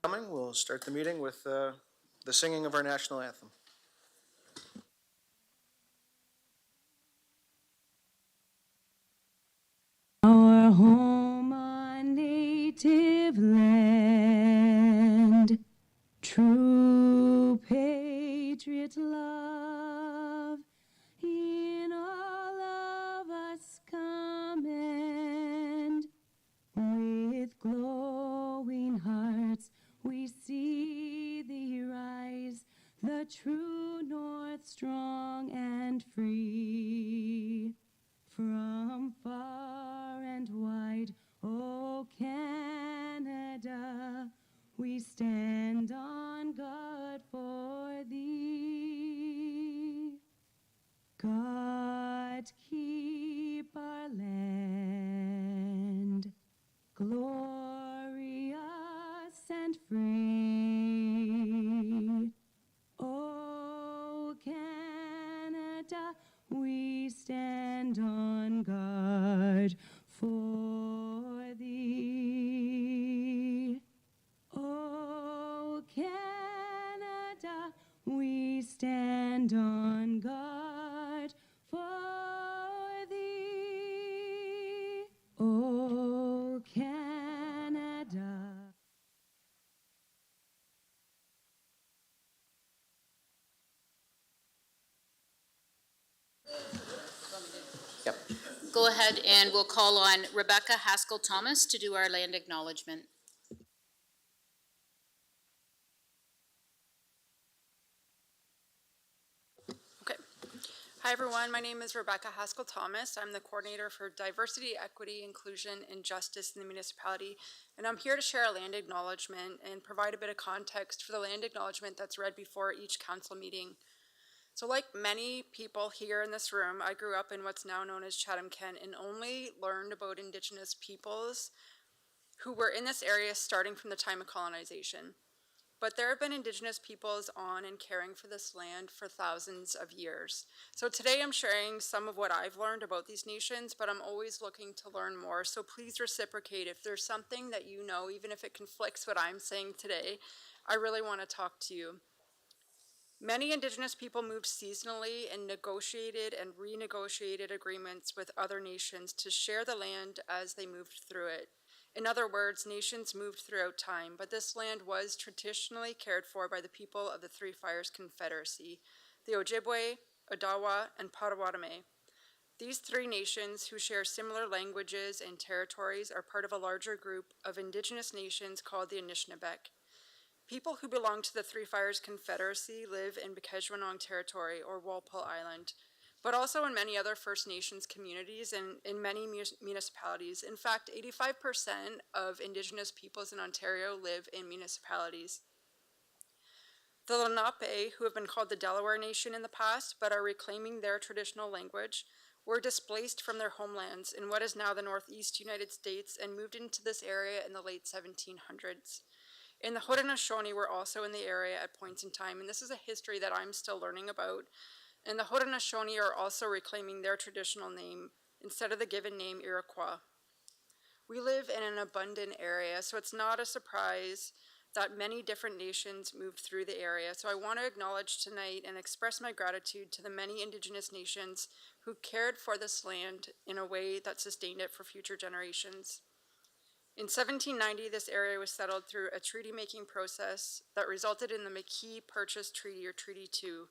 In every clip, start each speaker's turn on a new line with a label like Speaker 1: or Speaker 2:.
Speaker 1: We'll start the meeting with the singing of our national anthem.
Speaker 2: Our home, our native land, true patriot love, in all of us commend. With glowing hearts we see thee rise, the true north strong and free. From far and wide, O Canada, we stand on guard for thee. God keep our land glorious and free. O Canada, we stand on guard for thee. O Canada, we stand on guard for thee. O Canada.
Speaker 1: Yep.
Speaker 3: Go ahead and we'll call on Rebecca Haskell-Thomas to do our land acknowledgement.
Speaker 4: Okay. Hi everyone, my name is Rebecca Haskell-Thomas. I'm the coordinator for Diversity, Equity, Inclusion, and Justice in the municipality, and I'm here to share a land acknowledgement and provide a bit of context for the land acknowledgement that's read before each council meeting. So like many people here in this room, I grew up in what's now known as Chatham-Kent and only learned about Indigenous peoples who were in this area starting from the time of colonization. But there have been Indigenous peoples on and caring for this land for thousands of years. So today I'm sharing some of what I've learned about these nations, but I'm always looking to learn more. So please reciprocate. If there's something that you know, even if it conflicts what I'm saying today, I really want to talk to you. Many Indigenous people moved seasonally and negotiated and renegotiated agreements with other nations to share the land as they moved through it. In other words, nations moved throughout time, but this land was traditionally cared for by the people of the Three Fires Confederacy, the Ojibwe, Odawa, and Potawatomi. These three nations, who share similar languages and territories, are part of a larger group of Indigenous nations called the Anishinaabeg. People who belong to the Three Fires Confederacy live in Bikeshwanong Territory, or Walpole Island, but also in many other First Nations communities and in many municipalities. In fact, 85% of Indigenous peoples in Ontario live in municipalities. The Lenape, who have been called the Delaware Nation in the past, but are reclaiming their traditional language, were displaced from their homelands in what is now the Northeast United States and moved into this area in the late 1700s. And the Haudenosaunee were also in the area at points in time, and this is a history that I'm still learning about. And the Haudenosaunee are also reclaiming their traditional name instead of the given name Iroquois. We live in an abundant area, so it's not a surprise that many different nations moved through the area. So I want to acknowledge tonight and express my gratitude to the many Indigenous nations who cared for this land in a way that sustained it for future generations. In 1790, this area was settled through a treaty-making process that resulted in the McKee Purchase Treaty, or Treaty 2.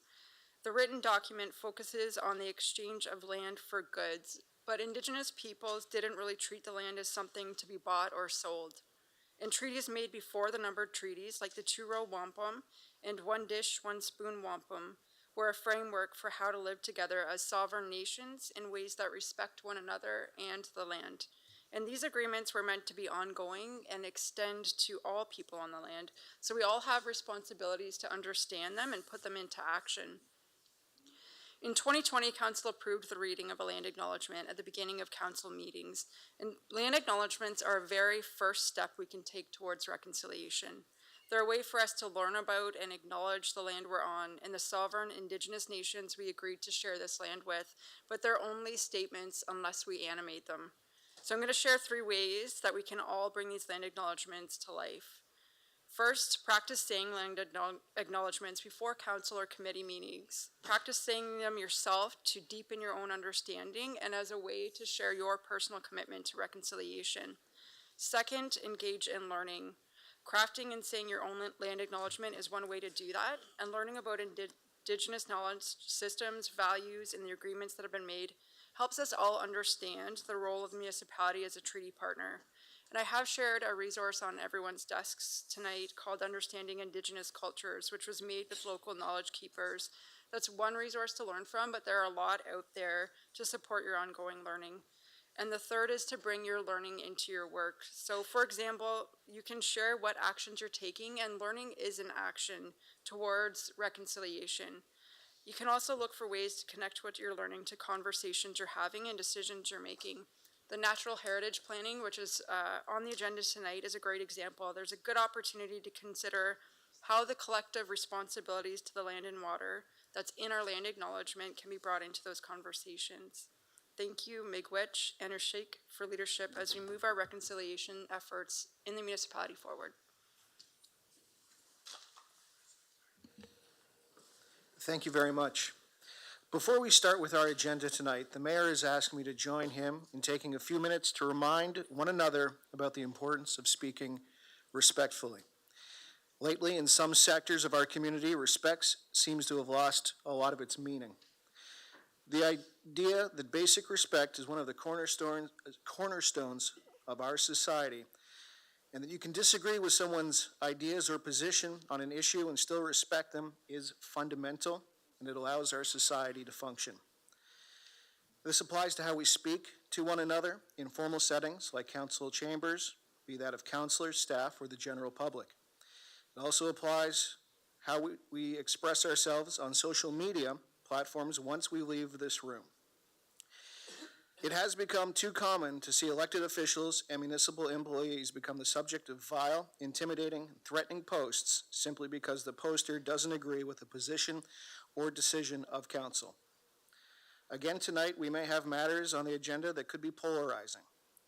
Speaker 4: The written document focuses on the exchange of land for goods, but Indigenous peoples didn't really treat the land as something to be bought or sold. And treaties made before the numbered treaties, like the Two-Row Wampum and One Dish, One Spoon Wampum, were a framework for how to live together as sovereign nations in ways that respect one another and the land. And these agreements were meant to be ongoing and extend to all people on the land. So we all have responsibilities to understand them and put them into action. In 2020, Council approved the reading of a land acknowledgement at the beginning of Council meetings. And land acknowledgements are a very first step we can take towards reconciliation. They're a way for us to learn about and acknowledge the land we're on and the sovereign Indigenous nations we agreed to share this land with, but they're only statements unless we animate them. So I'm going to share 3 ways that we can all bring these land acknowledgements to life. First, practice saying land acknowledgements before council or committee meetings. Practice saying them yourself to deepen your own understanding and as a way to share your personal commitment to reconciliation. Second, engage in learning. Crafting and saying your own land acknowledgement is one way to do that, and learning about Indigenous knowledge systems, values, and the agreements that have been made helps us all understand the role of the municipality as a treaty partner. And I have shared a resource on everyone's desks tonight called Understanding Indigenous Cultures, which was made with local knowledge keepers. That's one resource to learn from, but there are a lot out there to support your ongoing learning. And the third is to bring your learning into your work. So for example, you can share what actions you're taking, and learning is an action towards reconciliation. You can also look for ways to connect what you're learning to conversations you're having and decisions you're making. The natural heritage planning, which is on the agenda tonight, is a great example. There's a good opportunity to consider how the collective responsibilities to the land and water that's in our land acknowledgement can be brought into those conversations. Thank you, Miigwech and Sheikh, for leadership as we move our reconciliation efforts in the municipality forward.
Speaker 1: Thank you very much. Before we start with our agenda tonight, the mayor has asked me to join him in taking a few minutes to remind one another about the importance of speaking respectfully. Lately, in some sectors of our community, respect seems to have lost a lot of its meaning. The idea that basic respect is one of the cornerstones of our society, and that you can disagree with someone's ideas or position on an issue and still respect them, is fundamental, and it allows our society to function. This applies to how we speak to one another in formal settings like council chambers, be that of councilors, staff, or the general public. It also applies how we express ourselves on social media platforms once we leave this room. It has become too common to see elected officials and municipal employees become the subject of vile, intimidating, threatening posts simply because the poster doesn't agree with the position or decision of council. Again, tonight we may have matters on the agenda that could be polarizing.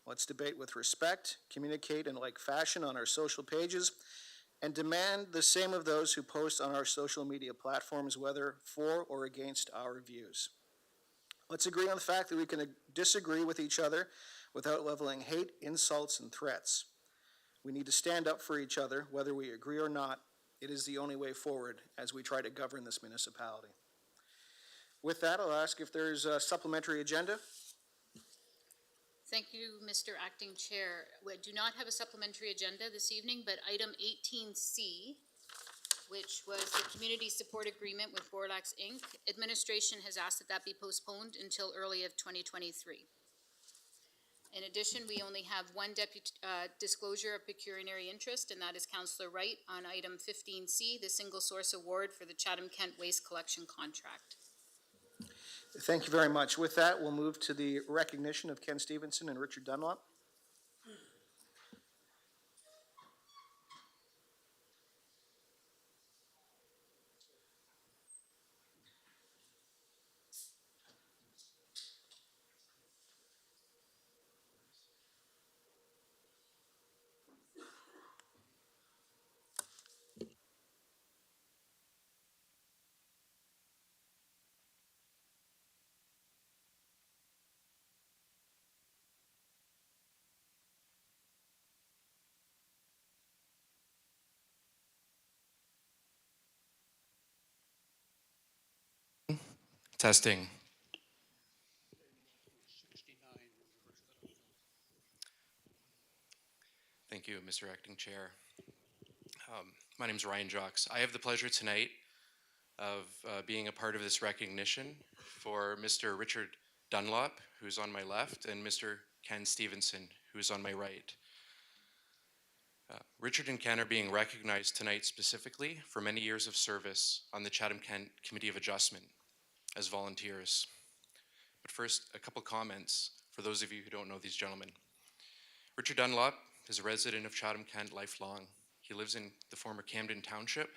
Speaker 1: Let's debate with respect, communicate in like fashion on our social pages, and demand the same of those who post on our social media platforms, whether for or against our views. Let's agree on the fact that we can disagree with each other without leveling hate, insults, and threats. We need to stand up for each other, whether we agree or not. It is the only way forward as we try to govern this municipality. With that, I'll ask if there's a supplementary agenda.
Speaker 3: Thank you, Mr. Acting Chair. We do not have a supplementary agenda this evening, but item 18C, which was the community support agreement with Borlax Inc. Administration has asked that that be postponed until early of 2023. In addition, we only have one disclosure of pecuniary interest, and that is Councillor Wright on item 15C, the single source award for the Chatham-Kent waste collection contract.
Speaker 1: Thank you very much. With that, we'll move to the recognition of Ken Stevenson and Richard Dunlop.
Speaker 5: Testing. Thank you, Mr. Acting Chair. My name is Ryan Jocks. I have the pleasure tonight of being a part of this recognition for Mr. Richard Dunlop, who's on my left, and Mr. Ken Stevenson, who's on my right. Richard and Ken are being recognized tonight specifically for many years of service on the Chatham-Kent Committee of Adjustment as volunteers. But first, a couple comments for those of you who don't know these gentlemen. Richard Dunlop is a resident of Chatham-Kent lifelong. He lives in the former Camden Township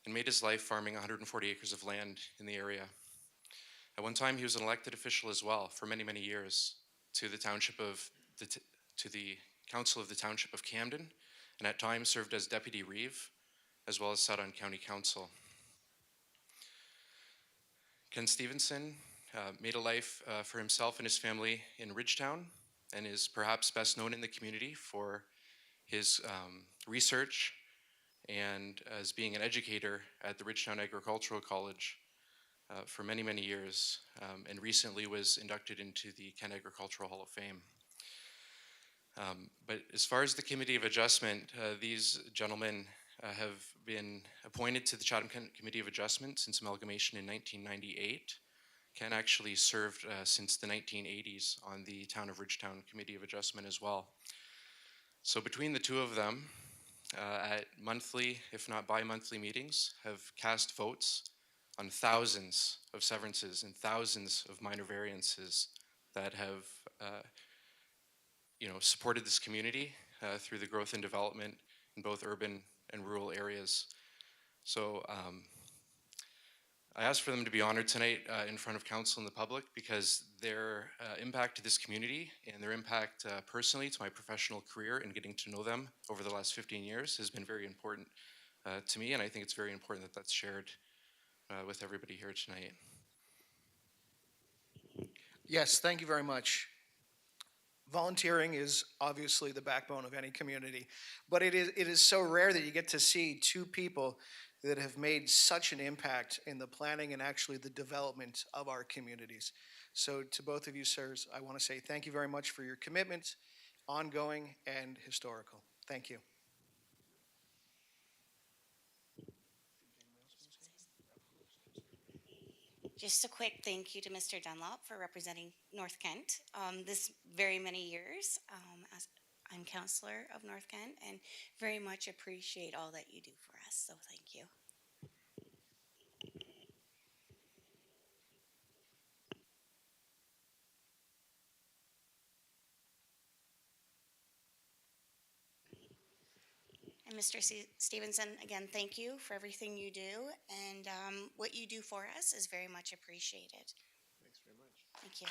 Speaker 5: and made his life farming 140 acres of land in the area. At one time, he was an elected official as well for many, many years to the Council of the Township of Camden, and at times served as Deputy Reeve, as well as sat on County Council. Ken Stevenson made a life for himself and his family in Ridgetown, and is perhaps best known in the community for his research and as being an educator at the Ridgetown Agricultural College for many, many years, and recently was inducted into the Kent Agricultural Hall of Fame. But as far as the Committee of Adjustment, these gentlemen have been appointed to the Chatham-Kent Committee of Adjustment since amalgamation in 1998. Ken actually served since the 1980s on the Town of Ridgetown Committee of Adjustment as well. So between the two of them, at monthly, if not bi-monthly meetings, have cast votes on thousands of severances and thousands of minor variances that have supported this community through the growth and development in both urban and rural areas. So I asked for them to be honored tonight in front of council and the public because their impact to this community and their impact personally to my professional career and getting to know them over the last 15 years has been very important to me, and I think it's very important that that's shared with everybody here tonight.
Speaker 1: Yes, thank you very much. Volunteering is obviously the backbone of any community, but it is so rare that you get to see two people that have made such an impact in the planning and actually the development of our communities. So to both of you, sirs, I want to say thank you very much for your commitment, ongoing and historical. Thank you.
Speaker 6: Just a quick thank you to Mr. Dunlop for representing North Kent this very many years. As I'm councillor of North Kent and very much appreciate all that you do for us. So thank you. And Mr. Stevenson, again, thank you for everything you do, and what you do for us is very much appreciated.
Speaker 1: Thanks very much.
Speaker 6: Thank you.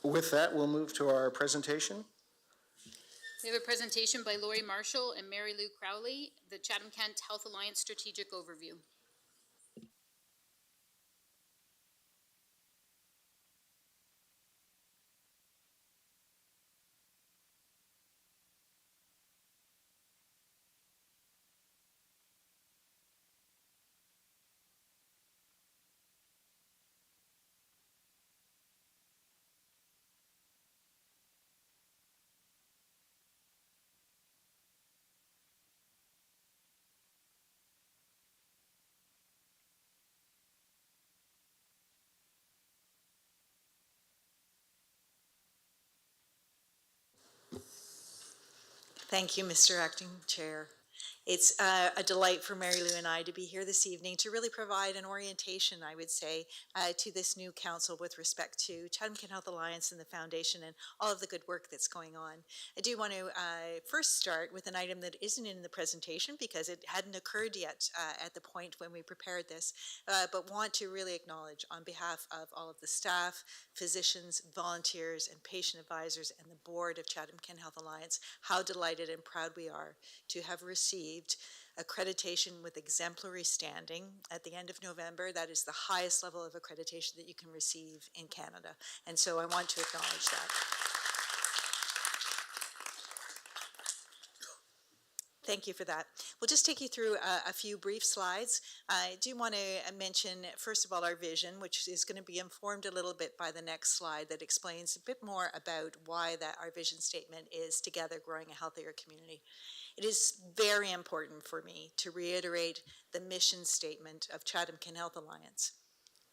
Speaker 1: With that, we'll move to our presentation.
Speaker 3: We have a presentation by Lori Marshall and Mary Lou Crowley, the Chatham-Kent Health Alliance Strategic Overview.
Speaker 7: Thank you, Mr. Acting Chair. It's a delight for Mary Lou and I to be here this evening to really provide an orientation, I would say, to this new council with respect to Chatham-Kent Health Alliance and the foundation and all of the good work that's going on. I do want to first start with an item that isn't in the presentation because it hadn't occurred yet at the point when we prepared this, but want to really acknowledge on behalf of all of the staff, physicians, volunteers, and patient advisors and the board of Chatham-Kent Health Alliance how delighted and proud we are to have received accreditation with exemplary standing at the end of November. That is the highest level of accreditation that you can receive in Canada. And so I want to acknowledge that. Thank you for that. We'll just take you through a few brief slides. I do want to mention, first of all, our vision, which is going to be informed a little bit by the next slide that explains a bit more about why that our vision statement is together growing a healthier community. It is very important for me to reiterate the mission statement of Chatham-Kent Health Alliance.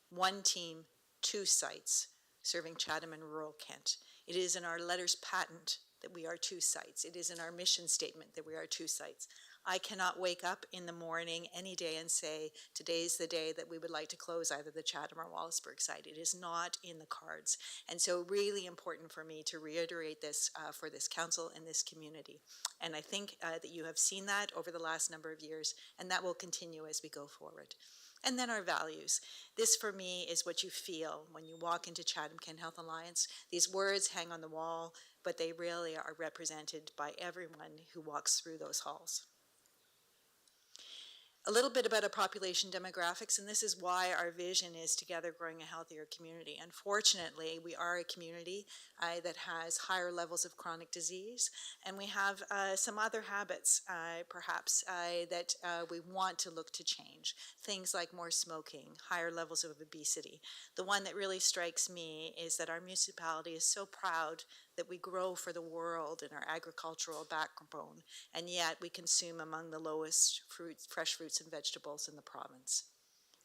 Speaker 7: One team, two sites, serving Chatham and rural Kent. It is in our letters patent that we are two sites. It is in our mission statement that we are two sites. I cannot wake up in the morning any day and say, today's the day that we would like to close either the Chatham or Wallaceburg site. It is not in the cards. And so really important for me to reiterate this for this council and this community. And I think that you have seen that over the last number of years, and that will continue as we go forward. And then our values. This for me is what you feel when you walk into Chatham-Kent Health Alliance. These words hang on the wall, but they really are represented by everyone who walks through those halls. A little bit about our population demographics, and this is why our vision is together growing a healthier community. Unfortunately, we are a community that has higher levels of chronic disease, and we have some other habits, perhaps, that we want to look to change. Things like more smoking, higher levels of obesity. The one that really strikes me is that our municipality is so proud that we grow for the world in our agricultural backbone, and yet we consume among the lowest fresh fruits and vegetables in the province.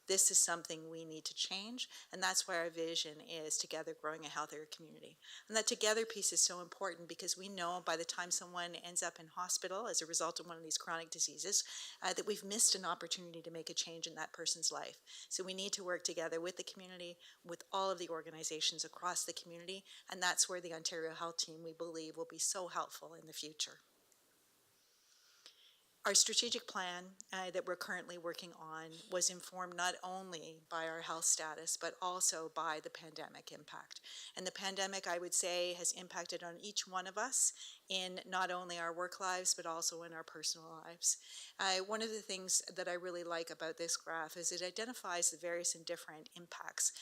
Speaker 7: This is something we need to change, and that's why our vision is together growing a healthier community. And that together piece is so important because we know by the time someone ends up in hospital as a result of one of these chronic diseases, that we've missed an opportunity to make a change in that person's life. So we need to work together with the community, with all of the organizations across the community, and that's where the Ontario Health Team, we believe, will be so helpful in the future. Our strategic plan that we're currently working on was informed not only by our health status, but also by the pandemic impact. And the pandemic, I would say, has impacted on each one of us in not only our work lives, but also in our personal lives. One of the things that I really like about this graph is it identifies the various and different impacts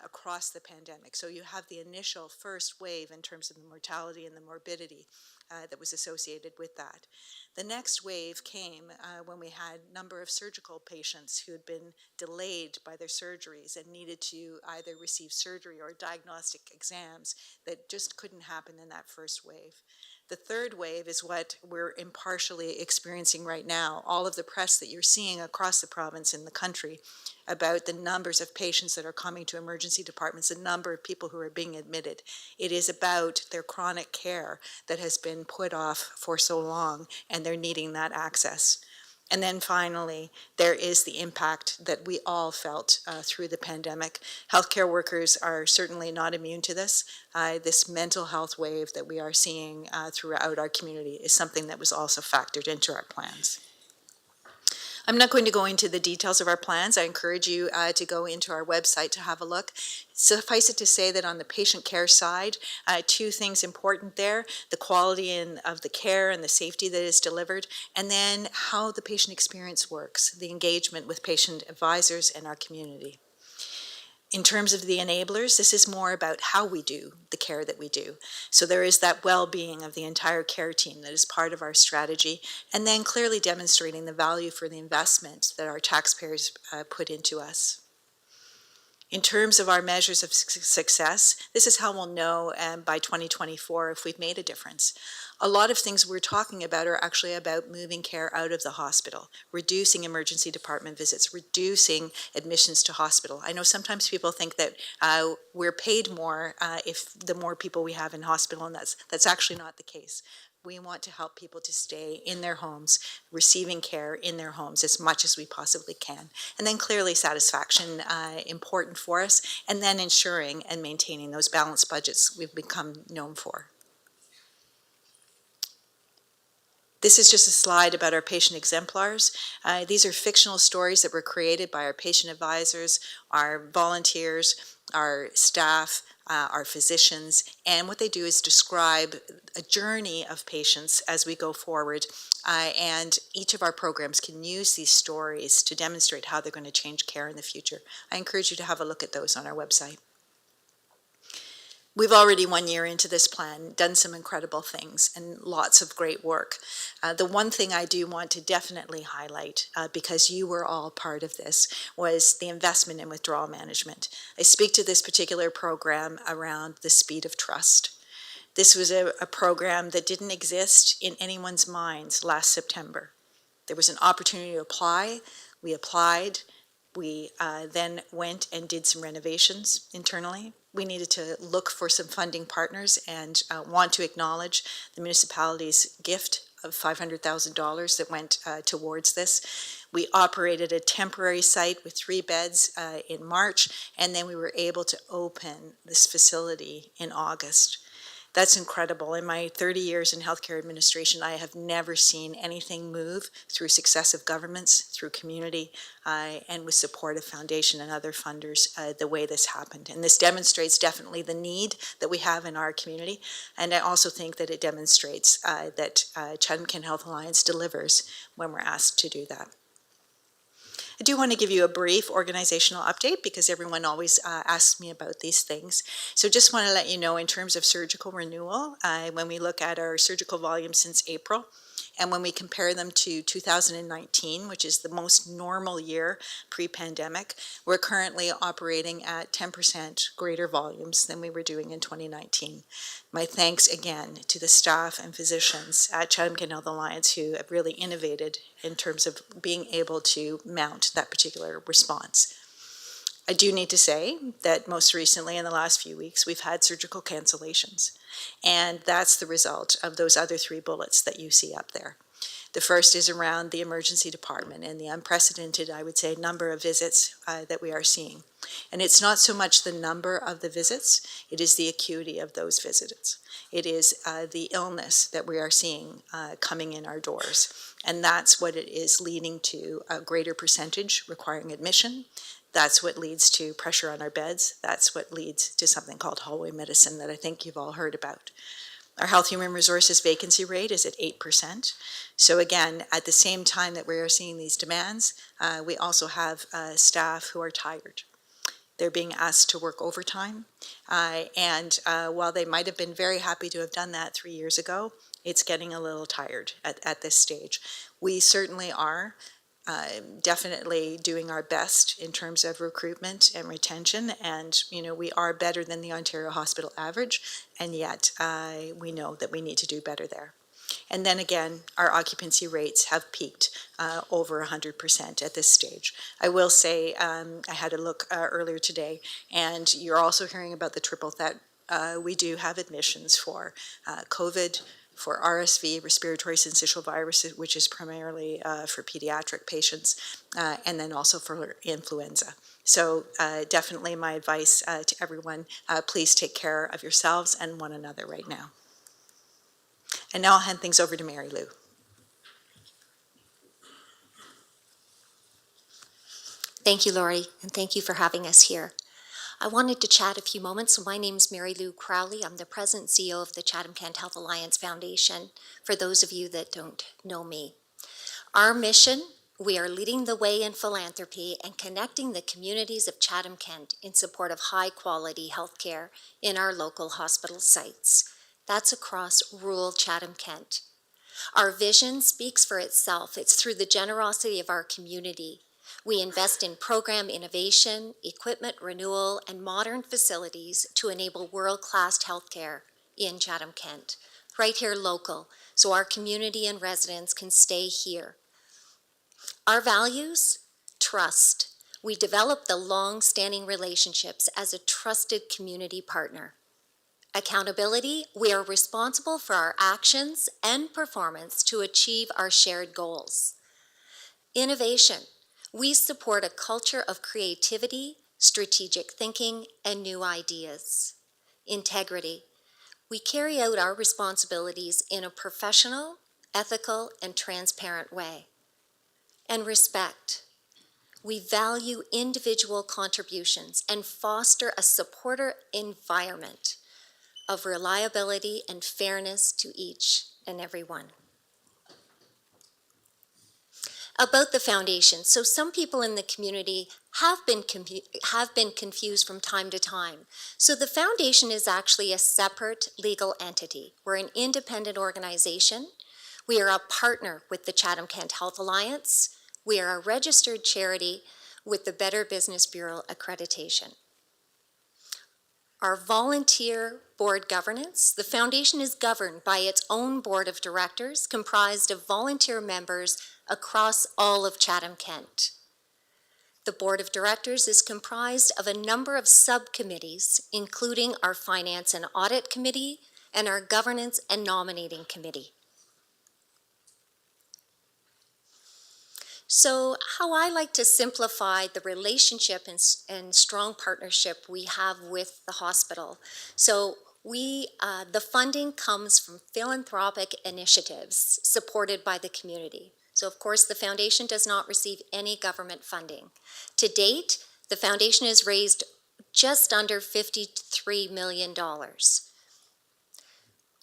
Speaker 7: across the pandemic. So you have the initial first wave in terms of the mortality and the morbidity that was associated with that. The next wave came when we had a number of surgical patients who had been delayed by their surgeries and needed to either receive surgery or diagnostic exams that just couldn't happen in that first wave. The third wave is what we're impartially experiencing right now. All of the press that you're seeing across the province and the country about the numbers of patients that are coming to emergency departments, the number of people who are being admitted. It is about their chronic care that has been put off for so long, and they're needing that access. And then finally, there is the impact that we all felt through the pandemic. Healthcare workers are certainly not immune to this. This mental health wave that we are seeing throughout our community is something that was also factored into our plans. I'm not going to go into the details of our plans. I encourage you to go into our website to have a look. Suffice it to say that on the patient care side, two things important there: the quality of the care and the safety that is delivered, and then how the patient experience works, the engagement with patient advisors and our community. In terms of the enablers, this is more about how we do the care that we do. So there is that well-being of the entire care team that is part of our strategy, and then clearly demonstrating the value for the investment that our taxpayers put into us. In terms of our measures of success, this is how we'll know by 2024 if we've made a difference. A lot of things we're talking about are actually about moving care out of the hospital, reducing emergency department visits, reducing admissions to hospital. I know sometimes people think that we're paid more if the more people we have in hospital, and that's actually not the case. We want to help people to stay in their homes, receiving care in their homes as much as we possibly can. And then clearly satisfaction, important for us, and then ensuring and maintaining those balanced budgets we've become known for. This is just a slide about our patient exemplars. These are fictional stories that were created by our patient advisors, our volunteers, our staff, our physicians, and what they do is describe a journey of patients as we go forward, and each of our programs can use these stories to demonstrate how they're going to change care in the future. I encourage you to have a look at those on our website. We've already 1 year into this plan, done some incredible things and lots of great work. The one thing I do want to definitely highlight, because you were all part of this, was the investment in withdrawal management. I speak to this particular program around the speed of trust. This was a program that didn't exist in anyone's minds last September. There was an opportunity to apply. We applied. We then went and did some renovations internally. We needed to look for some funding partners and want to acknowledge the municipality's gift of $500,000 that went towards this. We operated a temporary site with 3 beds in March, and then we were able to open this facility in August. That's incredible. In my 30 years in healthcare administration, I have never seen anything move through successive governments, through community, and with support of foundation and other funders the way this happened. And this demonstrates definitely the need that we have in our community. And I also think that it demonstrates that Chatham-Kent Health Alliance delivers when we're asked to do that. I do want to give you a brief organizational update because everyone always asks me about these things. So just want to let you know in terms of surgical renewal, when we look at our surgical volume since April, and when we compare them to 2019, which is the most normal year pre-pandemic, we're currently operating at 10% greater volumes than we were doing in 2019. My thanks again to the staff and physicians at Chatham-Kent Health Alliance who have really innovated in terms of being able to mount that particular response. I do need to say that most recently in the last few weeks, we've had surgical cancellations. And that's the result of those other 3 bullets that you see up there. The first is around the emergency department and the unprecedented, I would say, number of visits that we are seeing. And it's not so much the number of the visits, it is the acuity of those visits. It is the illness that we are seeing coming in our doors. And that's what it is leading to a greater percentage requiring admission. That's what leads to pressure on our beds. That's what leads to something called hallway medicine that I think you've all heard about. Our Health Human Resources vacancy rate is at 8%. So again, at the same time that we are seeing these demands, we also have staff who are tired. They're being asked to work overtime. And while they might have been very happy to have done that 3 years ago, it's getting a little tired at this stage. We certainly are definitely doing our best in terms of recruitment and retention, and we are better than the Ontario hospital average, and yet we know that we need to do better there. And then again, our occupancy rates have peaked over 100% at this stage. I will say, I had a look earlier today, and you're also hearing about the triple threat. We do have admissions for COVID, for RSV, respiratory syncytial virus, which is primarily for pediatric patients, and then also for influenza. So definitely my advice to everyone, please take care of yourselves and one another right now. And now I'll hand things over to Mary Lou.
Speaker 8: Thank you, Laurie, and thank you for having us here. I wanted to chat a few moments. So my name is Mary Lou Crowley. I'm the President and CEO of the Chatham-Kent Health Alliance Foundation, for those of you that don't know me. Our mission, we are leading the way in philanthropy and connecting the communities of Chatham-Kent in support of high-quality health care in our local hospital sites. That's across rural Chatham-Kent. Our vision speaks for itself. It's through the generosity of our community. We invest in program innovation, equipment renewal, and modern facilities to enable world-class healthcare in Chatham-Kent, right here local, so our community and residents can stay here. Our values? Trust. We develop the long-standing relationships as a trusted community partner. Accountability, we are responsible for our actions and performance to achieve our shared goals. Innovation, we support a culture of creativity, strategic thinking, and new ideas. Integrity, we carry out our responsibilities in a professional, ethical, and transparent way. And respect, we value individual contributions and foster a supportive environment of reliability and fairness to each and every one. About the foundation, so some people in the community have been confused from time to time. So the foundation is actually a separate legal entity. We're an independent organization. We are a partner with the Chatham-Kent Health Alliance. We are a registered charity with the Better Business Bureau accreditation. Our volunteer board governance, the foundation is governed by its own board of directors comprised of volunteer members across all of Chatham-Kent. The Board of Directors is comprised of a number of subcommittees, including our Finance and Audit Committee and our Governance and Nominating Committee. So how I like to simplify the relationship and strong partnership we have with the hospital. So the funding comes from philanthropic initiatives supported by the community. So of course, the foundation does not receive any government funding. To date, the foundation has raised just under $53 million.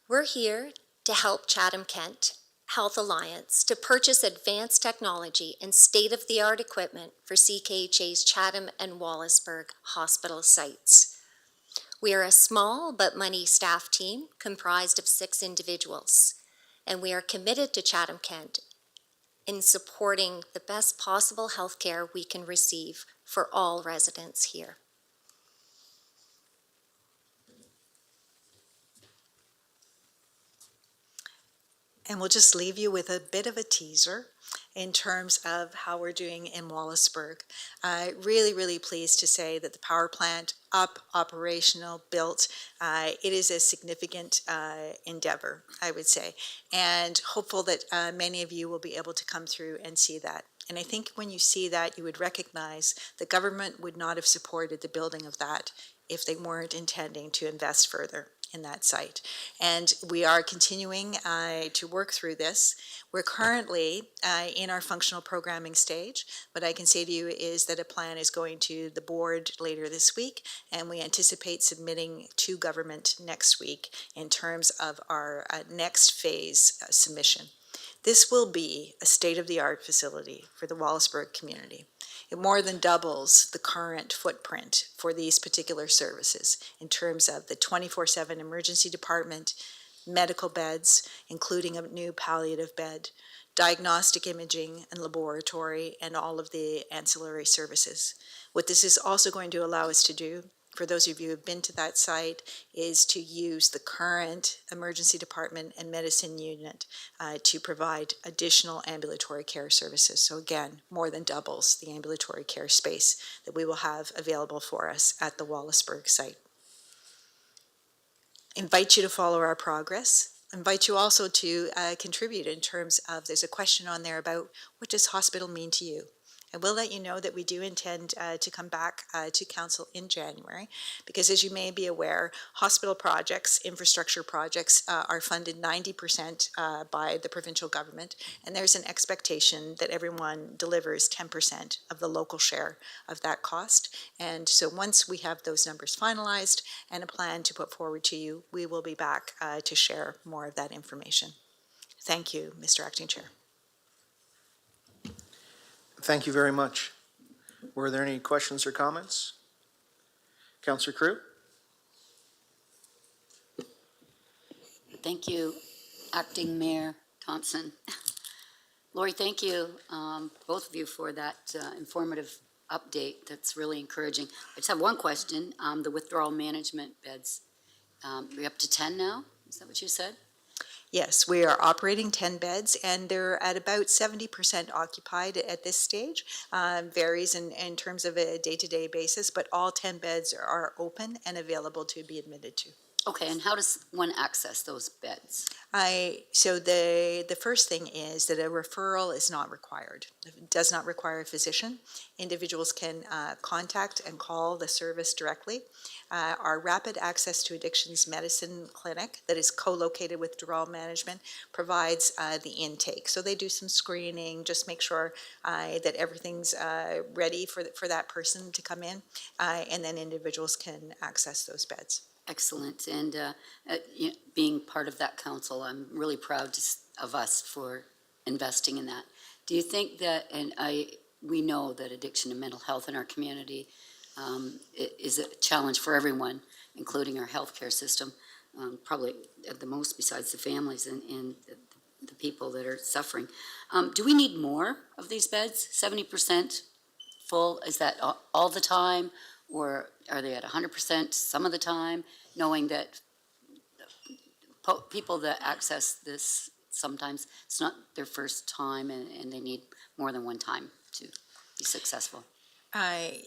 Speaker 8: We're here to help Chatham-Kent Health Alliance to purchase advanced technology and state-of-the-art equipment for CKHA's Chatham and Wallaceburg hospital sites. We are a small but money staff team comprised of 6 individuals, and we are committed to Chatham-Kent in supporting the best possible health care we can receive for all residents here.
Speaker 7: And we'll just leave you with a bit of a teaser in terms of how we're doing in Wallaceburg. Really pleased to say that the power plant up, operational, built. It is a significant endeavor, I would say, and hopeful that many of you will be able to come through and see that. And I think when you see that, you would recognize the government would not have supported the building of that if they weren't intending to invest further in that site. And we are continuing to work through this. We're currently in our functional programming stage. What I can say to you is that a plan is going to the board later this week, and we anticipate submitting to government next week in terms of our next phase submission. This will be a state-of-the-art facility for the Wallaceburg community. It more than doubles the current footprint for these particular services in terms of the 24/7 emergency department, medical beds, including a new palliative bed, diagnostic imaging and laboratory, and all of the ancillary services. What this is also going to allow us to do, for those of you who have been to that site, is to use the current emergency department and medicine unit to provide additional ambulatory care services. So again, more than doubles the ambulatory care space that we will have available for us at the Wallaceburg site. Invite you to follow our progress. Invite you also to contribute in terms of, there's a question on there about what does hospital mean to you? I will let you know that we do intend to come back to council in January, because as you may be aware, hospital projects, infrastructure projects are funded 90% by the provincial government, and there's an expectation that everyone delivers 10% of the local share of that cost. And so once we have those numbers finalized and a plan to put forward to you, we will be back to share more of that information. Thank you, Mr. Acting Chair.
Speaker 1: Thank you very much. Were there any questions or comments? Councillor Crew?
Speaker 9: Thank you, Acting Mayor Thompson. Lori, thank you, both of you, for that informative update. That's really encouraging. I just have one question. The withdrawal management beds, we're up to 10 now? Is that what you said?
Speaker 7: Yes, we are operating 10 beds, and they're at about 70% occupied at this stage. Varies in terms of a day-to-day basis, but all 10 beds are open and available to be admitted to.
Speaker 9: Okay, and how does one access those beds?
Speaker 7: So the first thing is that a referral is not required. It does not require a physician. Individuals can contact and call the service directly. Our Rapid Access to Addictions Medicine Clinic, that is co-located with withdrawal management, provides the intake. So they do some screening, just make sure that everything's ready for that person to come in, and then individuals can access those beds.
Speaker 9: Excellent, and you know, being part of that council, I'm really proud of us for investing in that. Do you think that, and we know that addiction and mental health in our community is a challenge for everyone, including our healthcare system, probably the most besides the families and the people that are suffering. Do we need more of these beds? 70% full, is that all the time? Or are they at 100% some of the time, knowing that people that access this, sometimes it's not their first time and they need more than one time to be successful?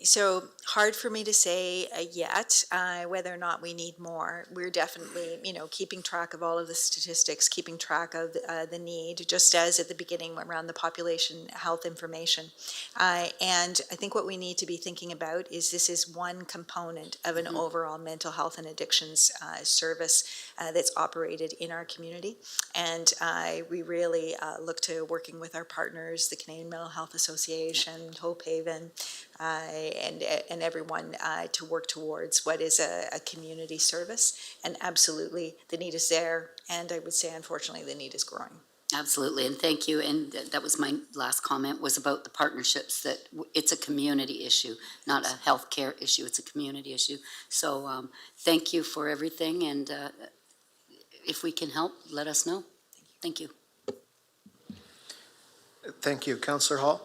Speaker 7: So hard for me to say yet whether or not we need more. We're definitely, keeping track of all of the statistics, keeping track of the need, just as at the beginning around the population health information. And I think what we need to be thinking about is this is one component of an overall mental health and addictions service that's operated in our community. And we really look to working with our partners, the Canadian Mental Health Association, Hope Haven, and everyone to work towards what is a community service. And absolutely, the need is there, and I would say, unfortunately, the need is growing.
Speaker 9: Absolutely, and thank you. And that was my last comment, was about the partnerships, that it's a community issue, not a healthcare issue. It's a community issue. So thank you for everything, and if we can help, let us know. Thank you.
Speaker 1: Thank you. Councillor Hall?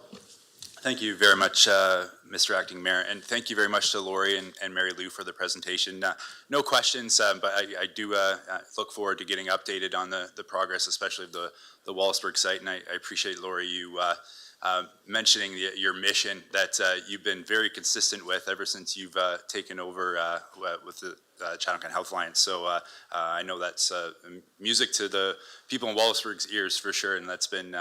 Speaker 10: Thank you very much, Mr. Acting Mayor, and thank you very much to Lori and Mary Lou for the presentation. No questions, but I do look forward to getting updated on the progress, especially of the Wallaceburg site, and I appreciate, Lori, you mentioning your mission that you've been very consistent with ever since you've taken over with the Chatham-Kent Health Alliance. So I know that's music to the people in Wallaceburg's ears for sure, and that's been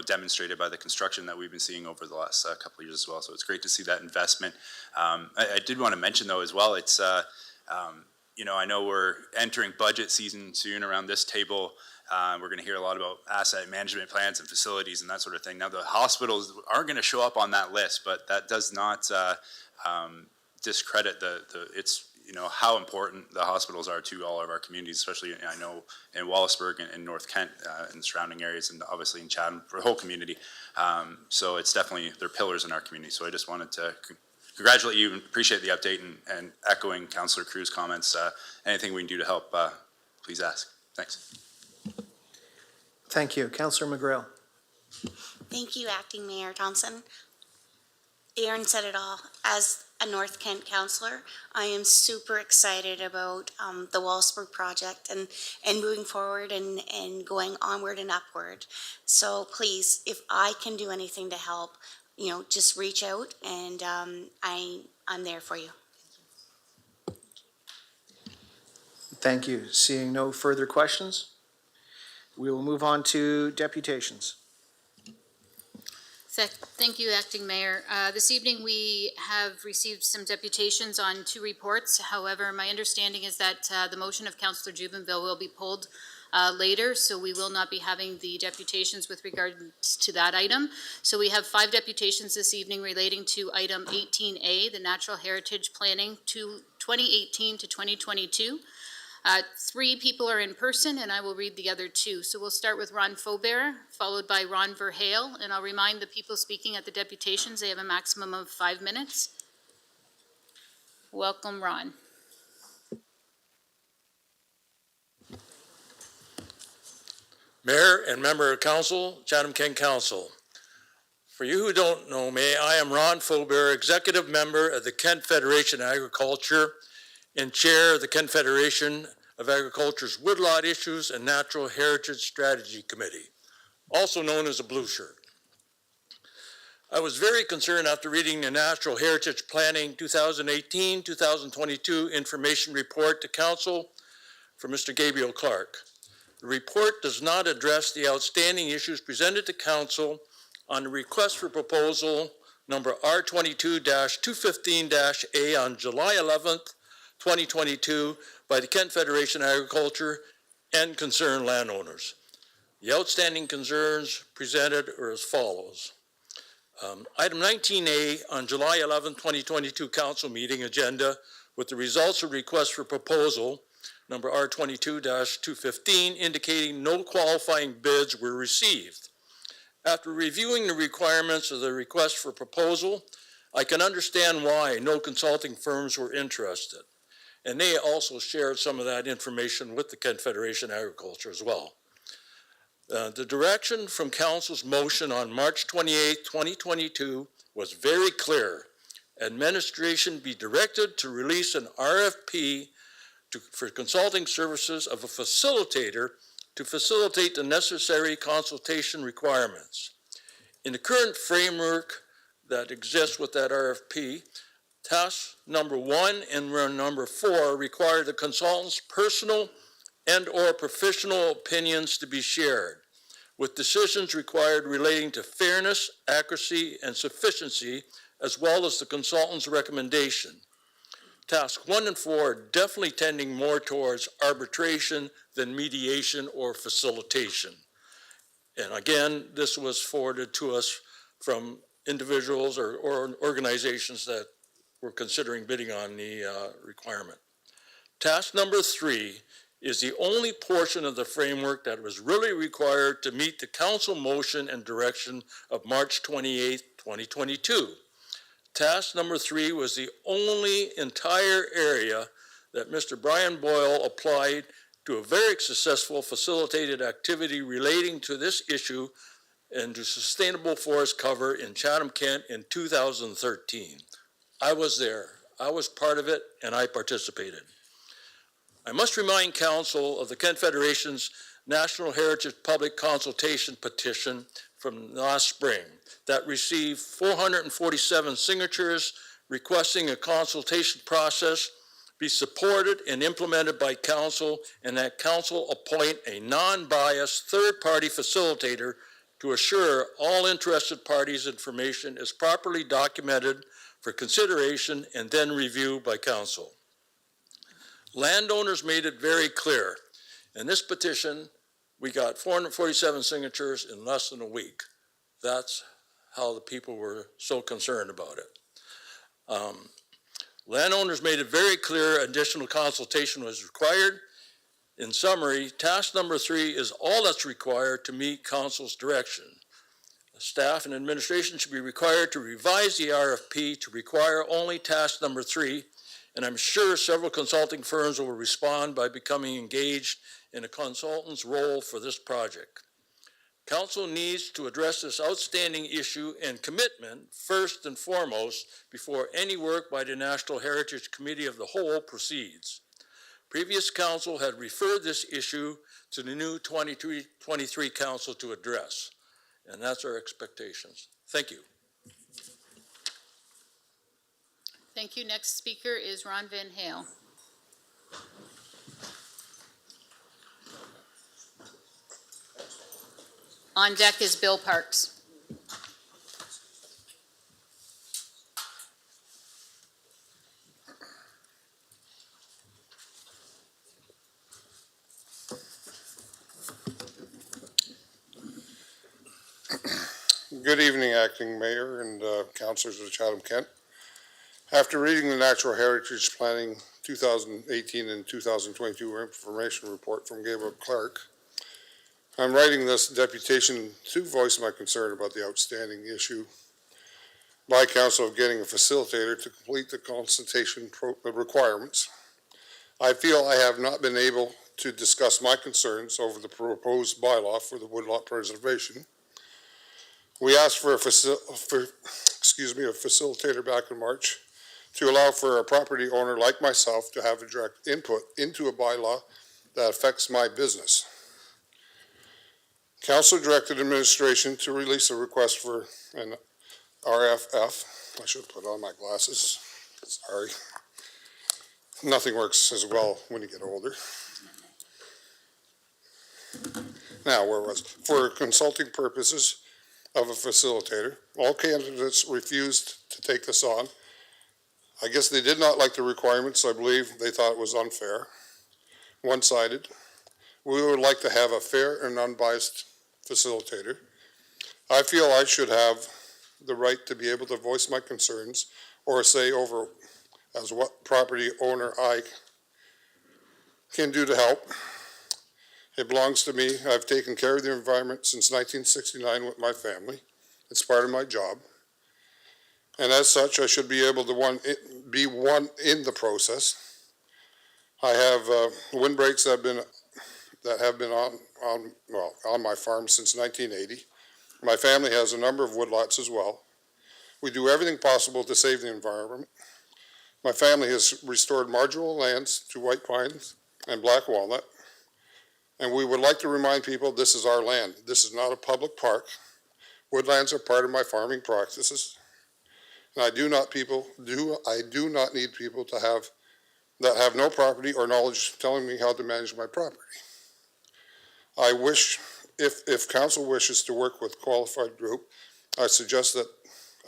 Speaker 10: demonstrated by the construction that we've been seeing over the last couple of years as well. So it's great to see that investment. I did want to mention though as well, it's I know we're entering budget season soon around this table. We're going to hear a lot about asset management plans and facilities and that sort of thing. Now, the hospitals aren't going to show up on that list, but that does not discredit it's how important the hospitals are to all of our communities, especially I know in Wallaceburg and North Kent and the surrounding areas, and obviously in Chatham for the whole community. So it's definitely, they're pillars in our community. So I just wanted to congratulate you and appreciate the update, and echoing Councillor Crew's comments. Anything we can do to help, please ask. Thanks.
Speaker 1: Thank you. Councillor McGrail?
Speaker 8: Thank you, Acting Mayor Thompson. Aaron said it all. As a North Kent councillor, I am super excited about the Wallaceburg project and moving forward and going onward and upward. So please, if I can do anything to help, just reach out, and I'm there for you.
Speaker 1: Thank you. Seeing no further questions, we will move on to deputations.
Speaker 3: Thank you, Acting Mayor. This evening, we have received some deputations on 2 reports. However, my understanding is that the motion of Councillor Jubenville will be pulled later, so we will not be having the deputations with regard to that item. So we have 5 deputations this evening relating to item 18A, the Natural Heritage Planning to 2018 to 2022. 3 people are in person, and I will read the other 2. So we'll start with Ron Faubert, followed by Ron Verhale, and I'll remind the people speaking at the deputations they have a maximum of 5 minutes. Welcome, Ron.
Speaker 11: Mayor and member of council, Chatham-Kent-Council. For you who don't know me, I am Ron Faubert, executive member of the Kent Federation of Agriculture and chair of the Kent Federation of Agriculture's Woodlot Issues and Natural Heritage Strategy Committee, also known as a Blue Shirt. I was very concerned after reading the Natural Heritage Planning 2018-2022 information report to council from Mr. Gabriel Clark. The report does not address the outstanding issues presented to council on the request for proposal number R22-215-A on July 11th, 2022 by the Kent Federation of Agriculture and concerned landowners. The outstanding concerns presented are as follows. Item 19A on July 11, 2022 council meeting agenda with the results of request for proposal number R22-215 indicating no qualifying bids were received. After reviewing the requirements of the request for proposal, I can understand why no consulting firms were interested. And they also shared some of that information with the Kent Federation of Agriculture as well. The direction from council's motion on March 28, 2022 was very clear. Administration be directed to release an RFP for consulting services of a facilitator to facilitate the necessary consultation requirements. In the current framework that exists with that RFP. Task number 1 and number 4 require the consultant's personal and/or professional opinions to be shared, with decisions required relating to fairness, accuracy, and sufficiency, as well as the consultant's recommendation. Task 1 and 4 are definitely tending more towards arbitration than mediation or facilitation. And again, this was forwarded to us from individuals or organizations that were considering bidding on the requirement. Task number 3 is the only portion of the framework that was really required to meet the council motion and direction of March 28, 2022. Task number 3 was the only entire area that Mr. Brian Boyle applied to a very successful facilitated activity relating to this issue and to sustainable forest cover in Chatham-Kent in 2013. I was there, I was part of it, and I participated. I must remind Council of the Kent Federation's National Heritage Public Consultation petition from last spring that received 447 signatures requesting a consultation process be supported and implemented by Council, and that Council appoint a non-biased third-party facilitator to assure all interested parties' information is properly documented for consideration and then reviewed by Council. Landowners made it very clear. In this petition, we got 447 signatures in less than a week. That's how the people were so concerned about it. Landowners made it very clear additional consultation was required. In summary, task number 3 is all that's required to meet Council's direction. Staff and administration should be required to revise the RFP to require only task number 3, and I'm sure several consulting firms will respond by becoming engaged in a consultant's role for this project. Council needs to address this outstanding issue and commitment first and foremost before any work by the National Heritage Committee of the Whole proceeds. Previous council had referred this issue to the new 23 council to address, and that's our expectations. Thank you.
Speaker 3: Thank you. Next speaker is Ron Van Hale. On deck is Bill Parks.
Speaker 12: Good evening, Acting Mayor and Councilors of Chatham-Kent. After reading the Natural Heritage Planning 2018 and 2022 information report from Gabriel Clark, I'm writing this deputation to voice my concern about the outstanding issue by Council of getting a facilitator to complete the consultation requirements. I feel I have not been able to discuss my concerns over the proposed bylaw for the woodlot preservation. We asked for a facilitator back in March to allow for a property owner like myself to have a direct input into a bylaw that affects my business. Council directed administration to release a request for an RFF. I should put on my glasses. Sorry. Nothing works as well when you get older. Now, where was it? For consulting purposes of a facilitator. All candidates refused to take this on. I guess they did not like the requirements. I believe they thought it was unfair, one-sided. We would like to have a fair and unbiased facilitator. I feel I should have the right to be able to voice my concerns or say over as what property owner I can do to help. It belongs to me. I've taken care of the environment since 1969 with my family. It's part of my job. And as such, I should be able to be one in the process. I have windbreaks that have been on my farm since 1980. My family has a number of woodlots as well. We do everything possible to save the environment. My family has restored marginal lands to white pines and black walnut. And we would like to remind people this is our land. This is not a public park. Woodlands are part of my farming practices. And I do not need people that have no property or knowledge telling me how to manage my property. I wish, if council wishes to work with a qualified group, I suggest that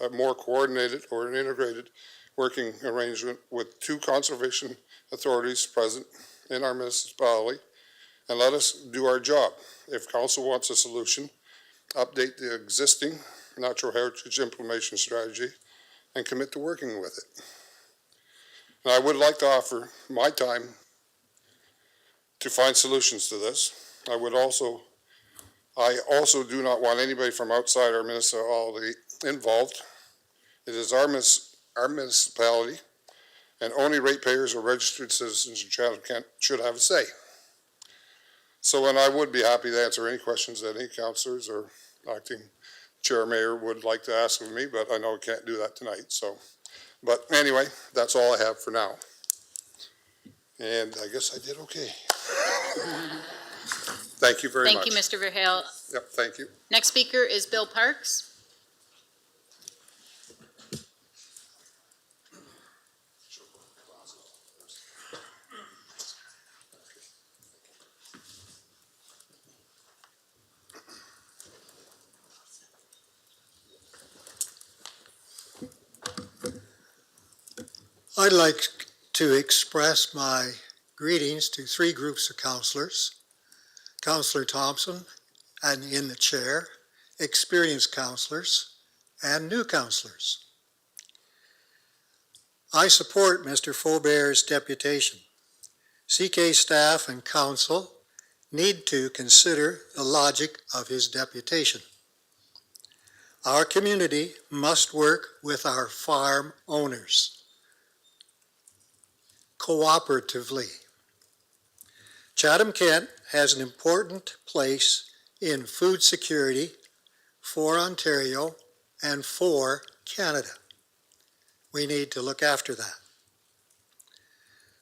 Speaker 12: a more coordinated or an integrated working arrangement with 2 conservation authorities present in our municipality, and let us do our job. If council wants a solution, update the existing natural heritage implementation strategy and commit to working with it. And I would like to offer my time to find solutions to this. I also do not want anybody from outside our municipality involved. It is our municipality, and only ratepayers or registered citizens in Chatham-Kent should have a say. So, and I would be happy to answer any questions that any councillors or acting chair mayor would like to ask of me, but I know I can't do that tonight, so. But anyway, that's all I have for now. And I guess I did okay. Thank you very much.
Speaker 3: Thank you, Mr. Verheil.
Speaker 12: Yep, thank you.
Speaker 3: Next speaker is Bill Parks.
Speaker 13: I'd like to express my greetings to 3 groups of councillors. Councillor Thompson, and in the chair, experienced councillors, and new councillors. I support Mr. Faubert's deputation. CK staff and council need to consider the logic of his deputation. Our community must work with our farm owners cooperatively. Chatham-Kent has an important place in food security for Ontario and for Canada. We need to look after that.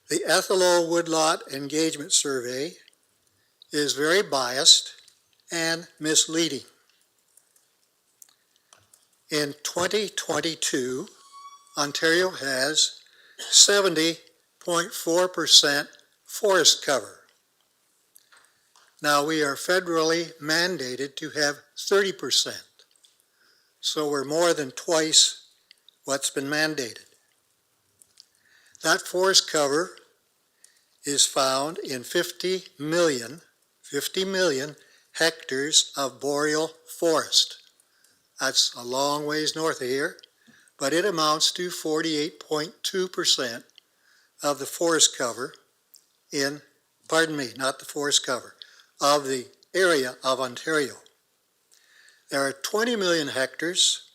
Speaker 13: The Ethelo Woodlot Engagement Survey is very biased and misleading. In 2022, Ontario has 70.4% forest cover. Now we are federally mandated to have 30%. So we're more than twice what's been mandated. That forest cover is found in 50 million hectares of boreal forest. That's a long ways north of here, but it amounts to 48.2% of the forest cover in, pardon me, not the forest cover, of the area of Ontario. There are 20 million hectares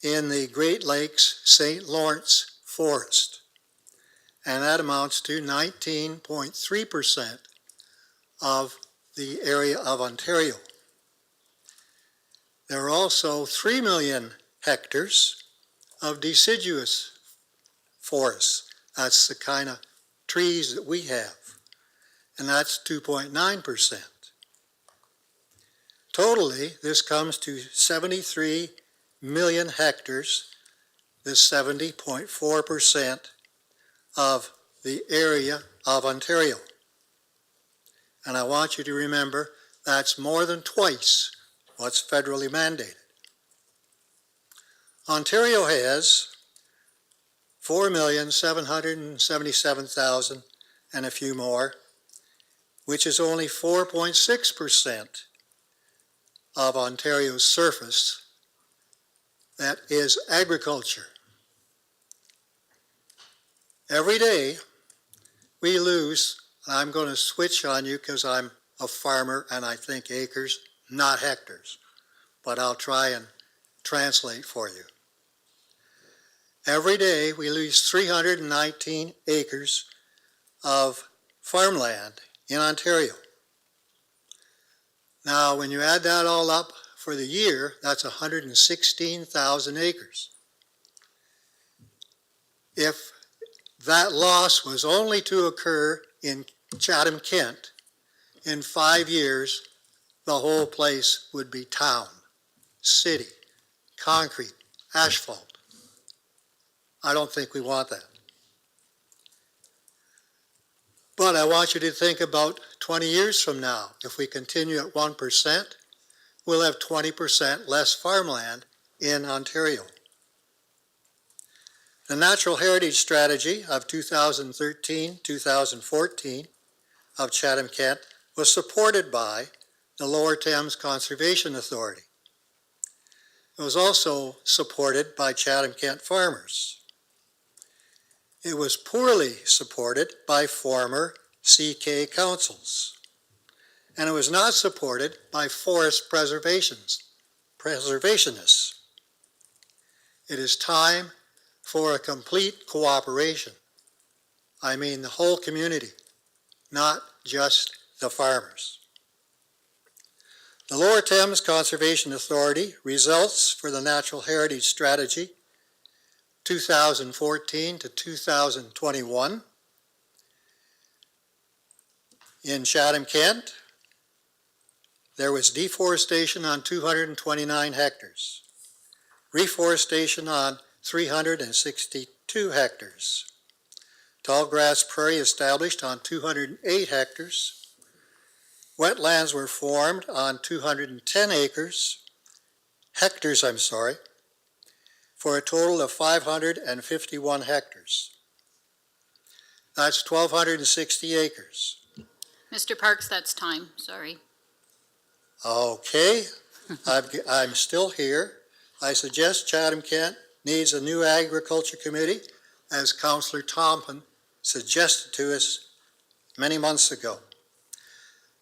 Speaker 13: in the Great Lakes St. Lawrence forest, and that amounts to 19.3% of the area of Ontario. There are also 3 million hectares of deciduous forests. That's the kind of trees that we have, and that's 2.9%. Totally, this comes to 73 million hectares, the 70.4% of the area of Ontario. And I want you to remember that's more than twice what's federally mandated. Ontario has 4,777,000 and a few more, which is only 4.6% of Ontario's surface that is agriculture. Every day we lose, I'm going to switch on you because I'm a farmer and I think acres, not hectares, but I'll try and translate for you. Every day we lose 319 acres of farmland in Ontario. Now, when you add that all up for the year, that's 116,000 acres. If that loss was only to occur in Chatham-Kent, in 5 years, the whole place would be town, city, concrete, asphalt. I don't think we want that. But I want you to think about 20 years from now. If we continue at 1%, we'll have 20% less farmland in Ontario. The Natural Heritage Strategy of 2013-2014 of Chatham-Kent was supported by the Lower Thames Conservation Authority. It was also supported by Chatham-Kent farmers. It was poorly supported by former CK councils. And it was not supported by forest preservationists. It is time for a complete cooperation. I mean the whole community, not just the farmers. The Lower Thames Conservation Authority results for the Natural Heritage Strategy 2014 to 2021 in Chatham-Kent, there was deforestation on 229 hectares, reforestation on 362 hectares, tall grass prairie established on 208 hectares, wetlands were formed on 210 hectares, for a total of 551 hectares. That's 1,260 acres.
Speaker 3: Mr. Parks, that's time, sorry.
Speaker 13: Okay, I'm still here. I suggest Chatham-Kent needs a new agriculture committee, as Councillor Thompson suggested to us many months ago.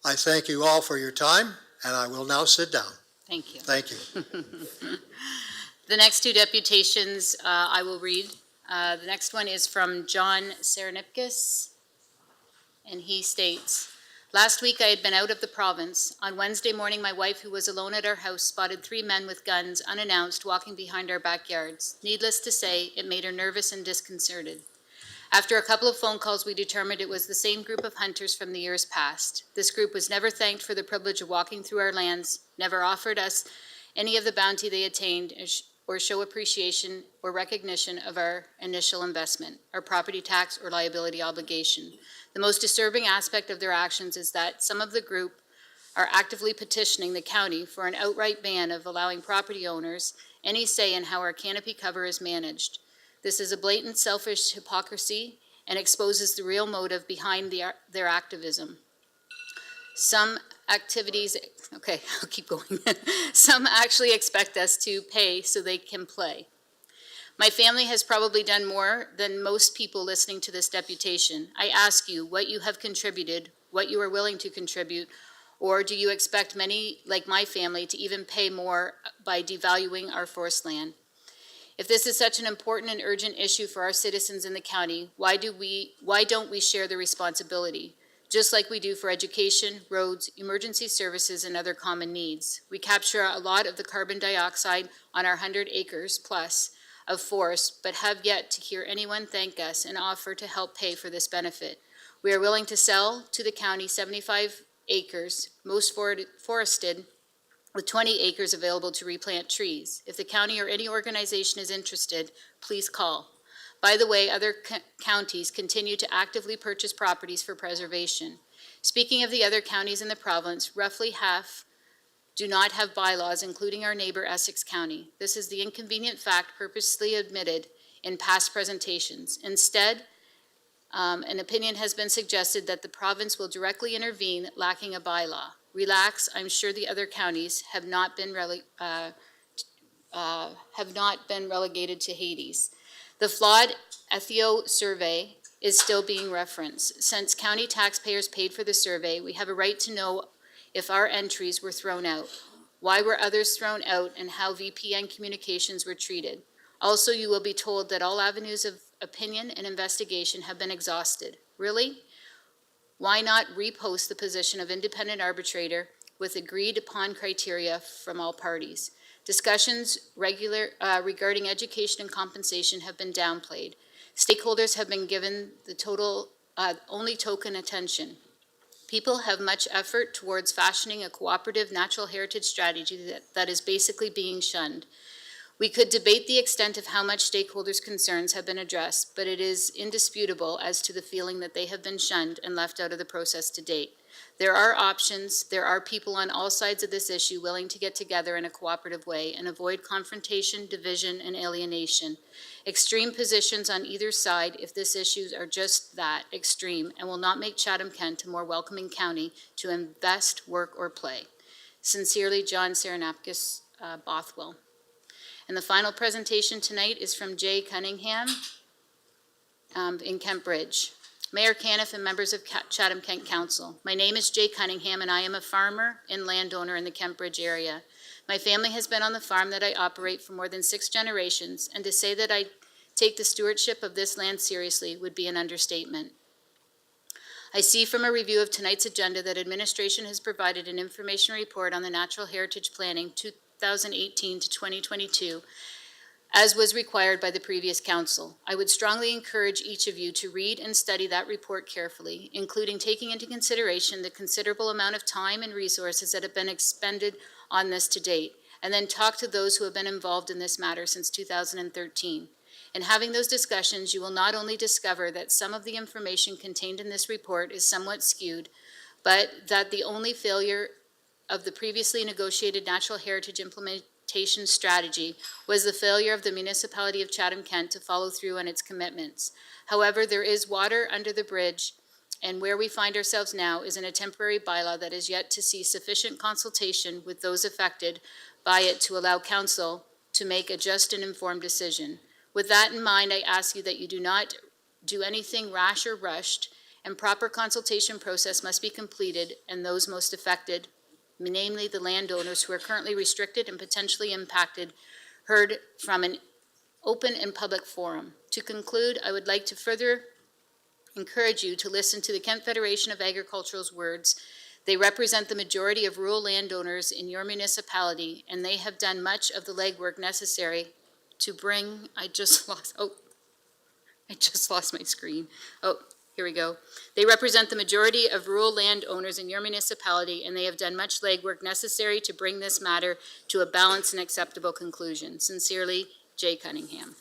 Speaker 13: I thank you all for your time, and I will now sit down.
Speaker 3: Thank you.
Speaker 13: Thank you.
Speaker 3: The next two deputations I will read. The next one is from John Serenipkis, and he states, "Last week I had been out of the province. On Wednesday morning, my wife, who was alone at our house, spotted 3 men with guns, unannounced, walking behind our backyards. Needless to say, it made her nervous and disconcerted. After a couple of phone calls, we determined it was the same group of hunters from the years past. This group was never thanked for the privilege of walking through our lands, never offered us any of the bounty they attained, or show appreciation or recognition of our initial investment, our property tax or liability obligation. The most disturbing aspect of their actions is that some of the group are actively petitioning the county for an outright ban of allowing property owners any say in how our canopy cover is managed. This is a blatant selfish hypocrisy and exposes the real motive behind their activism. Some activities, okay, I'll keep going. Some actually expect us to pay so they can play. My family has probably done more than most people listening to this deputation. I ask you what you have contributed, what you are willing to contribute, or do you expect many, like my family, to even pay more by devaluing our forest land? If this is such an important and urgent issue for our citizens in the county, why don't we share the responsibility? Just like we do for education, roads, emergency services, and other common needs. We capture a lot of the carbon dioxide on our 100 acres plus of forest, but have yet to hear anyone thank us and offer to help pay for this benefit. We are willing to sell to the county 75 acres, most forested, with 20 acres available to replant trees. If the county or any organization is interested, please call. By the way, other counties continue to actively purchase properties for preservation. Speaking of the other counties in the province, roughly half do not have bylaws, including our neighbor Essex County. This is the inconvenient fact purposely admitted in past presentations. Instead, an opinion has been suggested that the province will directly intervene, lacking a bylaw. Relax, I'm sure the other counties have not been relegated to Hades. The flawed Ethio survey is still being referenced. Since county taxpayers paid for the survey, we have a right to know if our entries were thrown out, why were others thrown out, and how VPN communications were treated. Also, you will be told that all avenues of opinion and investigation have been exhausted. Really? Why not repost the position of independent arbitrator with agreed upon criteria from all parties? Discussions regarding education and compensation have been downplayed. Stakeholders have been given the only token attention. People have much effort towards fashioning a cooperative natural heritage strategy that is basically being shunned. We could debate the extent of how much stakeholders' concerns have been addressed, but it is indisputable as to the feeling that they have been shunned and left out of the process to date. There are options, there are people on all sides of this issue willing to get together in a cooperative way and avoid confrontation, division, and alienation. Extreme positions on either side, if this issues are just that, extreme, and will not make Chatham-Kent a more welcoming county to invest, work, or play. Sincerely, John Serenapkis, Bothwell. And the final presentation tonight is from Jay Cunningham in Kent Bridge. Mayor Caniff and members of Chatham-Kent-Council. My name is Jay Cunningham and I am a farmer and landowner in the Kent Bridge area. My family has been on the farm that I operate for more than 6 generations, and to say that I take the stewardship of this land seriously would be an understatement. I see from a review of tonight's agenda that administration has provided an information report on the Natural Heritage Planning 2018 to 2022, as was required by the previous council. I would strongly encourage each of you to read and study that report carefully, including taking into consideration the considerable amount of time and resources that have been expended on this to date, and then talk to those who have been involved in this matter since 2013. In having those discussions, you will not only discover that some of the information contained in this report is somewhat skewed, but that the only failure of the previously negotiated natural heritage implementation strategy was the failure of the municipality of Chatham-Kent to follow through on its commitments. However, there is water under the bridge, and where we find ourselves now is in a temporary bylaw that is yet to see sufficient consultation with those affected by it to allow council to make a just and informed decision. With that in mind, I ask you that you do not do anything rash or rushed, and proper consultation process must be completed, and those most affected, namely the landowners who are currently restricted and potentially impacted, heard from an open and public forum. To conclude, I would like to further encourage you to listen to the Kent Federation of Agricultural's words. They represent the majority of rural landowners in your municipality, and they have done much of the legwork necessary to bring, I just lost my screen. Oh, here we go. They represent the majority of rural landowners in your municipality, and they have done much legwork necessary to bring this matter to a balanced and acceptable conclusion. Sincerely, Jay Cunningham.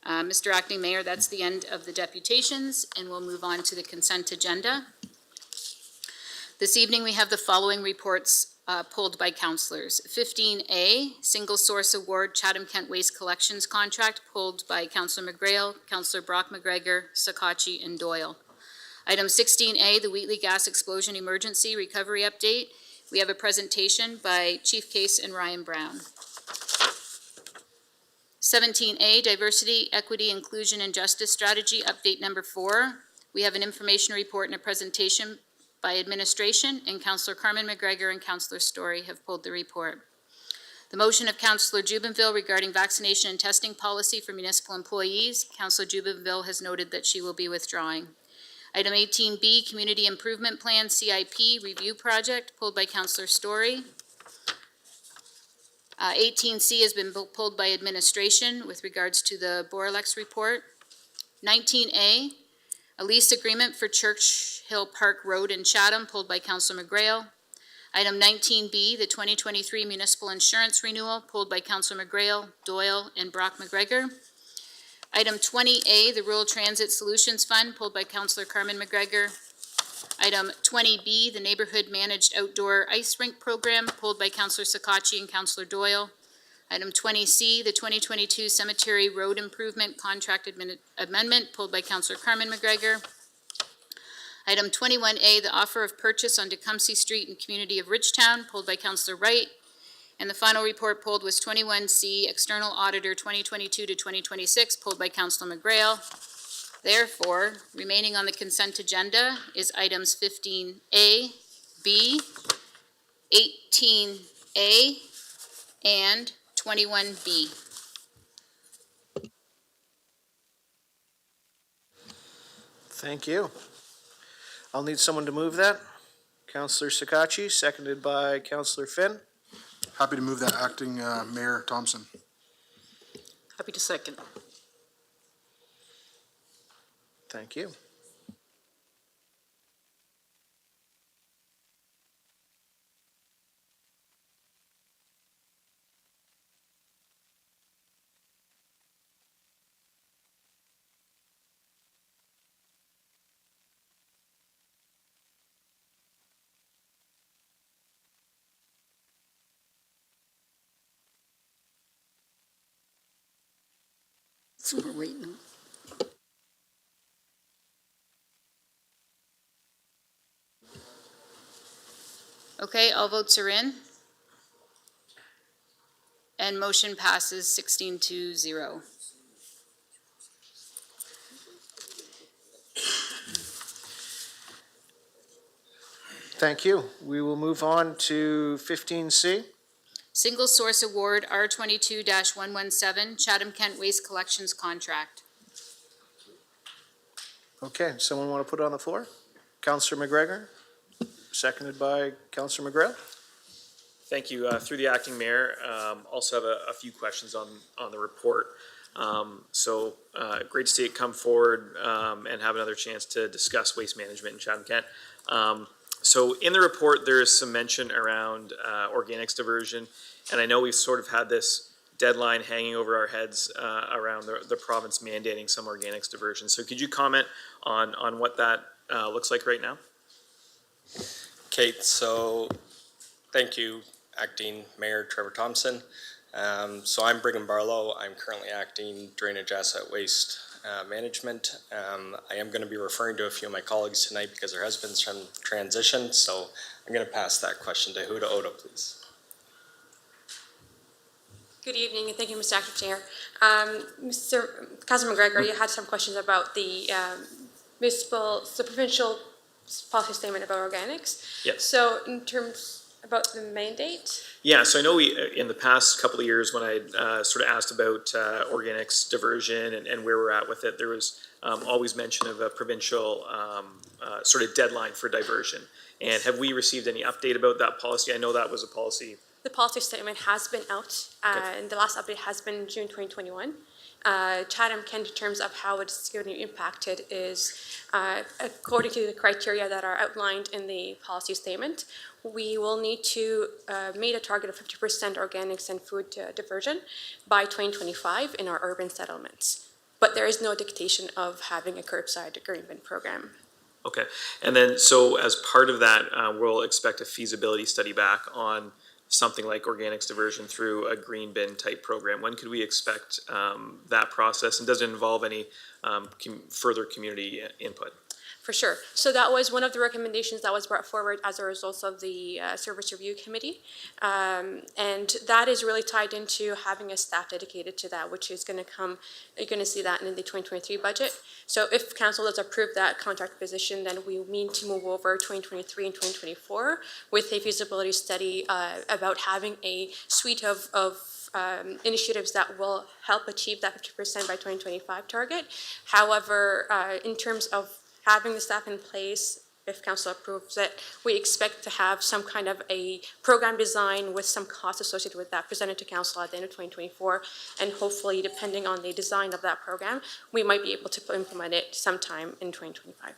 Speaker 3: Mr. Acting Mayor, that's the end of the deputations, and we'll move on to the consent agenda. This evening, we have the following reports pulled by councillors. 15A, Single Source Award Chatham-Kent Waste Collections Contract, pulled by Councillor McGrail, Councillor Brock McGregor, Sakachi, and Doyle. Item 16A, the Wheatley Gas Explosion Emergency Recovery Update. We have a presentation by Chief Case and Ryan Brown. 17A, Diversity, Equity, Inclusion, and Justice Strategy Update number 4. We have an information report and a presentation by administration, and Councillor Carmen McGregor and Councillor Story have pulled the report. The motion of Councillor Jubenville regarding vaccination and testing policy for municipal employees, Councillor Jubenville has noted that she will be withdrawing. Item 18B, Community Improvement Plan CIP Review Project, pulled by Councillor Story. 18C has been pulled by administration with regards to the Boralex report. 19A, a lease agreement for Church Hill Park Road in Chatham, pulled by Councillor McGrail. Item 19B, the 2023 municipal insurance renewal, pulled by Councillor McGrail, Doyle, and Brock McGregor. Item 20A, the Rural Transit Solutions Fund, pulled by Councillor Carmen McGregor. Item 20B, the Neighborhood Managed Outdoor Ice Rink Program, pulled by Councillor Sakachi and Councillor Doyle. Item 20C, the 2022 Cemetery Road Improvement Contract Amendment, pulled by Councillor Carmen McGregor. Item 21A, the offer of purchase on Tecumseh Street in community of Ridgetown, pulled by Councillor Wright. And the final report pulled was 21C, External Auditor 2022 to 2026, pulled by Councillor McGrail. Therefore, remaining on the consent agenda is items 15A, B, 18A, and 21B.
Speaker 1: Thank you. I'll need someone to move that. Councillor Sakachi, seconded by Councillor Finn.
Speaker 14: Happy to move that, Acting Mayor Thompson.
Speaker 15: Happy to second.
Speaker 1: Thank you.
Speaker 9: So we're waiting.
Speaker 3: Okay, all votes are in. And motion passes 16-0.
Speaker 1: Thank you. We will move on to 15C.
Speaker 3: Single Source Award R22-117 Chatham-Kent Waste Collections Contract.
Speaker 1: Okay, someone want to put it on the floor? Councillor McGregor, seconded by Councillor McGrail.
Speaker 16: Thank you. Through the acting mayor, also have a few questions on the report. Great to see it come forward and have another chance to discuss waste management in Chatham-Kent. So in the report, there is some mention around organics diversion, and I know we've sort of had this deadline hanging over our heads around the province mandating some organics diversion. So could you comment on what that looks like right now?
Speaker 17: Kate, so thank you, Acting Mayor Trevor Thompson. So I'm Brigham Barlow. I'm currently acting Drainage Asset Waste Management. I am going to be referring to a few of my colleagues tonight because there has been some transition. So I'm going to pass that question to Huda Oda, please.
Speaker 4: Good evening, and thank you, Mr. Acting Chair. Councilor McGregor, you had some questions about the provincial policy statement about organics.
Speaker 16: Yes.
Speaker 4: So in terms about the mandate?
Speaker 16: Yeah, so I know we, in the past couple of years when I sort of asked about organics diversion and where we're at with it, there was always mention of a provincial sort of deadline for diversion. And have we received any update about that policy? I know that was a policy.
Speaker 4: The policy statement has been out, and the last update has been June 2021. Chatham-Kent, in terms of how it's going to be impacted, is according to the criteria that are outlined in the policy statement. We will need to meet a target of 50% organics and food diversion by 2025 in our urban settlements. But there is no dictation of having a curbside green bin program.
Speaker 16: Okay, and then so as part of that, we'll expect a feasibility study back on something like organics diversion through a green bin type program. When could we expect that process, and does it involve any further community input?
Speaker 4: For sure. So that was one of the recommendations that was brought forward as a result of the Service Review Committee. And that is really tied into having a staff dedicated to that, which is going to come, you're going to see that in the 2023 budget. So if council does approve that contract position, then we need to move over 2023 and 2024 with a feasibility study about having a suite of initiatives that will help achieve that 50% by 2025 target. However, in terms of having the staff in place, if council approves it, we expect to have some kind of a program design with some costs associated with that presented to council at the end of 2024. And hopefully, depending on the design of that program, we might be able to implement it sometime in 2025.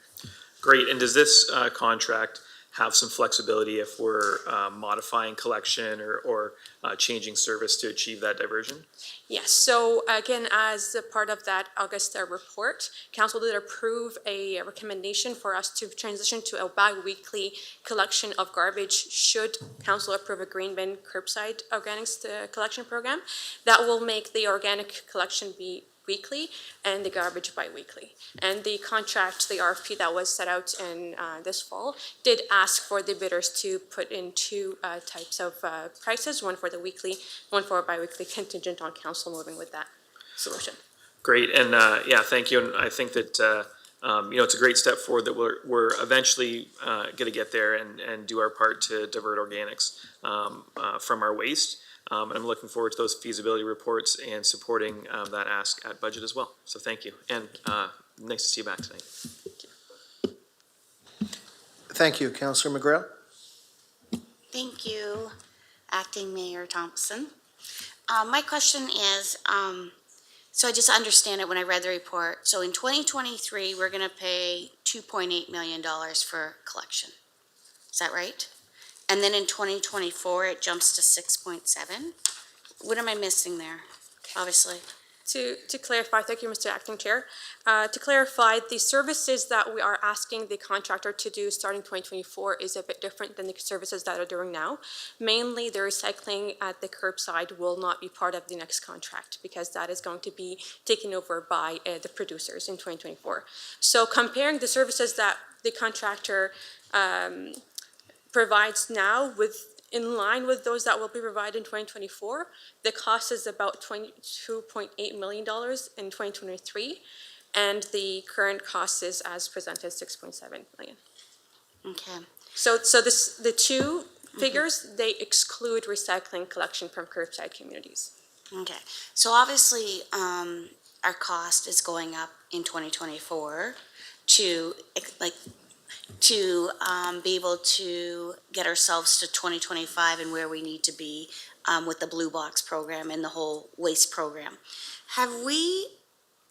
Speaker 16: Great, and does this contract have some flexibility if we're modifying collection or changing service to achieve that diversion?
Speaker 4: Yes, so again, as a part of that August report, council did approve a recommendation for us to transition to a bi-weekly collection of garbage should council approve a green bin curbside organics collection program. That will make the organic collection be weekly and the garbage bi-weekly. And the contract, the RFP that was set out in this fall, did ask for the bidders to put in two types of prices, one for the weekly, one for bi-weekly, contingent on council moving with that solution.
Speaker 16: Great, and yeah, thank you. And I think that it's a great step forward that we're eventually going to get there and do our part to divert organics from our waste. And I'm looking forward to those feasibility reports and supporting that ask at budget as well. So thank you, and nice to see you back tonight.
Speaker 1: Thank you, Councillor McGrail.
Speaker 6: Thank you, Acting Mayor Thompson. My question is, so I just understand it when I read the report. So in 2023, we're going to pay $2.8 million for collection. Is that right? And then in 2024, it jumps to 6.7. What am I missing there? Obviously.
Speaker 4: To clarify, thank you, Mr. Acting Chair. To clarify, the services that we are asking the contractor to do starting 2024 is a bit different than the services that are doing now. Mainly, the recycling at the curbside will not be part of the next contract because that is going to be taken over by the producers in 2024. So comparing the services that the contractor provides now in line with those that will be provided in 2024, the cost is about $22.8 million in 2023, and the current cost is, as presented, $6.7 million.
Speaker 6: Okay.
Speaker 4: So the two figures, they exclude recycling collection from curbside communities.
Speaker 6: Okay. So obviously, our cost is going up in 2024 to be able to get ourselves to 2025 and where we need to be with the Blue Box program and the whole waste program. Have we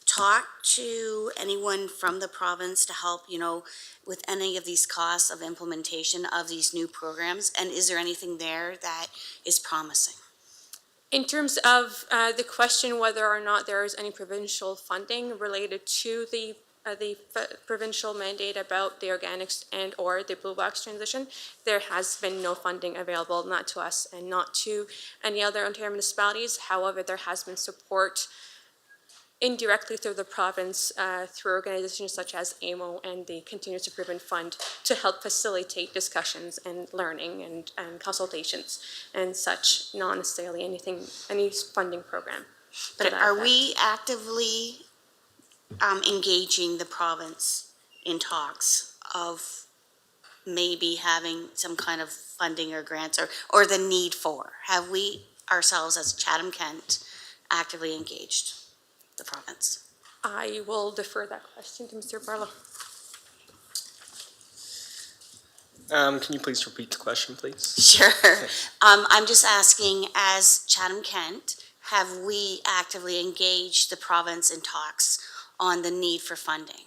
Speaker 6: talked to anyone from the province to help, with any of these costs of implementation of these new programs? And is there anything there that is promising?
Speaker 4: In terms of the question whether or not there is any provincial funding related to the provincial mandate about the organics and or the Blue Box transition, there has been no funding available, not to us and not to any other Ontario municipalities. However, there has been support indirectly through the province through organizations such as AMO and the Continuous Improvement Fund to help facilitate discussions and learning and consultations and such, not necessarily any funding program.
Speaker 6: But are we actively engaging the province in talks of maybe having some kind of funding or grants or the need for? Have we ourselves as Chatham-Kent actively engaged the province?
Speaker 4: I will defer that question to Mr. Barlow.
Speaker 17: Can you please repeat the question, please?
Speaker 6: Sure. I'm just asking, as Chatham-Kent, have we actively engaged the province in talks on the need for funding?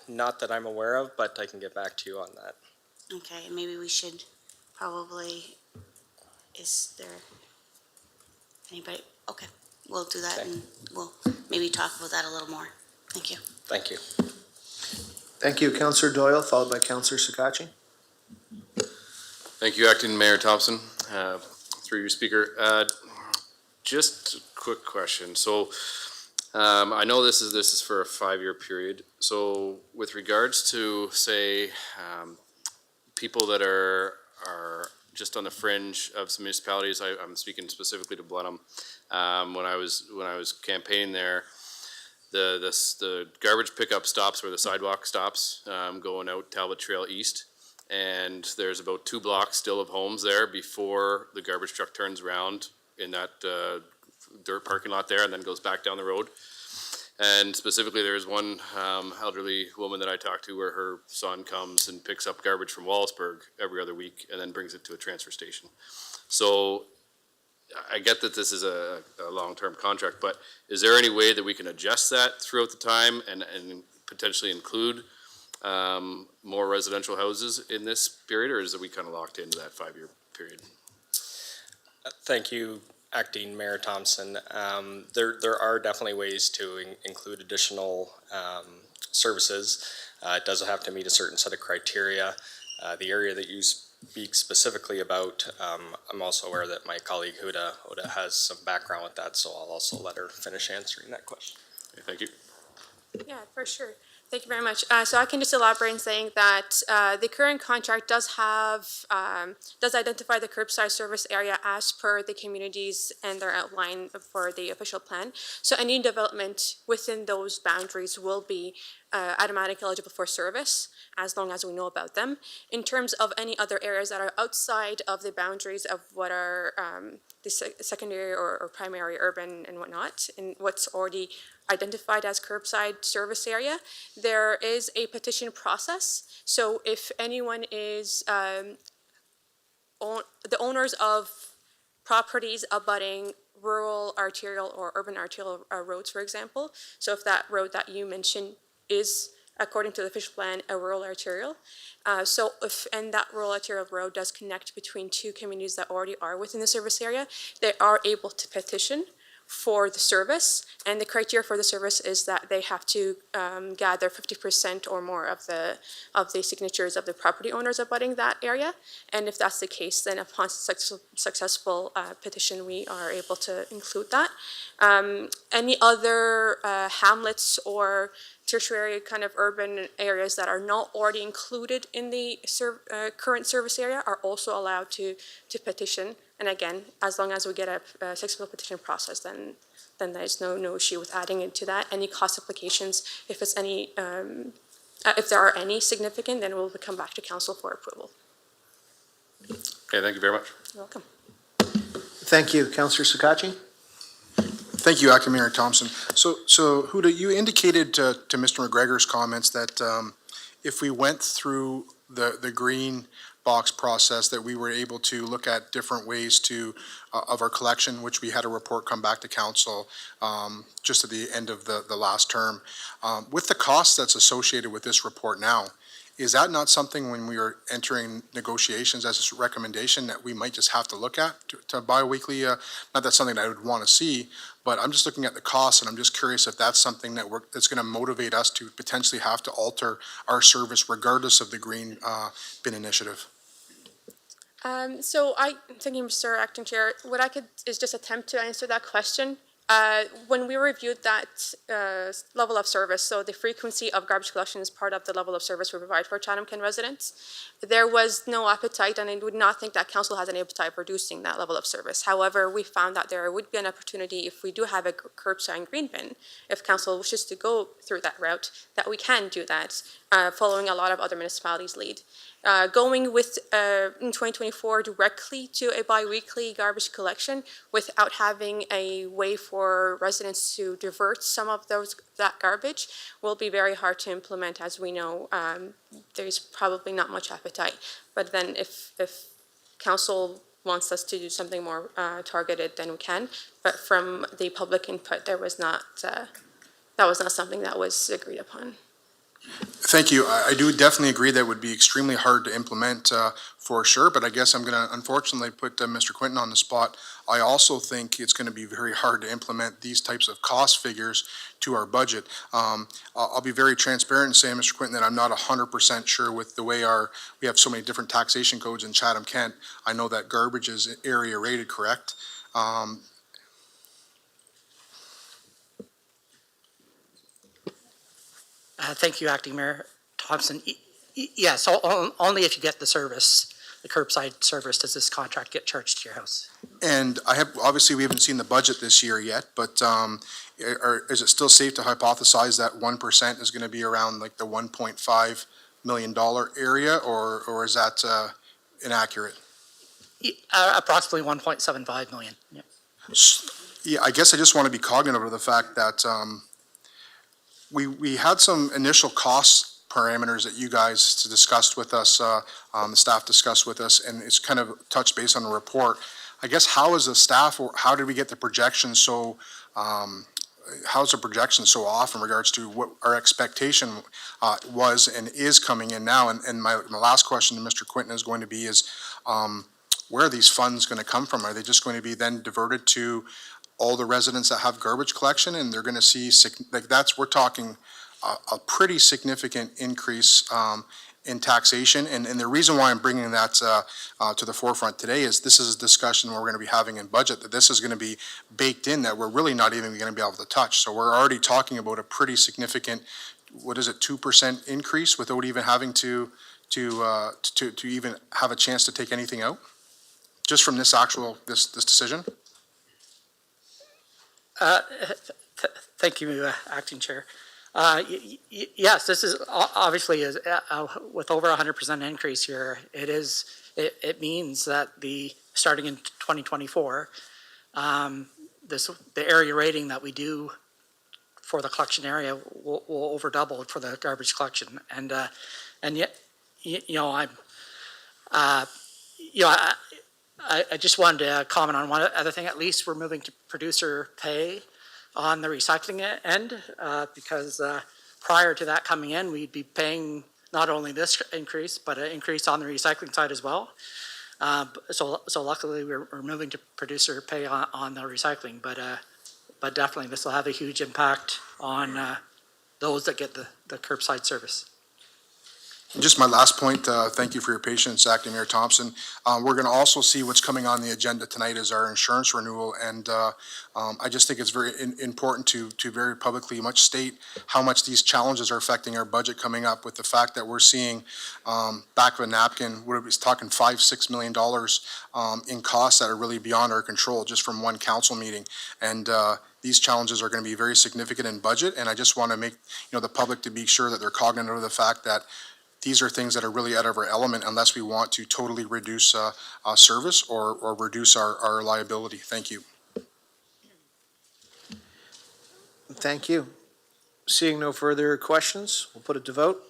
Speaker 17: Not that I'm aware of, but I can get back to you on that.
Speaker 6: Okay, maybe we should probably, is there anybody? Okay, we'll do that and we'll maybe talk about that a little more. Thank you.
Speaker 17: Thank you.
Speaker 1: Thank you, Councillor Doyle, followed by Councillor Sakachi.
Speaker 18: Thank you, Acting Mayor Thompson, through your speaker. Just a quick question. So I know this is for a 5-year period. So with regards to, say, people that are just on the fringe of some municipalities, I'm speaking specifically to Blenheim. When I was campaigning there, the garbage pickup stops where the sidewalk stops, going out Talbot Trail East. And there's about 2 blocks still of homes there before the garbage truck turns around in that dirt parking lot there and then goes back down the road. And specifically, there's one elderly woman that I talked to where her son comes and picks up garbage from Wallaceburg every other week and then brings it to a transfer station. So I get that this is a long-term contract, but is there any way that we can adjust that throughout the time and potentially include more residential houses in this period, or is it we kind of locked into that 5-year period?
Speaker 17: Thank you, Acting Mayor Thompson. There are definitely ways to include additional services. It does have to meet a certain set of criteria. The area that you speak specifically about, I'm also aware that my colleague Huda has some background with that, so I'll also let her finish answering that question.
Speaker 18: Okay, thank you.
Speaker 4: Yeah, for sure. Thank you very much. So I can just elaborate in saying that the current contract does identify the curbside service area as per the communities and their outline for the official plan. So any development within those boundaries will be automatically eligible for service as long as we know about them. In terms of any other areas that are outside of the boundaries of what are the secondary or primary urban and whatnot, and what's already identified as curbside service area, there is a petition process. So if anyone is the owners of properties abutting rural arterial or urban arterial roads, for example, so if that road that you mentioned is, according to the official plan, a rural arterial, and that rural arterial road does connect between 2 communities that already are within the service area, they are able to petition for the service. And the criteria for the service is that they have to gather 50% or more of the signatures of the property owners abutting that area. And if that's the case, then upon successful petition, we are able to include that. Any other hamlets or tertiary kind of urban areas that are not already included in the current service area are also allowed to petition. And again, as long as we get a successful petition process, then there's no issue with adding into that. Any cost applications, if it's any, if there are any significant, then we'll come back to council for approval.
Speaker 18: Okay, thank you very much.
Speaker 4: You're welcome.
Speaker 1: Thank you. Councillor Sukachi?
Speaker 14: Thank you, Acting Mayor Thompson. So Huda, you indicated to Mr. McGregor's comments that if we went through the green box process, that we were able to look at different ways of our collection, which we had a report come back to council just at the end of the last term. With the cost that's associated with this report now, is that not something when we are entering negotiations as a recommendation that we might just have to look at to bi-weekly? Not that's something that I would want to see, but I'm just looking at the costs, and I'm just curious if that's something that's going to motivate us to potentially have to alter our service regardless of the green bin initiative.
Speaker 4: So thank you, Mr. Acting Chair. What I could is just attempt to answer that question. When we reviewed that level of service, so the frequency of garbage collection is part of the level of service we provide for Chatham-Kent residents, there was no appetite, and I would not think that council has an appetite for reducing that level of service. However, we found that there would be an opportunity if we do have a curbside green bin, if council wishes to go through that route, that we can do that, following a lot of other municipalities' lead. Going with, in 2024, directly to a bi-weekly garbage collection without having a way for residents to divert some of that garbage will be very hard to implement. As we know, there's probably not much appetite. But then if council wants us to do something more targeted, then we can. But from the public input, that was not something that was agreed upon.
Speaker 14: Thank you. I do definitely agree that would be extremely hard to implement for sure, but I guess I'm going to unfortunately put Mr. Quinton on the spot. I also think it's going to be very hard to implement these types of cost figures to our budget. I'll be very transparent and say, Mr. Quinton, that I'm not 100% sure with the way we have so many different taxation codes in Chatham-Kent. I know that garbage is area rated, correct?
Speaker 19: Thank you, Acting Mayor Thompson. Yes, only if you get the service, the curbside service, does this contract get charged to your house.
Speaker 14: And obviously we haven't seen the budget this year yet, but is it still safe to hypothesize that 1% is going to be around like the $1.5 million area, or is that inaccurate?
Speaker 19: Approximately 1.75 million. Yeah.
Speaker 14: Yeah, I guess I just want to be cognizant of the fact that we had some initial cost parameters that you guys discussed with us, the staff discussed with us, and it's kind of touched base on the report. I guess how is the staff, or how did we get the projection so, how's the projection so off in regards to what our expectation was and is coming in now? And my last question to Mr. Quinton is going to be where are these funds going to come from? Are they just going to be then diverted to all the residents that have garbage collection, and they're going to see, we're talking a pretty significant increase in taxation. And the reason why I'm bringing that to the forefront today is this is a discussion we're going to be having in budget, that this is going to be baked in, that we're really not even going to be able to touch. So we're already talking about a pretty significant, 2% increase without even having to even have a chance to take anything out, just from this decision.
Speaker 19: Thank you, Acting Chair. Yes, this is obviously with over 100% increase here. It means that starting in 2024, the area rating that we do for the collection area will over double for the garbage collection, and yet I just wanted to comment on one other thing. At least we're moving to producer pay on the recycling end, because prior to that coming in, we'd be paying not only this increase, but an increase on the recycling side as well. So luckily we're moving to producer pay on the recycling, but but definitely this will have a huge impact on those that get the curbside service.
Speaker 14: And just my last point, thank you for your patience, Acting Mayor Thompson. We're going to also see what's coming on the agenda tonight is our insurance renewal, and I just think it's very important to very publicly state how much these challenges are affecting our budget coming up, with the fact that we're seeing back of a napkin, we're talking $5-6 million in costs that are really beyond our control just from one council meeting. And these challenges are going to be very significant in budget, and I just want to make the public to be sure that they're cognizant of the fact that these are things that are really out of our element unless we want to totally reduce service or reduce our liability. Thank you.
Speaker 1: Thank you. Seeing no further questions, we'll put it to vote.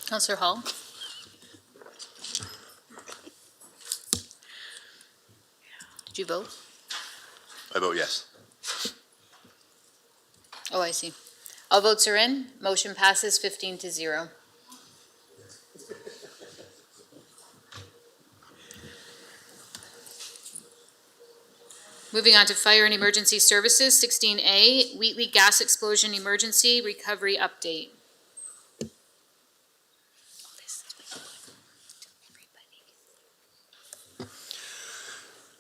Speaker 3: Councillor Hall? Did you vote?
Speaker 10: I vote yes.
Speaker 3: Oh, I see. All votes are in. Motion passes 15-0. Moving on to Fire and Emergency Services, 16A, Wheatley Gas Explosion Emergency Recovery Update.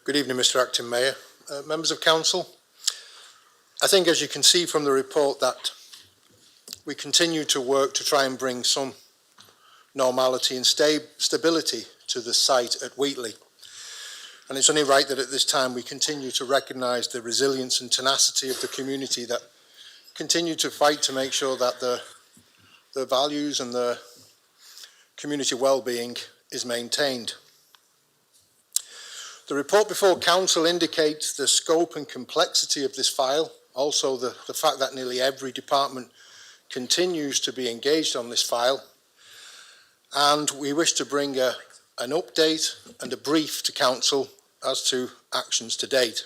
Speaker 20: Good evening, Mr. Acting Mayor. Members of Council, I think as you can see from the report that we continue to work to try and bring some normality and stability to the site at Wheatley. And it's only right that at this time we continue to recognise the resilience and tenacity of the community that continue to fight to make sure that the values and the community well-being is maintained. The report before Council indicates the scope and complexity of this file, also the fact that nearly every department continues to be engaged on this file, and we wish to bring an update and a brief to Council as to actions to date.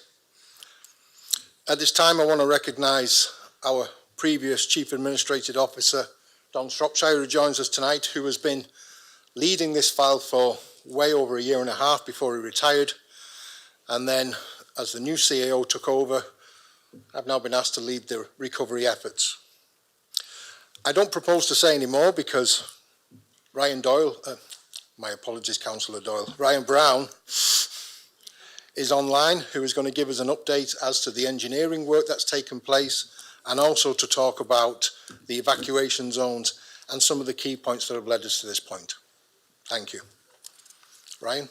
Speaker 20: At this time, I want to recognise our previous Chief Administrative Officer, Don Shropshire, who joins us tonight, who has been leading this file for way over a year and a half before he retired. And then, as the new CAO took over, I've now been asked to lead the recovery efforts. I don't propose to say any more because Ryan Doyle, my apologies, Councillor Doyle, Ryan Brown is online, who is going to give us an update as to the engineering work that's taken place and also to talk about the evacuation zones and some of the key points that have led us to this point. Thank you. Ryan?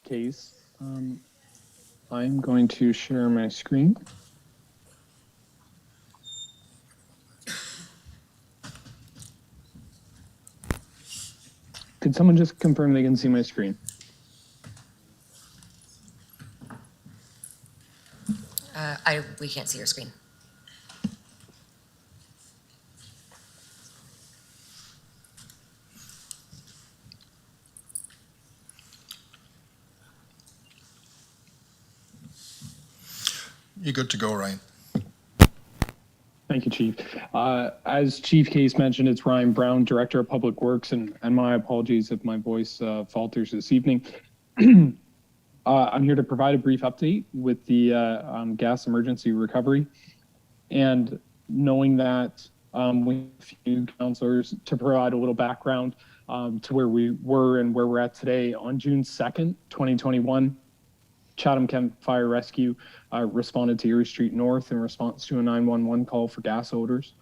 Speaker 21: Case. I'm going to share my screen. Could someone just confirm they can see my screen?
Speaker 22: We can't see your screen.
Speaker 20: You're good to go, Ryan.
Speaker 21: Thank you, Chief. As Chief Case mentioned, it's Ryan Brown, Director of Public Works, and my apologies if my voice falters this evening. I'm here to provide a brief update with the gas emergency recovery, and knowing that we have a few councillors to provide a little background to where we were and where we're at today. On June 2nd, 2021, Chatham-Kent Fire Rescue responded to Erie Street North in response to a 911 call for gas odors.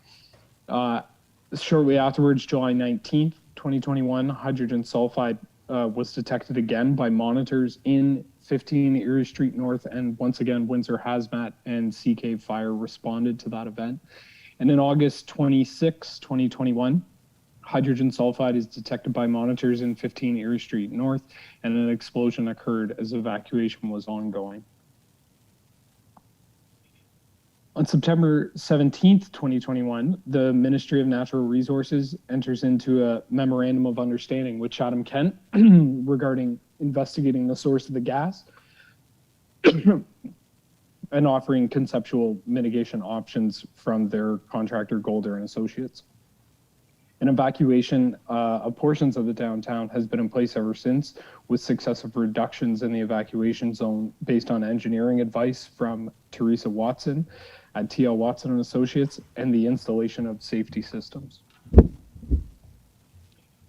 Speaker 21: Shortly afterwards, July 19th, 2021, hydrogen sulfide was detected again by monitors in 15 Erie Street North, and once again, Windsor Hazmat and CK Fire responded to that event. And in August 26, 2021, hydrogen sulfide is detected by monitors in 15 Erie Street North, and an explosion occurred as evacuation was ongoing. On September 17th, 2021, the Ministry of Natural Resources enters into a memorandum of understanding with Chatham-Kent regarding investigating the source of the gas and offering conceptual mitigation options from their contractor Golder and Associates. An evacuation of portions of the downtown has been in place ever since, with successive reductions in the evacuation zone based on engineering advice from Teresa Watson at TL Watson and Associates and the installation of safety systems.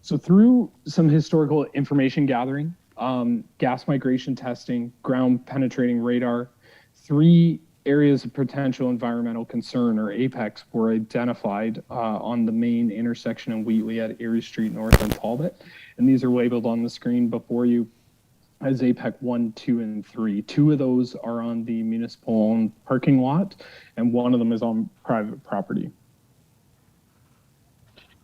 Speaker 21: So through some historical information gathering, gas migration testing, ground penetrating radar, 3 areas of potential environmental concern, or APEX, were identified on the main intersection in Wheatley at Erie Street North and Talbot. And these are labeled on the screen before you as APEC 1, 2, and 3. 2 of those are on the municipal-owned parking lot, and 1 of them is on private property.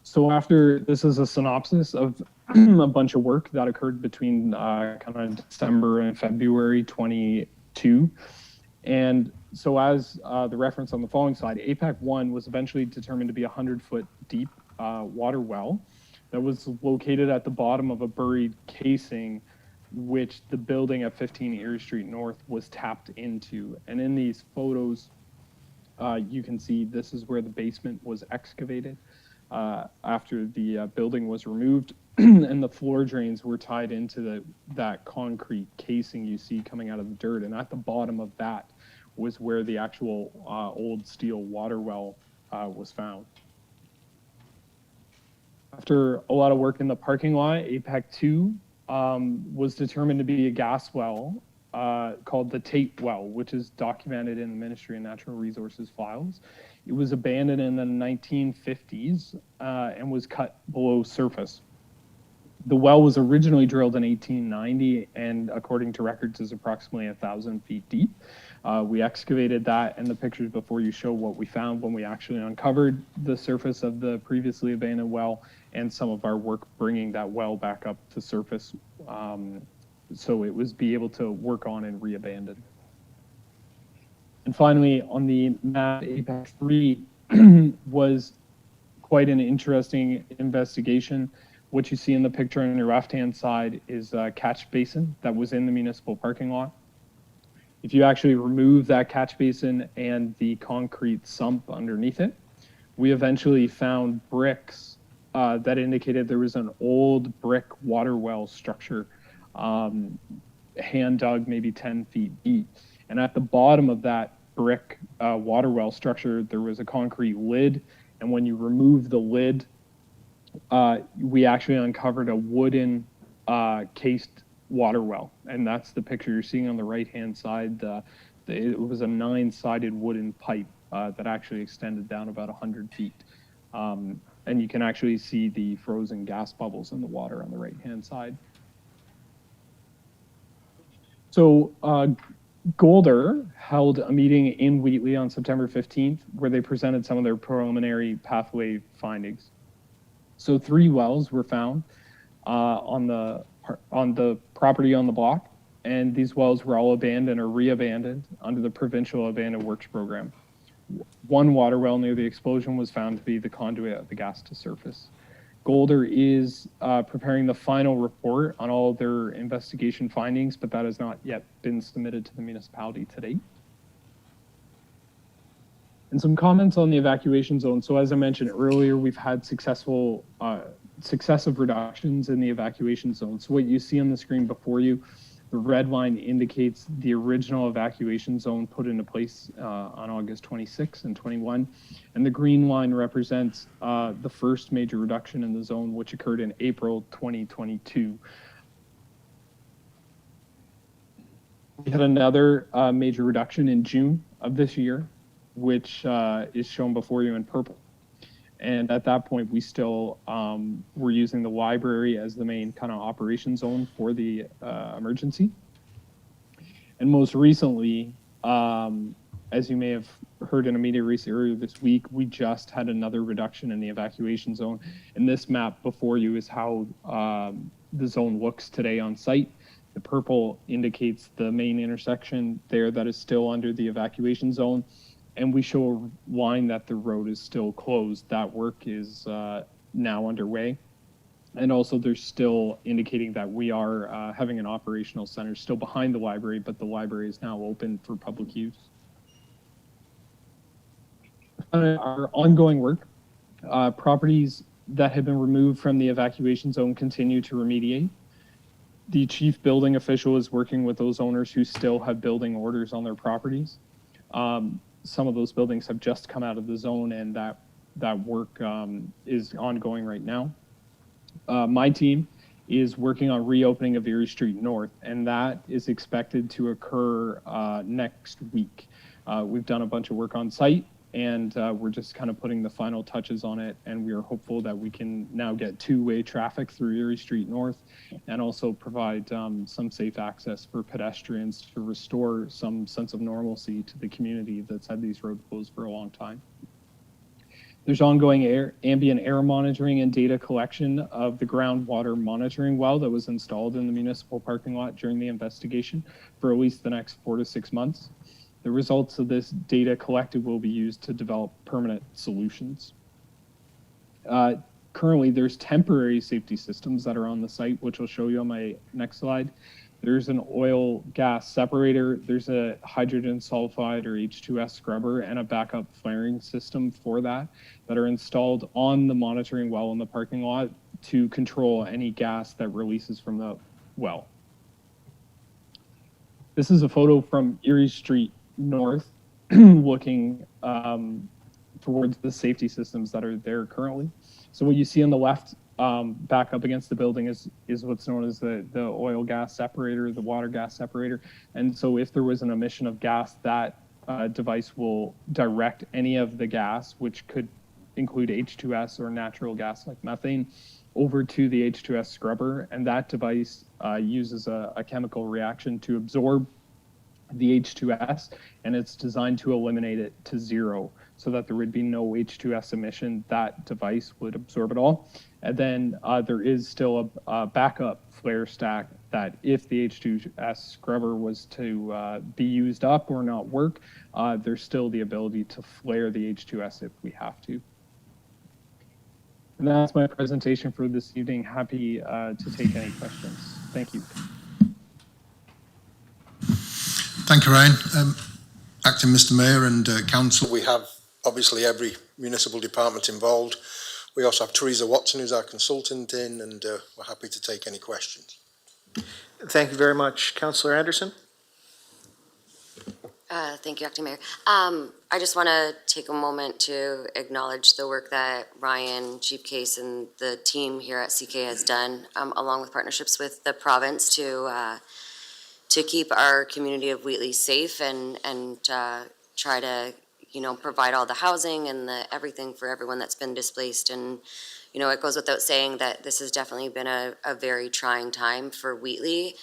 Speaker 21: So after, this is a synopsis of a bunch of work that occurred between kind of December and February 22. And so as the reference on the following slide, APEC 1 was eventually determined to be a 100-foot deep water well that was located at the bottom of a buried casing, which the building at 15 Erie Street North was tapped into. And in these photos, you can see this is where the basement was excavated after the building was removed, and the floor drains were tied into that concrete casing you see coming out of the dirt. And at the bottom of that was where the actual old steel water well was found. After a lot of work in the parking lot, APEC 2 was determined to be a gas well called the Tate Well, which is documented in the Ministry of Natural Resources files. It was abandoned in the 1950s and was cut below surface. The well was originally drilled in 1890 and, according to records, is approximately 1,000 feet deep. We excavated that, and the pictures before you show what we found when we actually uncovered the surface of the previously abandoned well, and some of our work bringing that well back up to surface so it was be able to work on and re-abandon. And finally, on the map, APEC 3 was quite an interesting investigation. What you see in the picture on your left-hand side is a catch basin that was in the municipal parking lot. If you actually remove that catch basin and the concrete sump underneath it, we eventually found bricks that indicated there was an old brick water well structure, hand dug maybe 10 feet deep. And at the bottom of that brick water well structure, there was a concrete lid. And when you remove the lid, we actually uncovered a wooden cased water well. And that's the picture you're seeing on the right-hand side. It was a 9-sided wooden pipe that actually extended down about 100 feet. And you can actually see the frozen gas bubbles in the water on the right-hand side. So Golder held a meeting in Wheatley on September 15th, where they presented some of their preliminary pathway findings. So 3 wells were found on the property on the block, and these wells were all abandoned or re-abandoned under the Provincial Abandoned Works Program. 1 water well near the explosion was found to be the conduit of the gas to surface. Golder is preparing the final report on all of their investigation findings, but that has not yet been submitted to the municipality to date. And some comments on the evacuation zone. So as I mentioned earlier, we've had successive reductions in the evacuation zone. So what you see on the screen before you, the red line indicates the original evacuation zone put into place on August 26 and 21. And the green line represents the first major reduction in the zone, which occurred in April 2022. We had another major reduction in June of this year, which is shown before you in purple. And at that point, we still were using the library as the main kind of operation zone for the emergency. And most recently, as you may have heard in a media release earlier this week, we just had another reduction in the evacuation zone. And this map before you is how the zone looks today on site. The purple indicates the main intersection there that is still under the evacuation zone. and we show a line that the road is still closed. That work is now underway. And also there's still indicating that we are having an operational center still behind the library, but the library is now open for public use. Our ongoing work, properties that have been removed from the evacuation zone continue to remediate. The chief building official is working with those owners who still have building orders on their properties. Some of those buildings have just come out of the zone, and that work is ongoing right now. My team is working on reopening of Erie Street North, and that is expected to occur next week. We've done a bunch of work on site, and we're just kind of putting the final touches on it, and we are hopeful that we can now get two-way traffic through Erie Street North and also provide some safe access for pedestrians to restore some sense of normalcy to the community that's had these roads closed for a long time. There's ongoing ambient air monitoring and data collection of the groundwater monitoring well that was installed in the municipal parking lot during the investigation for at least the next 4 to 6 months. The results of this data collected will be used to develop permanent solutions. Currently, there's temporary safety systems that are on the site, which I'll show you on my next slide. There's an oil gas separator, there's a hydrogen sulfide or H2S scrubber, and a backup flaring system for that are installed on the monitoring well in the parking lot to control any gas that releases from the well. This is a photo from Erie Street North looking towards the safety systems that are there currently. So what you see on the left back up against the building is what's known as the oil gas separator, the water gas separator. And so if there was an emission of gas, that device will direct any of the gas, which could include H2S or natural gas like methane, over to the H2S scrubber. And that device uses a chemical reaction to absorb the H2S, and it's designed to eliminate it to zero so that there would be no H2S emission. That device would absorb it all. And then there is still a backup flare stack that if the H2S scrubber was to be used up or not work, there's still the ability to flare the H2S if we have to. And that's my presentation for this evening. Happy to take any questions. Thank you.
Speaker 20: Thank you, Ryan. Acting Mr. Mayor and Council, we have obviously every municipal department involved. We also have Teresa Watson, who's our consultant in, and we're happy to take any questions.
Speaker 1: Thank you very much. Councillor Anderson?
Speaker 22: Thank you, Acting Mayor. I just want to take a moment to acknowledge the work that Ryan, Chief Case, and the team here at CK has done, along with partnerships with the province to keep our community of Wheatley safe and try to, provide all the housing and everything for everyone that's been displaced. And, it goes without saying that this has definitely been a very trying time for Wheatley.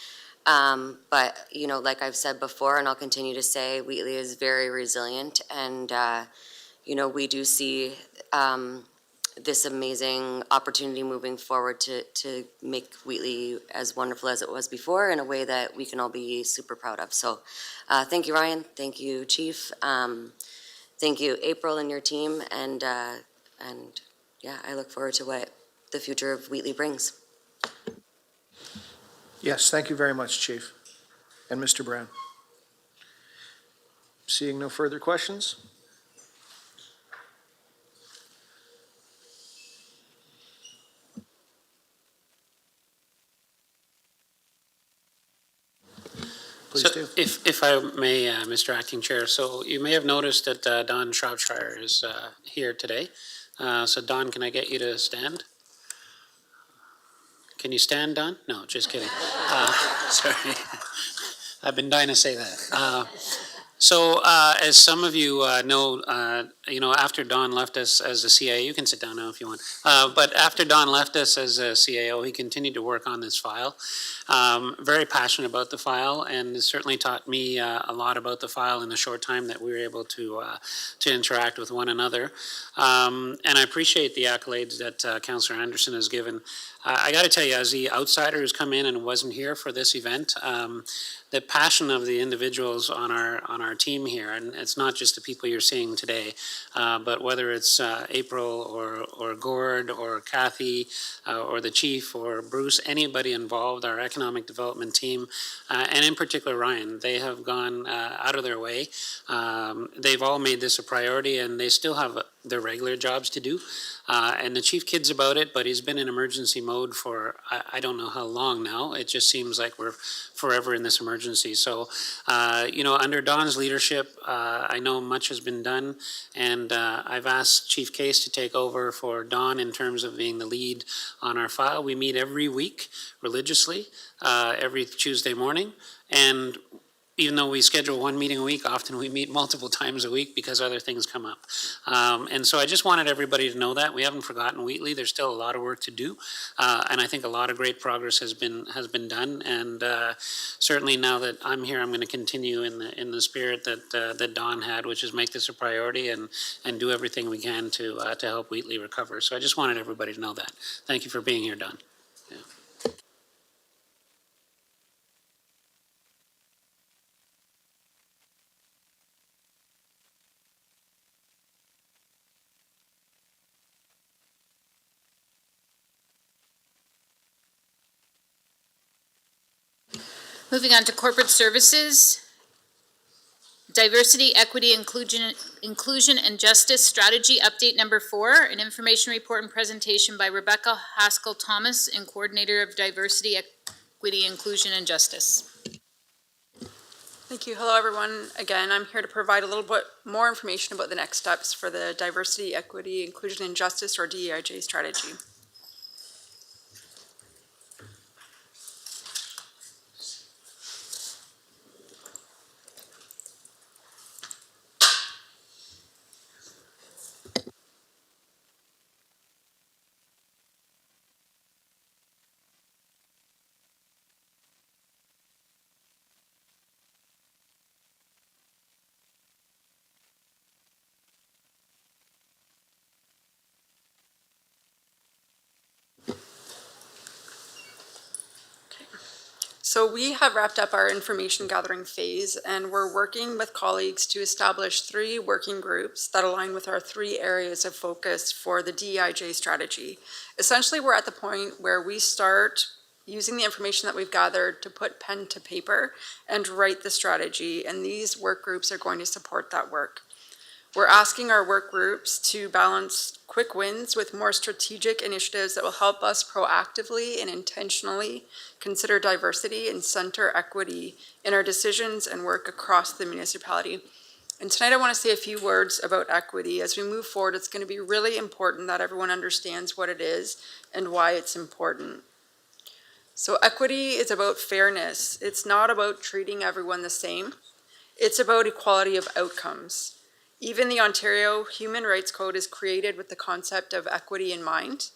Speaker 22: But, like I've said before, and I'll continue to say, Wheatley is very resilient. And, we do see this amazing opportunity moving forward to make Wheatley as wonderful as it was before in a way that we can all be super proud of. So thank you, Ryan. Thank you, Chief. Thank you, April, and your team. And yeah, I look forward to what the future of Wheatley brings.
Speaker 1: Yes, thank you very much, Chief. And Mr. Brown? Seeing no further questions? Please do.
Speaker 2: If I may, Mr. Acting Chair, so you may have noticed that Don Shropshire is here today. So Don, can I get you to stand? Can you stand, Don? No, just kidding. Sorry. I've been dying to say that. So as some of you know, after Don left us as the CIO, you can sit down now if you want. But after Don left us as a CIO, he continued to work on this file. Very passionate about the file, and certainly taught me a lot about the file in the short time that we were able to interact with one another. And I appreciate the accolades that Councillor Anderson has given. I got to tell you, as the outsider who's come in and wasn't here for this event, the passion of the individuals on our team here, and it's not just the people you're seeing today, but whether it's April or Gord or Kathy or the chief or Bruce, anybody involved, our economic development team, and in particular Ryan, they have gone out of their way. They've all made this a priority, and they still have their regular jobs to do. And the chief kid's about it, but he's been in emergency mode for I don't know how long now. It just seems like we're forever in this emergency. So, under Don's leadership, I know much has been done, and I've asked Chief Case to take over for Don in terms of being the lead on our file. We meet every week religiously, every Tuesday morning, and even though we schedule one meeting a week, often we meet multiple times a week because other things come up. And so I just wanted everybody to know that. We haven't forgotten Wheatley. There's still a lot of work to do. And I think a lot of great progress has been done. And certainly now that I'm here, I'm going to continue in the spirit that Don had, which is make this a priority and do everything we can to help Wheatley recover. So I just wanted everybody to know that. Thank you for being here, Don.
Speaker 3: Moving on to corporate services. Diversity, Equity, Inclusion and Justice Strategy Update Number 4, an information report and presentation by Rebecca Haskell-Thomas, and Coordinator of Diversity, Equity, Inclusion and Justice.
Speaker 4: Thank you. Hello, everyone. Again, I'm here to provide a little bit more information about the next steps for the Diversity, Equity, Inclusion and Justice, or DEIJ strategy. So we have wrapped up our information gathering phase, and we're working with colleagues to establish 3 working groups that align with our 3 areas of focus for the DEIJ strategy. Essentially, we're at the point where we start using the information that we've gathered to put pen to paper and write the strategy, and these work groups are going to support that work. We're asking our work groups to balance quick wins with more strategic initiatives that will help us proactively and intentionally consider diversity and center equity in our decisions and work across the municipality. And tonight I want to say a few words about equity. As we move forward, it's going to be really important that everyone understands what it is and why it's important. So equity is about fairness. It's not about treating everyone the same. It's about equality of outcomes. Even the Ontario Human Rights Code is created with the concept of equity in mind.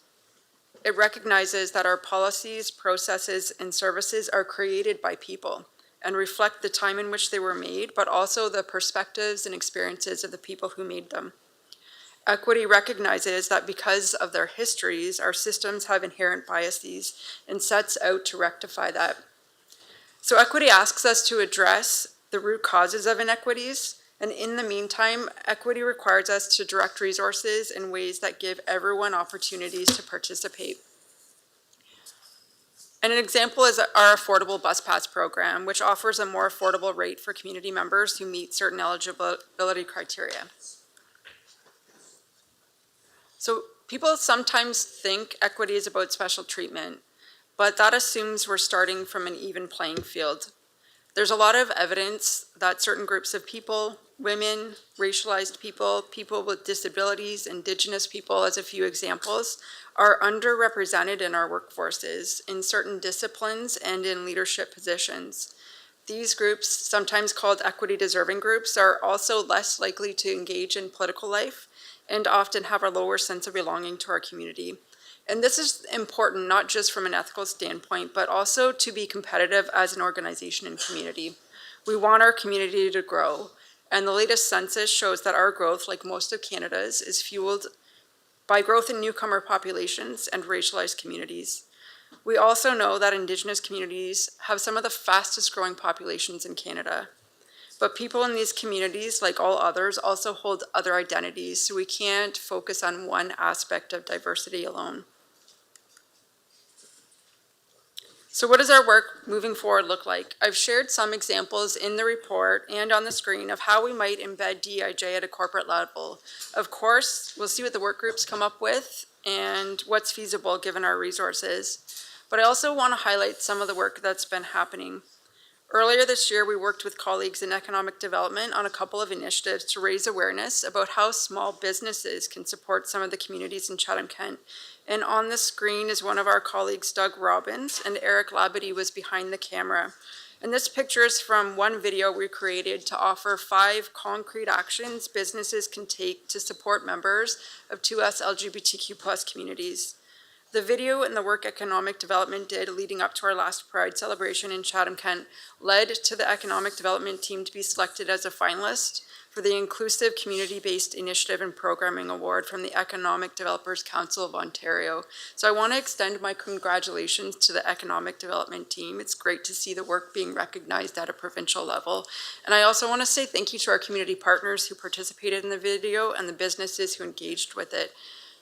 Speaker 4: It recognizes that our policies, processes, and services are created by people and reflect the time in which they were made, but also the perspectives and experiences of the people who made them. Equity recognizes that because of their histories, our systems have inherent biases and sets out to rectify that. So equity asks us to address the root causes of inequities, and in the meantime, equity requires us to direct resources in ways that give everyone opportunities to participate. And an example is our affordable bus pass program, which offers a more affordable rate for community members who meet certain eligibility criteria. So people sometimes think equity is about special treatment, but that assumes we're starting from an even playing field. There's a lot of evidence that certain groups of people, women, racialized people, people with disabilities, Indigenous people, as a few examples, are underrepresented in our workforces, in certain disciplines, and in leadership positions. These groups, sometimes called equity-deserving groups, are also less likely to engage in political life and often have a lower sense of belonging to our community. And this is important not just from an ethical standpoint, but also to be competitive as an organization and community. We want our community to grow, and the latest census shows that our growth, like most of Canada's, is fueled by growth in newcomer populations and racialized communities. We also know that Indigenous communities have some of the fastest growing populations in Canada. But people in these communities, like all others, also hold other identities, so we can't focus on one aspect of diversity alone. So what does our work moving forward look like? I've shared some examples in the report and on the screen of how we might embed DEIJ at a corporate level. Of course, we'll see what the work groups come up with and what's feasible given our resources. But I also want to highlight some of the work that's been happening. Earlier this year, we worked with colleagues in economic development on a couple of initiatives to raise awareness about how small businesses can support some of the communities in Chatham-Kent. And on the screen is one of our colleagues, Doug Robbins, and Eric Labadie was behind the camera. And this picture is from one video we created to offer 5 concrete actions businesses can take to support members of 2S LGBTQ+ communities. The video and the work economic development did leading up to our last Pride celebration in Chatham-Kent led to the economic development team to be selected as a finalist for the Inclusive Community-Based Initiative and Programming Award from the Economic Developers Council of Ontario. So I want to extend my congratulations to the economic development team. It's great to see the work being recognized at a provincial level. And I also want to say thank you to our community partners who participated in the video and the businesses who engaged with it.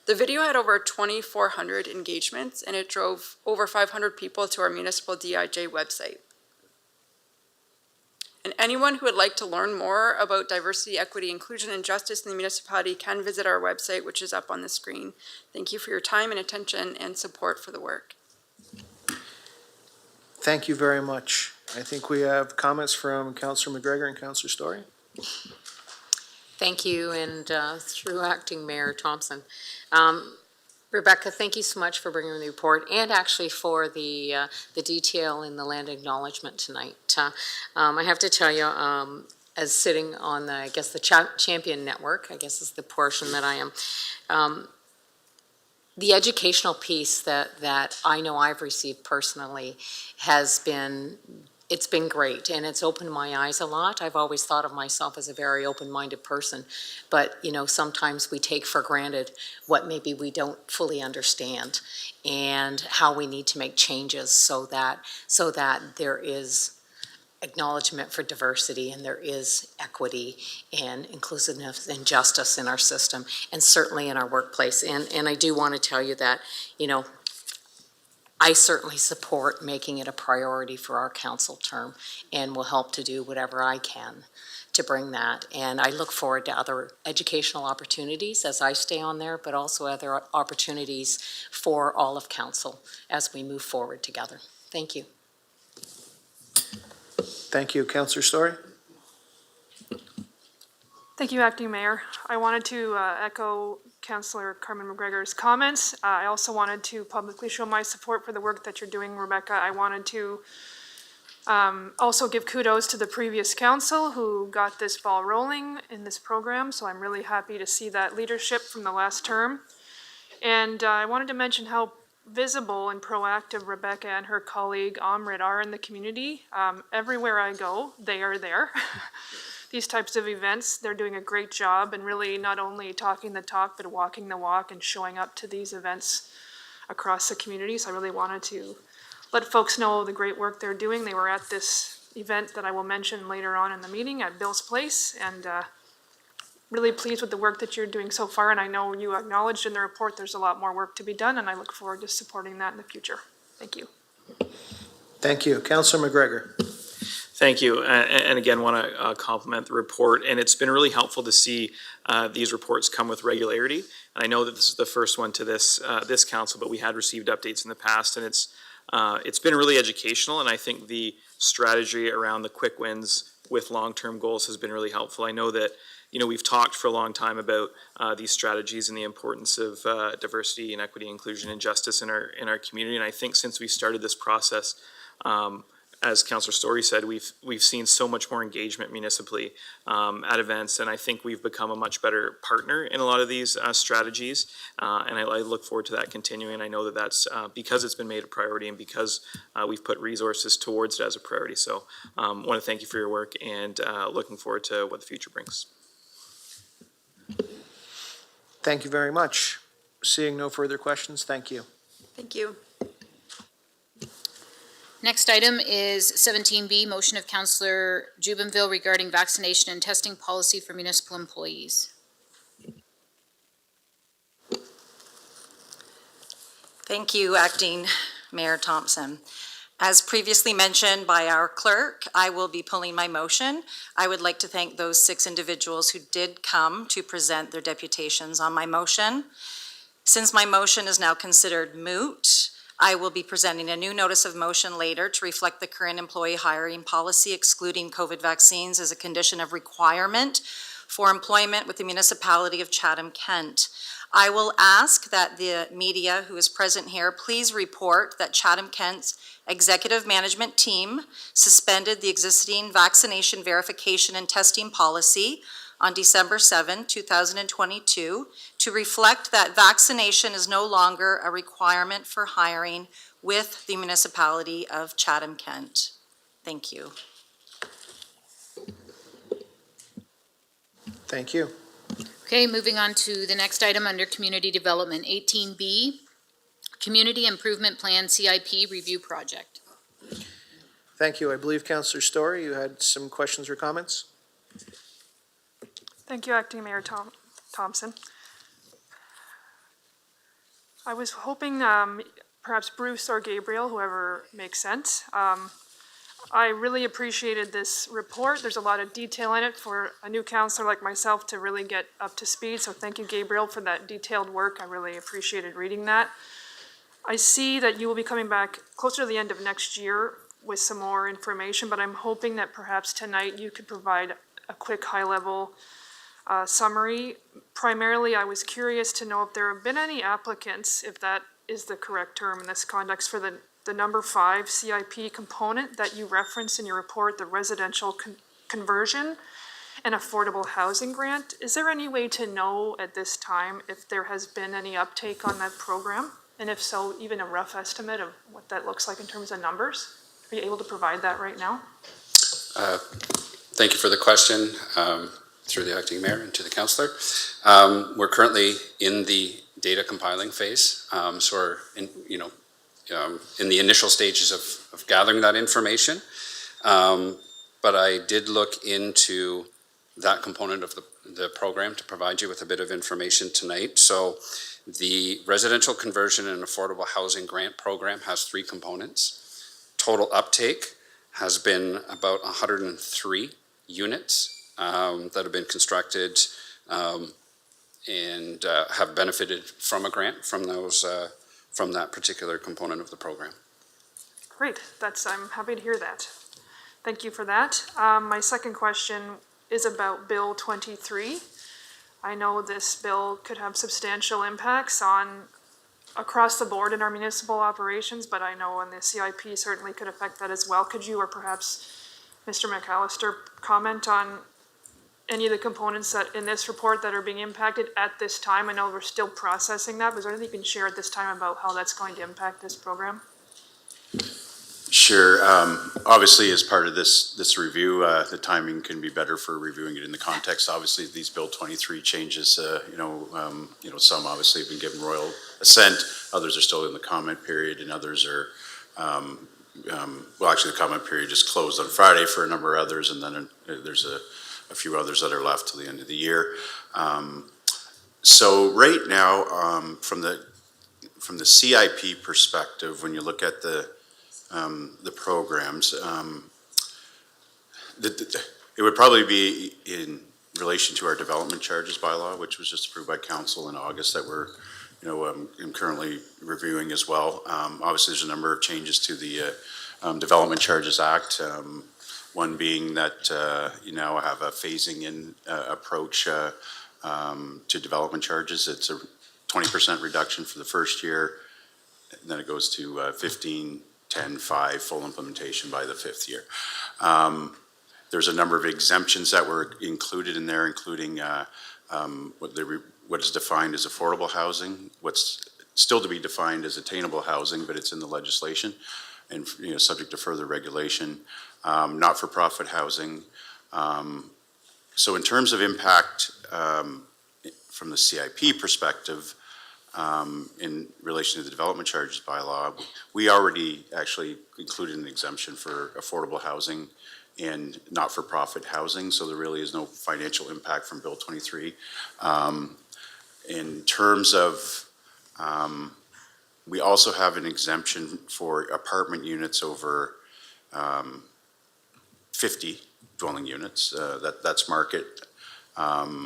Speaker 4: The video had over 2,400 engagements, and it drove over 500 people to our municipal DIJ website. And anyone who would like to learn more about diversity, equity, inclusion, and justice in the municipality can visit our website, which is up on the screen. Thank you for your time and attention and support for the work.
Speaker 1: Thank you very much. I think we have comments from Councillor McGregor and Councillor Story.
Speaker 15: Thank you, and through Acting Mayor Thompson. Rebecca, thank you so much for bringing the report and actually for the detail in the land acknowledgement tonight. I have to tell you, as sitting on the, I guess, the Champion Network, I guess is the portion that I am, the educational piece that I know I've received personally has been, it's been great, and it's opened my eyes a lot. I've always thought of myself as a very open-minded person, but you know, sometimes we take for granted what maybe we don't fully understand, and how we need to make changes so that there is acknowledgement for diversity and there is equity and inclusiveness and justice in our system, and certainly in our workplace. And I do want to tell you that, you know, I certainly support making it a priority for our council term and will help to do whatever I can to bring that. And I look forward to other educational opportunities as I stay on there, but also other opportunities for all of council as we move forward together. Thank you.
Speaker 1: Thank you. Councillor Story.
Speaker 5: Thank you, Acting Mayor. I wanted to echo Councillor Carmen McGregor's comments. I also wanted to publicly show my support for the work that you're doing, Rebecca. I wanted to also give kudos to the previous council who got this ball rolling in this program, so I'm really happy to see that leadership from the last term. And I wanted to mention how visible and proactive Rebecca and her colleague Amrit are in the community. Everywhere I go, they are there. These types of events, they're doing a great job and really not only talking the talk, but walking the walk and showing up to these events across the community. So I really wanted to let folks know the great work they're doing. They were at this event that I will mention later on in the meeting at Bill's Place, and really pleased with the work that you're doing so far. And I know you acknowledged in the report there's a lot more work to be done, and I look forward to supporting that in the future. Thank you.
Speaker 1: Thank you. Councillor McGregor.
Speaker 16: Thank you, and again, want to compliment the report, and it's been really helpful to see these reports come with regularity. And I know that this is the first one to this council, but we had received updates in the past, and it's been really educational, and I think the strategy around the quick wins with long-term goals has been really helpful. I know that, you know, we've talked for a long time about these strategies and the importance of diversity and equity, inclusion, and justice in our community, and I think since we started this process, as Councillor Story said, we've seen so much more engagement municipally at events, and I think we've become a much better partner in a lot of these strategies. And I look forward to that continuing. I know that that's because it's been made a priority and because we've put resources towards it as a priority. So want to thank you for your work and looking forward to what the future brings.
Speaker 1: Thank you very much. Seeing no further questions, thank you.
Speaker 4: Thank you.
Speaker 3: Next item is 17B, motion of Councillor Jubenville regarding vaccination and testing policy for municipal employees.
Speaker 7: Thank you, Acting Mayor Thompson. As previously mentioned by our clerk, I will be pulling my motion. I would like to thank those 6 individuals who did come to present their deputations on my motion. Since my motion is now considered moot, I will be presenting a new notice of motion later to reflect the current employee hiring policy excluding COVID vaccines as a condition of requirement for employment with the municipality of Chatham-Kent. I will ask that the media who is present here please report that Chatham-Kent's executive management team suspended the existing vaccination verification and testing policy on December 7, 2022, to reflect that vaccination is no longer a requirement for hiring with the municipality of Chatham-Kent. Thank you.
Speaker 1: Thank you.
Speaker 3: Okay, moving on to the next item under Community Development, 18B, Community Improvement Plan CIP Review Project.
Speaker 1: Thank you. I believe Councillor Story, you had some questions or comments?
Speaker 5: Thank you, Acting Mayor Thompson. I was hoping perhaps Bruce or Gabriel, whoever makes sense. I really appreciated this report. There's a lot of detail in it for a new councillor like myself to really get up to speed. So thank you, Gabriel, for that detailed work. I really appreciated reading that. I see that you will be coming back closer to the end of next year with some more information, but I'm hoping that perhaps tonight you could provide a quick high-level summary. Primarily, I was curious to know if there have been any applicants, if that is the correct term in this context, for the number 5 CIP component that you referenced in your report, the residential conversion and affordable housing grant. Is there any way to know at this time if there has been any uptake on that program? And if so, even a rough estimate of what that looks like in terms of numbers? Are you able to provide that right now?
Speaker 8: Thank you for the question. Through the acting mayor and to the councillor. We're currently in the data compiling phase, so we're in the initial stages of gathering that information. But I did look into that component of the program to provide you with a bit of information tonight. So the residential conversion and affordable housing grant program has 3 components. Total uptake has been about 103 units that have been constructed and have benefited from a grant from those from that particular component of the program.
Speaker 5: Great, I'm happy to hear that. Thank you for that. My second question is about Bill 23. I know this bill could have substantial impacts across the board in our municipal operations, but I know on the CIP certainly could affect that as well. Could you or perhaps Mr. McAllister comment on any of the components that in this report that are being impacted at this time? I know we're still processing that, but is there anything you can share at this time about how that's going to impact this program?
Speaker 23: Sure. Obviously, as part of this review, the timing can be better for reviewing it in the context. Obviously, these Bill 23 changes, some obviously have been given royal assent, others are still in the comment period, and others are, actually the comment period just closed on Friday for a number of others, and then there's a few others that are left till the end of the year. So right now, from the CIP perspective, when you look at the programs, it would probably be in relation to our development charges bylaw, which was just approved by council in August that we're, I'm currently reviewing as well. Obviously, there's a number of changes to the Development Charges Act. One being that you now have a phasing in approach to development charges. It's a 20% reduction for the first year, and then it goes to 15 10-5, full implementation by the 5th year. There's a number of exemptions that were included in there, including what is defined as affordable housing, what's still to be defined as attainable housing, but it's in the legislation and, you know, subject to further regulation, not-for-profit housing. So in terms of impact from the CIP perspective, in relation to the development charges bylaw, we already actually included an exemption for affordable housing and not-for-profit housing, so there really is no financial impact from Bill 23. In terms of, we also have an exemption for apartment units over 50 dwelling units. That's market. A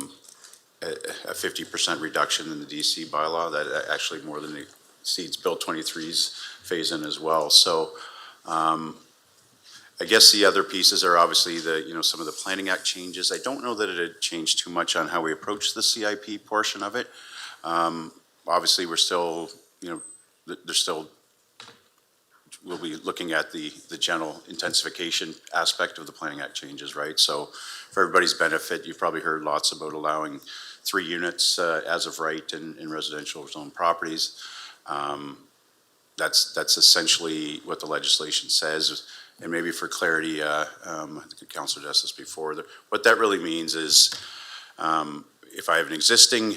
Speaker 23: 50% reduction in the DC bylaw that actually more than exceeds Bill 23's phase-in as well. So I guess the other pieces are obviously some of the Planning Act changes. I don't know that it had changed too much on how we approach the CIP portion of it. Obviously, we're still, we'll be looking at the general intensification aspect of the Planning Act changes, right? So for everybody's benefit, you've probably heard lots about allowing 3 units as of right in residential zone properties. That's essentially what the legislation says. And maybe for clarity, I think the councilor asked this before, what that really means is if I have an existing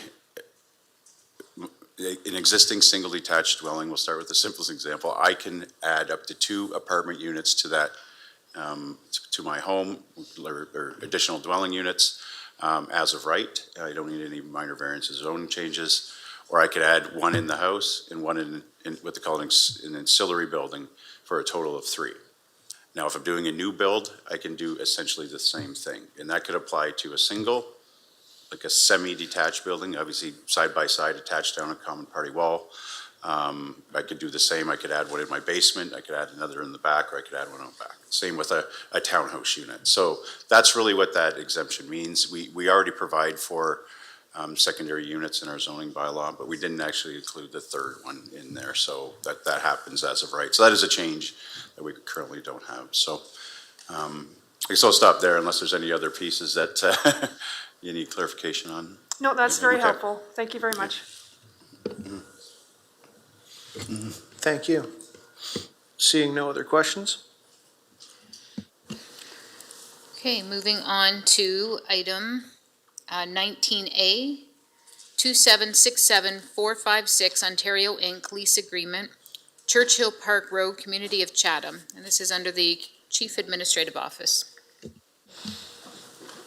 Speaker 23: single detached dwelling, we'll start with the simplest example, I can add up to 2 apartment units to that, to my home, or additional dwelling units as of right. I don't need any minor variances, zoning changes, or I could add 1 in the house and 1 in what they call an ancillary building for a total of 3. Now, if I'm doing a new build, I can do essentially the same thing, and that could apply to a single, like a semi-detached building, obviously side-by-side attached down a common party wall. I could do the same. I could add 1 in my basement. I could add another in the back, or I could add 1 out back. Same with a townhouse unit. So that's really what that exemption means. We already provide for secondary units in our zoning bylaw, but we didn't actually include the 3rd one in there. So that happens as of right. So that is a change that we currently don't have. So I guess I'll stop there unless there's any other pieces that you need clarification on.
Speaker 5: No, that's very helpful. Thank you very much.
Speaker 1: Thank you. Seeing no other questions?
Speaker 3: Okay, moving on to item 19A, 2767456 Ontario Inc. Lease Agreement, Churchill Park Road, Community of Chatham. And this is under the Chief Administrative Office.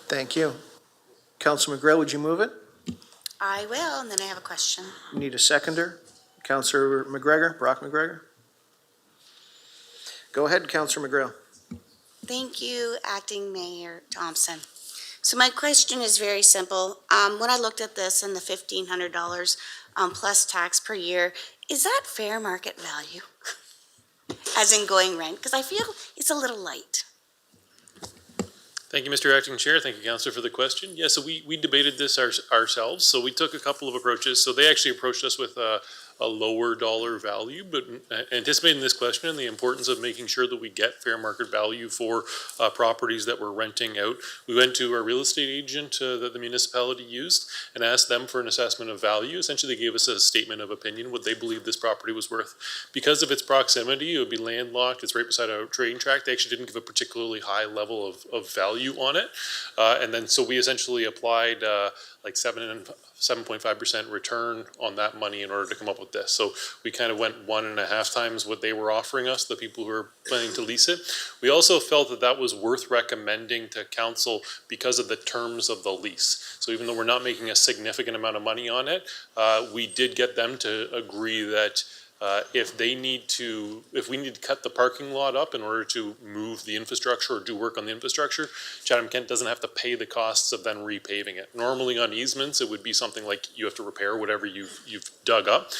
Speaker 1: Thank you. Councilor McGrail, would you move it?
Speaker 22: I will, and then I have a question.
Speaker 1: You need a seconder. Councilor McGregor, Brock McGregor. Go ahead, Councilor McGrail.
Speaker 22: Thank you, Acting Mayor Thompson. So my question is very simple. When I looked at this and the $1,500 plus tax per year, is that fair market value? As in going rent? Because I feel it's a little light.
Speaker 11: Thank you, Mr. Acting Chair. Thank you, Councillor, for the question. Yeah, so we debated this ourselves. So we took a couple of approaches. So they actually approached us with a lower dollar value, but anticipating this question and the importance of making sure that we get fair market value for properties that we're renting out, we went to our real estate agent that the municipality used and asked them for an assessment of value. Essentially, they gave us a statement of opinion, what they believed this property was worth. Because of its proximity, it would be landlocked, it's right beside a train track. They actually didn't give a particularly high level of value on it. And then so we essentially applied like 7.5% return on that money in order to come up with this. So we kind of went 1.5 times what they were offering us, the people who were planning to lease it. We also felt that that was worth recommending to council because of the terms of the lease. So even though we're not making a significant amount of money on it, we did get them to agree that if we need to cut the parking lot up in order to move the infrastructure or do work on the infrastructure, Chatham-Kent doesn't have to pay the costs of then repaving it. Normally on easements, it would be something like you have to repair whatever you've dug up.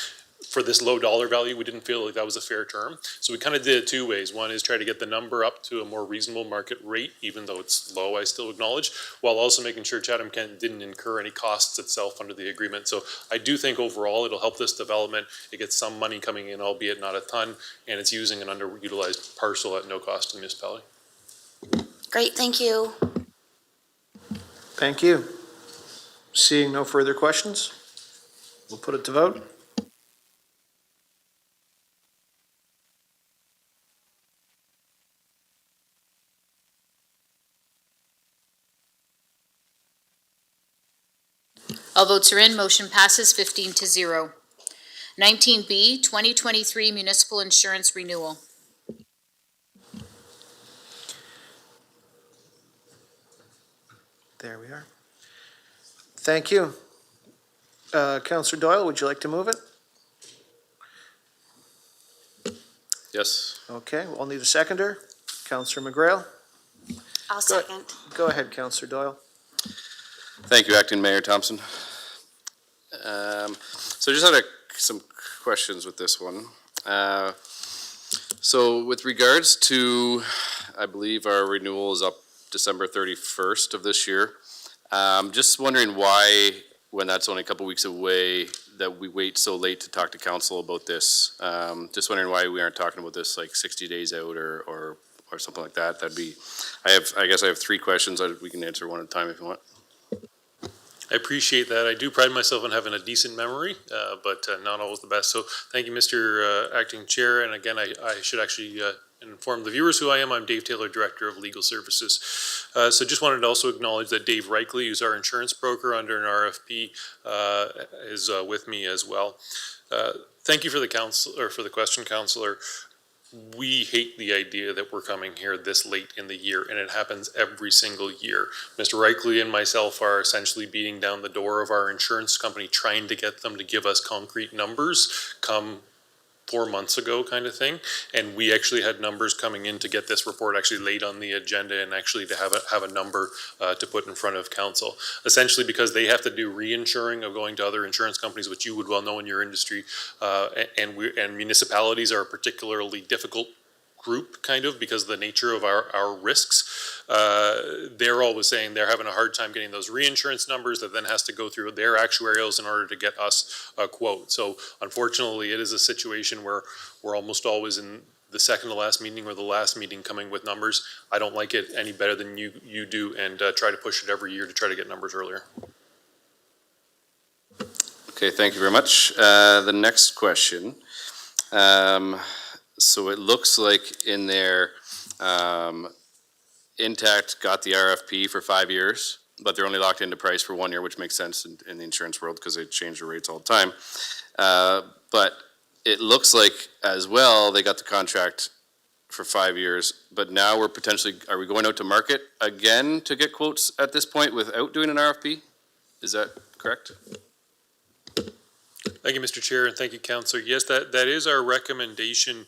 Speaker 11: for this low dollar value, we didn't feel like that was a fair term. So we kind of did it two ways. One is try to get the number up to a more reasonable market rate, even though it's low, I still acknowledge, while also making sure Chatham-Kent didn't incur any costs itself under the agreement. So I do think overall it'll help this development. It gets some money coming in, albeit not a ton, and it's using an underutilized parcel at no cost to the municipality.
Speaker 22: Great, thank you.
Speaker 1: Thank you. Seeing no further questions, we'll put it to vote.
Speaker 3: All votes are in, motion passes 15-0. 19B, 2023 municipal insurance renewal.
Speaker 1: There we are. Thank you. Councillor Doyle, would you like to move it?
Speaker 18: Yes.
Speaker 1: Okay, we'll need a seconder. Councillor McGrail.
Speaker 22: I'll second.
Speaker 1: Go ahead, Councillor Doyle.
Speaker 18: Thank you, Acting Mayor Thompson. So just had some questions with this one. So with regards to, I believe our renewal is up December 31st of this year. Just wondering why, when that's only a couple weeks away, that we wait so late to talk to council about this. Just wondering why we aren't talking about this like 60 days out or something like that. That'd be, I guess I have three questions. We can answer one at a time if you want.
Speaker 11: I appreciate that. I do pride myself on having a decent memory, but not always the best. So thank you, Mr. Acting Chair. And again, I should actually inform the viewers who I am. I'm Dave Taylor, Director of Legal Services. So just wanted to also acknowledge that Dave Reikley, who's our insurance broker under an RFP, is with me as well. Thank you for the question, Councillor. We hate the idea that we're coming here this late in the year, and it happens every single year. Mr. Reikley and myself are essentially beating down the door of our insurance company, trying to get them to give us concrete numbers come 4 months ago kind of thing. And we actually had numbers coming in to get this report actually laid on the agenda and actually to have a number to put in front of council. Essentially because they have to do reinsuring of going to other insurance companies, which you would well know in your industry, and municipalities are a particularly difficult group kind of because of the nature of our risks. They're always saying they're having a hard time getting those reinsurance numbers that then has to go through their actuarials in order to get us a quote. So unfortunately, it is a situation where we're almost always in the second to last meeting or the last meeting coming with numbers. I don't like it any better than you do, and try to push it every year to try to get numbers earlier.
Speaker 18: Okay, thank you very much. The next question. So it looks like in there, Intact got the RFP for 5 years, but they're only locked into price for 1 year, which makes sense in the insurance world because they change the rates all the time. But it looks like as well, they got the contract for 5 years, but now we're potentially, are we going out to market again to get quotes at this point without doing an RFP? Is that correct?
Speaker 11: Thank you, Mr. Chair, and thank you, Councillor. Yes, that is our recommendation.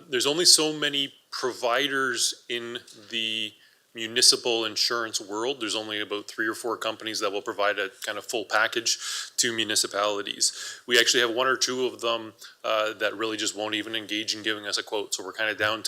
Speaker 11: There's only so many providers in the municipal insurance world. There's only about 3 or 4 companies that will provide a kind of full package to municipalities. We actually have 1 or 2 of them that really just won't even engage in giving us a quote. So we're kind of down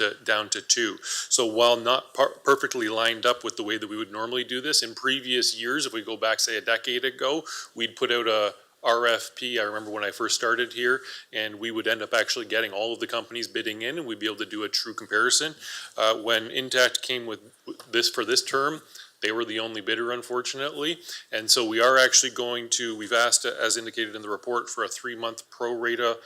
Speaker 11: to 2. So while not perfectly lined up with the way that we would normally do this, in previous years, if we go back, say, a decade ago, we'd put out a RFP. I remember when I first started here, and we would end up actually getting all of the companies bidding in, and we'd be able to do a true comparison. When Intact came with this for this term, they were the only bidder, unfortunately. And so we are actually we've asked, as indicated in the report, for a 3-month pro rata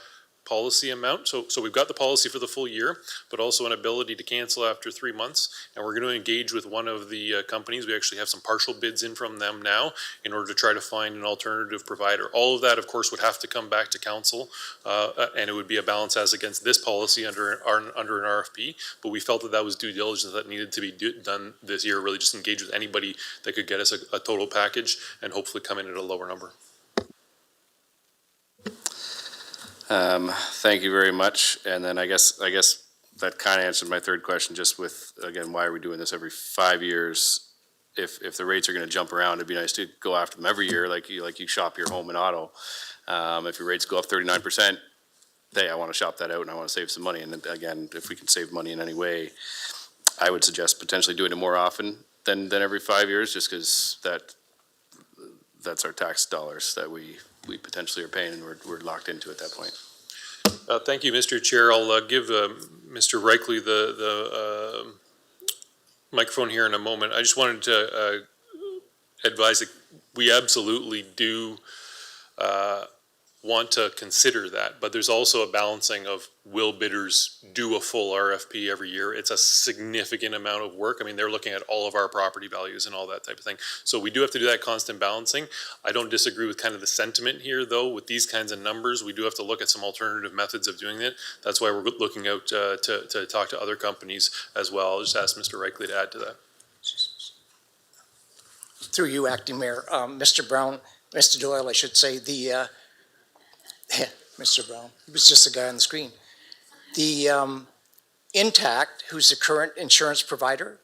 Speaker 11: policy amount. So we've got the policy for the full year, but also an ability to cancel after 3 months. And we're going to engage with one of the companies. We actually have some partial bids in from them now in order to try to find an alternative provider. All of that, of course, would have to come back to council, and it would be a balance as against this policy under an RFP. But we felt that was due diligence that needed to be done this year. Really, just engage with anybody that could get us a total package and hopefully come in at a lower number.
Speaker 18: Thank you very much. And then I guess that kind of answered my third question, just with, again, why are we doing this every 5 years? If the rates are going to jump around, it'd be nice to go after them every year, like you shop your home and auto. If your rates go up 39%, hey, I want to shop that out and I want to save some money. And then again, if we can save money in any way, I would suggest potentially doing it more often than every 5 years, just because that's our tax dollars that we potentially are paying, and we're locked into at that point.
Speaker 11: Thank you, Mr. Chair. I'll give Mr. Reichly the microphone here in a moment. I just wanted to advise that we absolutely do want to consider that, but there's also a balancing of, will bidders do a full RFP every year? It's a significant amount of work. I mean, they're looking at all of our property values and all that type of thing. So we do have to do that constant balancing. I don't disagree with kind of the sentiment here, though. With these kinds of numbers, we do have to look at some alternative methods of doing it. That's why we're looking out to talk to other companies as well. I'll just ask Mr. Reichly to add to that.
Speaker 9: Through you, Acting Mayor, Mr. Brown, Mr. Doyle, I should say, Mr. Brown, he was just the guy on the screen. The Intact, who's the current insurance provider,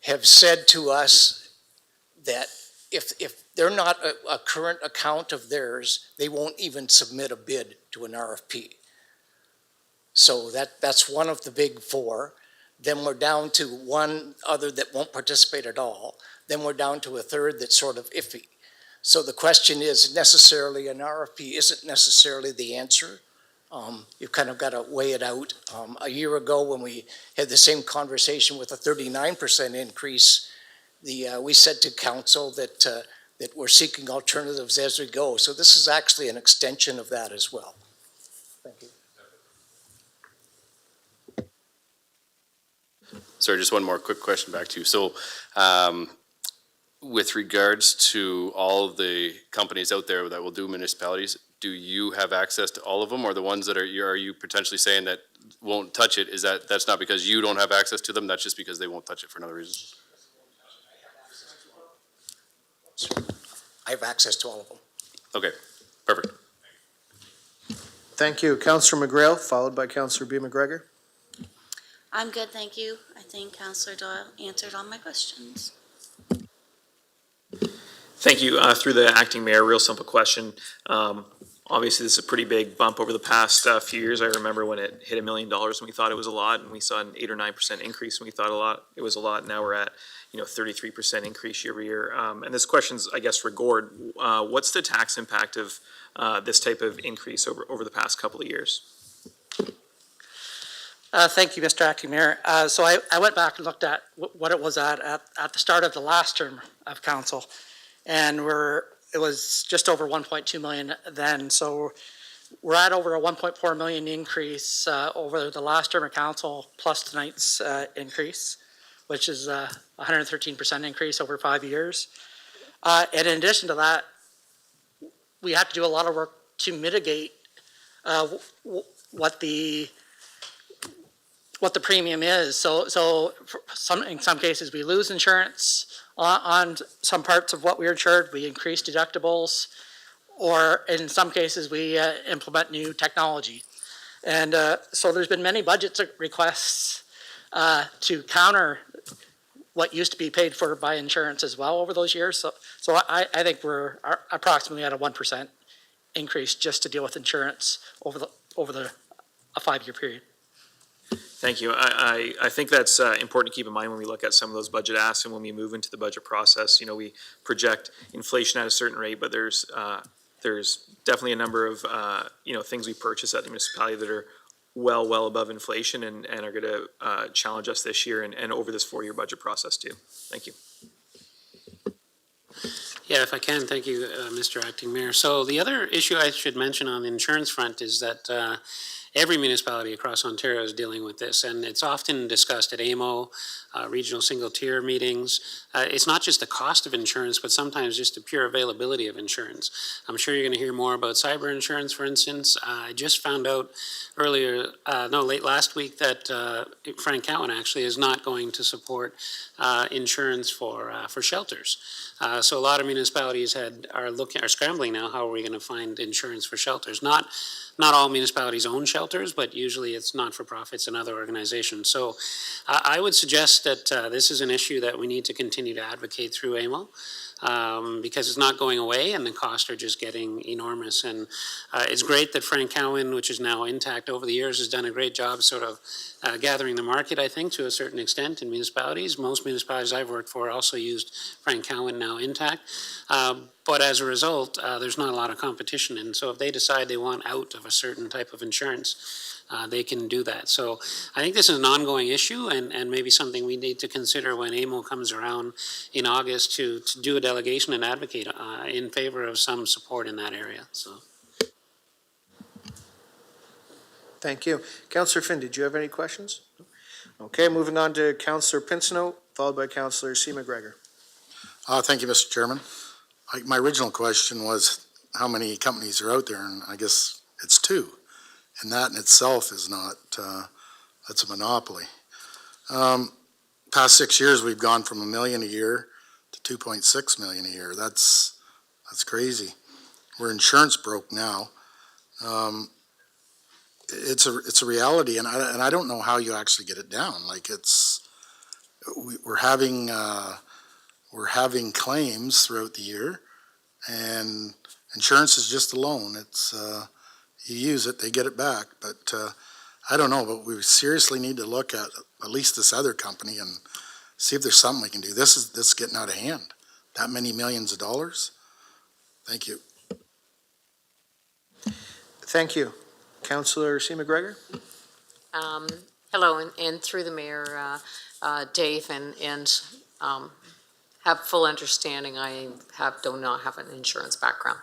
Speaker 9: have said to us that if they're not a current account of theirs, they won't even submit a bid to an RFP. So that's one of the big four. Then we're down to one other that won't participate at all. Then we're down to a third that's sort of iffy. So the question is, necessarily an RFP isn't necessarily the answer. You've kind of got to weigh it out. A year ago, when we had the same conversation with a 39% increase, we said to council that we're seeking alternatives as we go. So this is actually an extension of that as well. Thank you.
Speaker 18: Sorry, just one more quick question back to you. So, with regards to all of the companies out there that will do municipalities, do you have access to all of them, or the ones that are you potentially saying that won't touch it? Is that's not because you don't have access to them? That's just because they won't touch it for another reason?
Speaker 9: I have access to all of them.
Speaker 18: Okay, perfect.
Speaker 1: Thank you. Councillor McGrail, followed by Councillor B. McGregor.
Speaker 12: I'm good, thank you. I think Councillor Doyle answered all my questions.
Speaker 16: Thank you. Through the acting mayor, real simple question. Obviously, this is a pretty big bump over the past few years. I remember when it hit $1 million and we thought it was a lot, and we saw an 8 or 9% increase and we thought it was a lot. Now we're at 33% increase year over year. And this question's, I guess, for Gord. What's the tax impact of this type of increase over the past couple of years?
Speaker 19: Thank you, Mr. Acting Mayor. So I went back and looked at what it was at the start of the last term of council, and it was just over 1.2 million then. So we're at over a 1.4 million increase over the last term of council plus tonight's increase, which is a 113% increase over 5 years. And in addition to that, we have to do a lot of work to mitigate what the premium is. So in some cases, we lose insurance on some parts of what we're insured. We increase deductibles, or in some cases, we implement new technology. And so there's been many budget requests to counter what used to be paid for by insurance as well over those years. So I think we're approximately at a 1% increase just to deal with insurance over a 5-year period.
Speaker 16: Thank you. I think that's important to keep in mind when we look at some of those budget asks and when we move into the budget process. We project inflation at a certain rate, but there's definitely a number of things we purchase at the municipality that are well above inflation and are going to challenge us this year and over this 4-year budget process too. Thank you.
Speaker 2: Yeah, if I can, thank you, Mr. Acting Mayor. So the other issue I should mention on the insurance front is that every municipality across Ontario is dealing with this, and it's often discussed at AMO, regional single-tier meetings. It's not just the cost of insurance, but sometimes just the pure availability of insurance. I'm sure you're going to hear more about cyber insurance, for instance. I just found out late last week that Frank Cowan actually is not going to support insurance for shelters. So a lot of municipalities are scrambling now. How are we going to find insurance for shelters? Not all municipalities own shelters, but usually it's not-for-profits and other organizations. So I would suggest that this is an issue that we need to continue to advocate through AMO. because it's not going away and the costs are just getting enormous. And it's great that Frank Cowan, which is now Intact over the years, has done a great job sort of gathering the market, I think, to a certain extent in municipalities. Most municipalities I've worked for also used Frank Cowan, now Intact. But as a result, there's not a lot of competition. And so if they decide they want out of a certain type of insurance, they can do that. So I think this is an ongoing issue and maybe something we need to consider when AMO comes around in August to do a delegation and advocate in favor of some support in that area. So.
Speaker 1: Thank you. Councillor Finn, did you have any questions? Okay, moving on to Councillor Pinsino, followed by Councillor C. McGregor.
Speaker 20: Thank you, Mr. Chairman. My original question was how many companies are out there, and I guess it's two. And that in itself is not, that's a monopoly. Past 6 years, we've gone from $1 million a year to 2.6 million a year. That's crazy. We're insurance broke now. It's a reality, and I don't know how you actually get it down. Like we're having claims throughout the year, and insurance is just a loan. It's you use it, they get it back. But I don't know, but we seriously need to look at least this other company and see if there's something we can do. This is getting out of hand. That many millions of dollars. Thank you.
Speaker 1: Thank you. Councillor C. McGregor?
Speaker 15: Hello, and through the mayor, Dave, and have full understanding, I do not have an insurance background.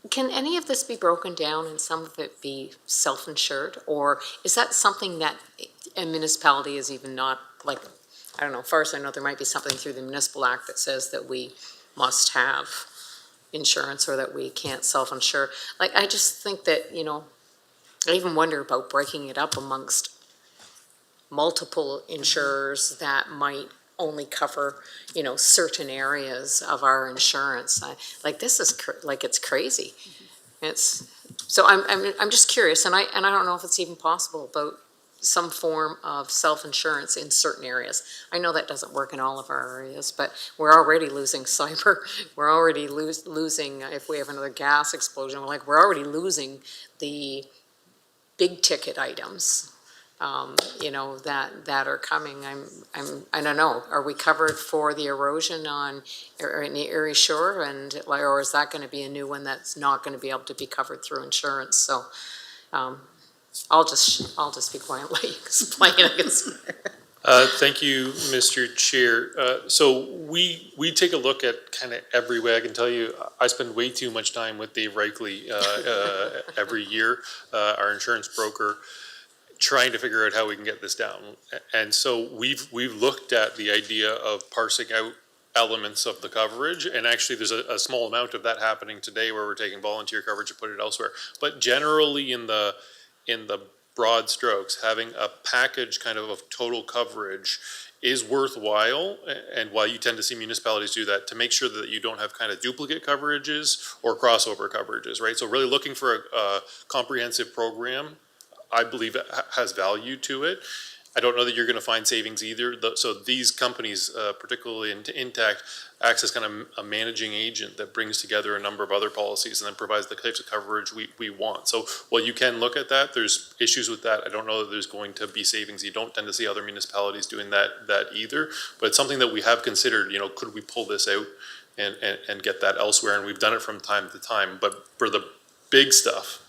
Speaker 15: Can any of this be broken down and some of it be self-insured? Or is that something that a municipality is even not, like, I don't know, as far as I know, there might be something through the Municipal Act that says that we must have insurance or that we can't self-insure. Like, I just think that, you know, I even wonder about breaking it up amongst multiple insurers that might only cover, you know, certain areas of our insurance. Like, this is like, it's crazy. It's so I'm just curious, and I don't know if it's even possible about some form of self-insurance in certain areas. I know that doesn't work in all of our areas, but we're already losing cyber. We're already losing if we have another gas explosion. We're already losing the big ticket items. You know, that are coming. I don't know. Are we covered for the erosion on in the Erie Shore, or is that going to be a new one that's not going to be able to be covered through insurance? So, I'll just be quiet while you explain, I guess.
Speaker 11: Thank you, Mr. Chair. So we take a look at kind of every way. I can tell you, I spend way too much time with Dave Reikley every year, our insurance broker, trying to figure out how we can get this down. And so we've looked at the idea of parsing out elements of the coverage, and actually there's a small amount of that happening today where we're taking volunteer coverage and put it elsewhere. But generally in the broad strokes, having a package kind of total coverage is worthwhile, and why you tend to see municipalities do that, to make sure that you don't have kind of duplicate coverages or crossover coverages, right? So really looking for a comprehensive program, I believe it has value to it. I don't know that you're going to find savings either. So these companies, particularly Intact, acts as kind of a managing agent that brings together a number of other policies and then provides the types of coverage we want. So while you can look at that, there's issues with that. I don't know that there's going to be savings. You don't tend to see other municipalities doing that either. But it's something that we have considered. You know, could we pull this out and get that elsewhere? And we've done it from time to time. But for the big stuff,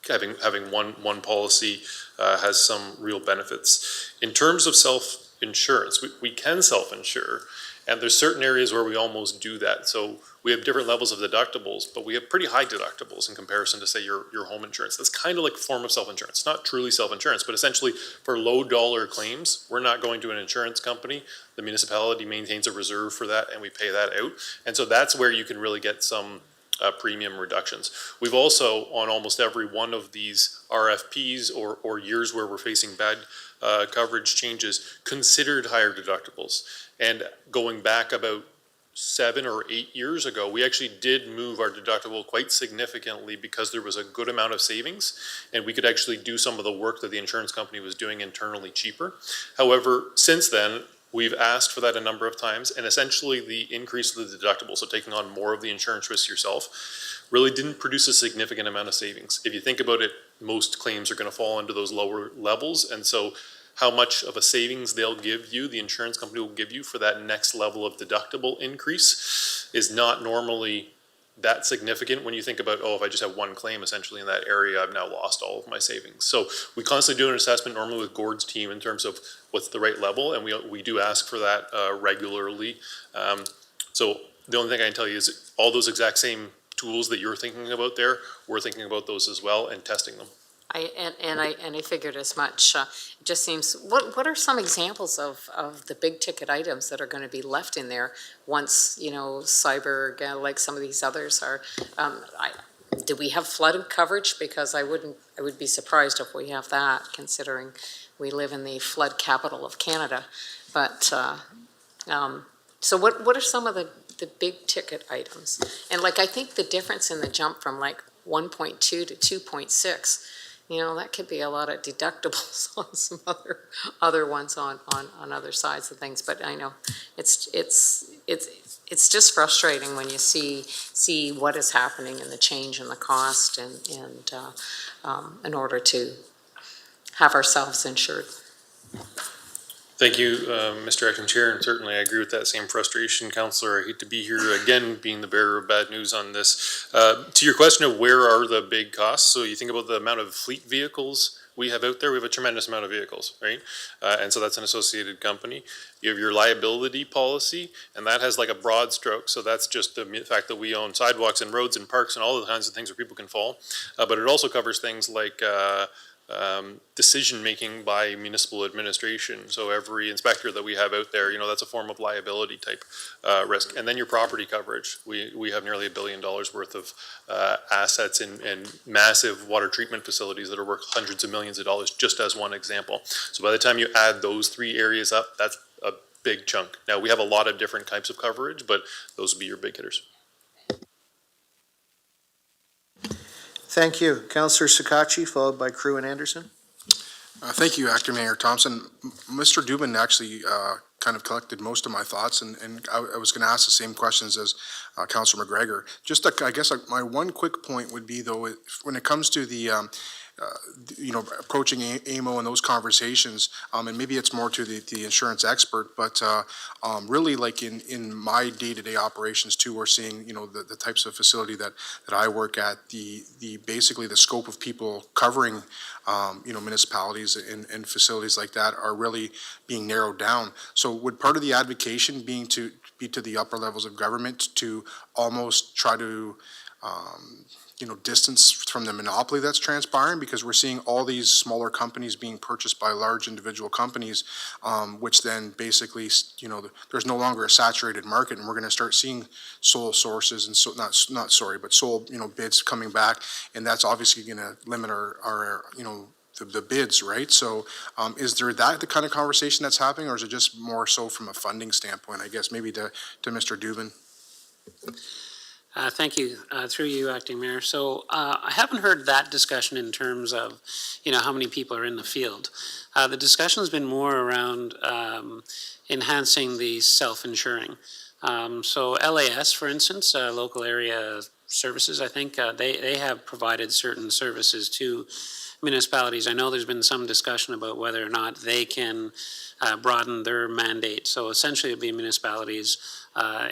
Speaker 11: having one policy has some real benefits. In terms of self-insurance, we can self-insure, and there's certain areas where we almost do that. So we have different levels of deductibles, but we have pretty high deductibles in comparison to, say, your home insurance. That's kind of like a form of self-insurance. Not truly self-insurance, but essentially for low dollar claims, we're not going to an insurance company. The municipality maintains a reserve for that, and we pay that out. And so that's where you can really get some premium reductions. We've also, on almost every one of these RFPs or years where we're facing bad coverage changes, considered higher deductibles. And going back about 7 or 8 years ago, we actually did move our deductible quite significantly because there was a good amount of savings, and we could actually do some of the work that the insurance company was doing internally cheaper. However, since then, We've asked for that a number of times, and essentially the increase of the deductible, so taking on more of the insurance risk yourself, really didn't produce a significant amount of savings. If you think about it, most claims are going to fall into those lower levels, and so how much of a savings they'll give you, the insurance company will give you for that next level of deductible increase is not normally that significant when you think about, oh, if I just have one claim essentially in that area, I've now lost all of my savings. So we constantly do an assessment normally with Gord's team in terms of what's the right level, and we do ask for that regularly. So the only thing I can tell you is all those exact same tools that you're thinking about there, we're thinking about those as well and testing them.
Speaker 15: I figured as much. It just seems, what are some examples of the big ticket items that are going to be left in there once, cyber, like some of these others are, do we have flood coverage? Because I would be surprised if we have that, considering we live in the flood capital of Canada. But, so what are some of the big ticket items? And I think the difference in the jump from 1.2 to 2.6, that could be a lot of deductibles on some other ones on other sides of things. But I know it's just frustrating when you see what is happening and the change in the cost and in order to have ourselves insured.
Speaker 11: Thank you, Mr. Acting Chair, and certainly I agree with that same frustration, Councillor. I hate to be here again, being the bearer of bad news on this. To your question of where are the big costs, so you think about the amount of fleet vehicles we have out there, we have a tremendous amount of vehicles, right? And so that's an associated company. You have your liability policy, and that has a broad stroke, so that's just the fact that we own sidewalks and roads and parks and all the kinds of things where people can fall. But it also covers things like decision-making by municipal administration. So every inspector that we have out there, that's a form of liability type risk. And then your property coverage. We have nearly $1 billion worth of assets in massive water treatment facilities that are worth hundreds of millions of dollars, just as one example. So by the time you add those three areas up, that's a big chunk. Now, we have a lot of different types of coverage, but those would be your big hitters.
Speaker 1: Thank you. Councillor Sakachi, followed by Crew and Anderson.
Speaker 14: Thank you, Acting Mayor Thompson. Mr. Dubin actually kind of collected most of my thoughts, and I was going to ask the same questions as Councillor McGregor. Just, I guess, my one quick point would be, though, when it comes to the approaching AMO and those conversations, and maybe it's more to the insurance expert, but really in my day-to-day operations too, we're seeing, the types of facility that I work at, basically the scope of people covering, municipalities and facilities like that are really being narrowed down. So would part of the advocation be to the upper levels of government to almost try to distance from the monopoly that's transpiring, because we're seeing all these smaller companies being purchased by large individual companies, which then basically, there's no longer a saturated market, and we're going to start seeing sole sources and sole bids coming back, and that's obviously going to limit our the bids, right? So is there the kind of conversation that's happening, or is it just more so from a funding standpoint, I guess, maybe to Mr. Dubin?
Speaker 2: Thank you. Through you, Acting Mayor. So I haven't heard that discussion in terms of, how many people are in the field. The discussion has been more around enhancing the self-insuring. So LAS, for instance, local area services, I think they have provided certain services to municipalities. I know there's been some discussion about whether or not they can broaden their mandate. So essentially it'd be municipalities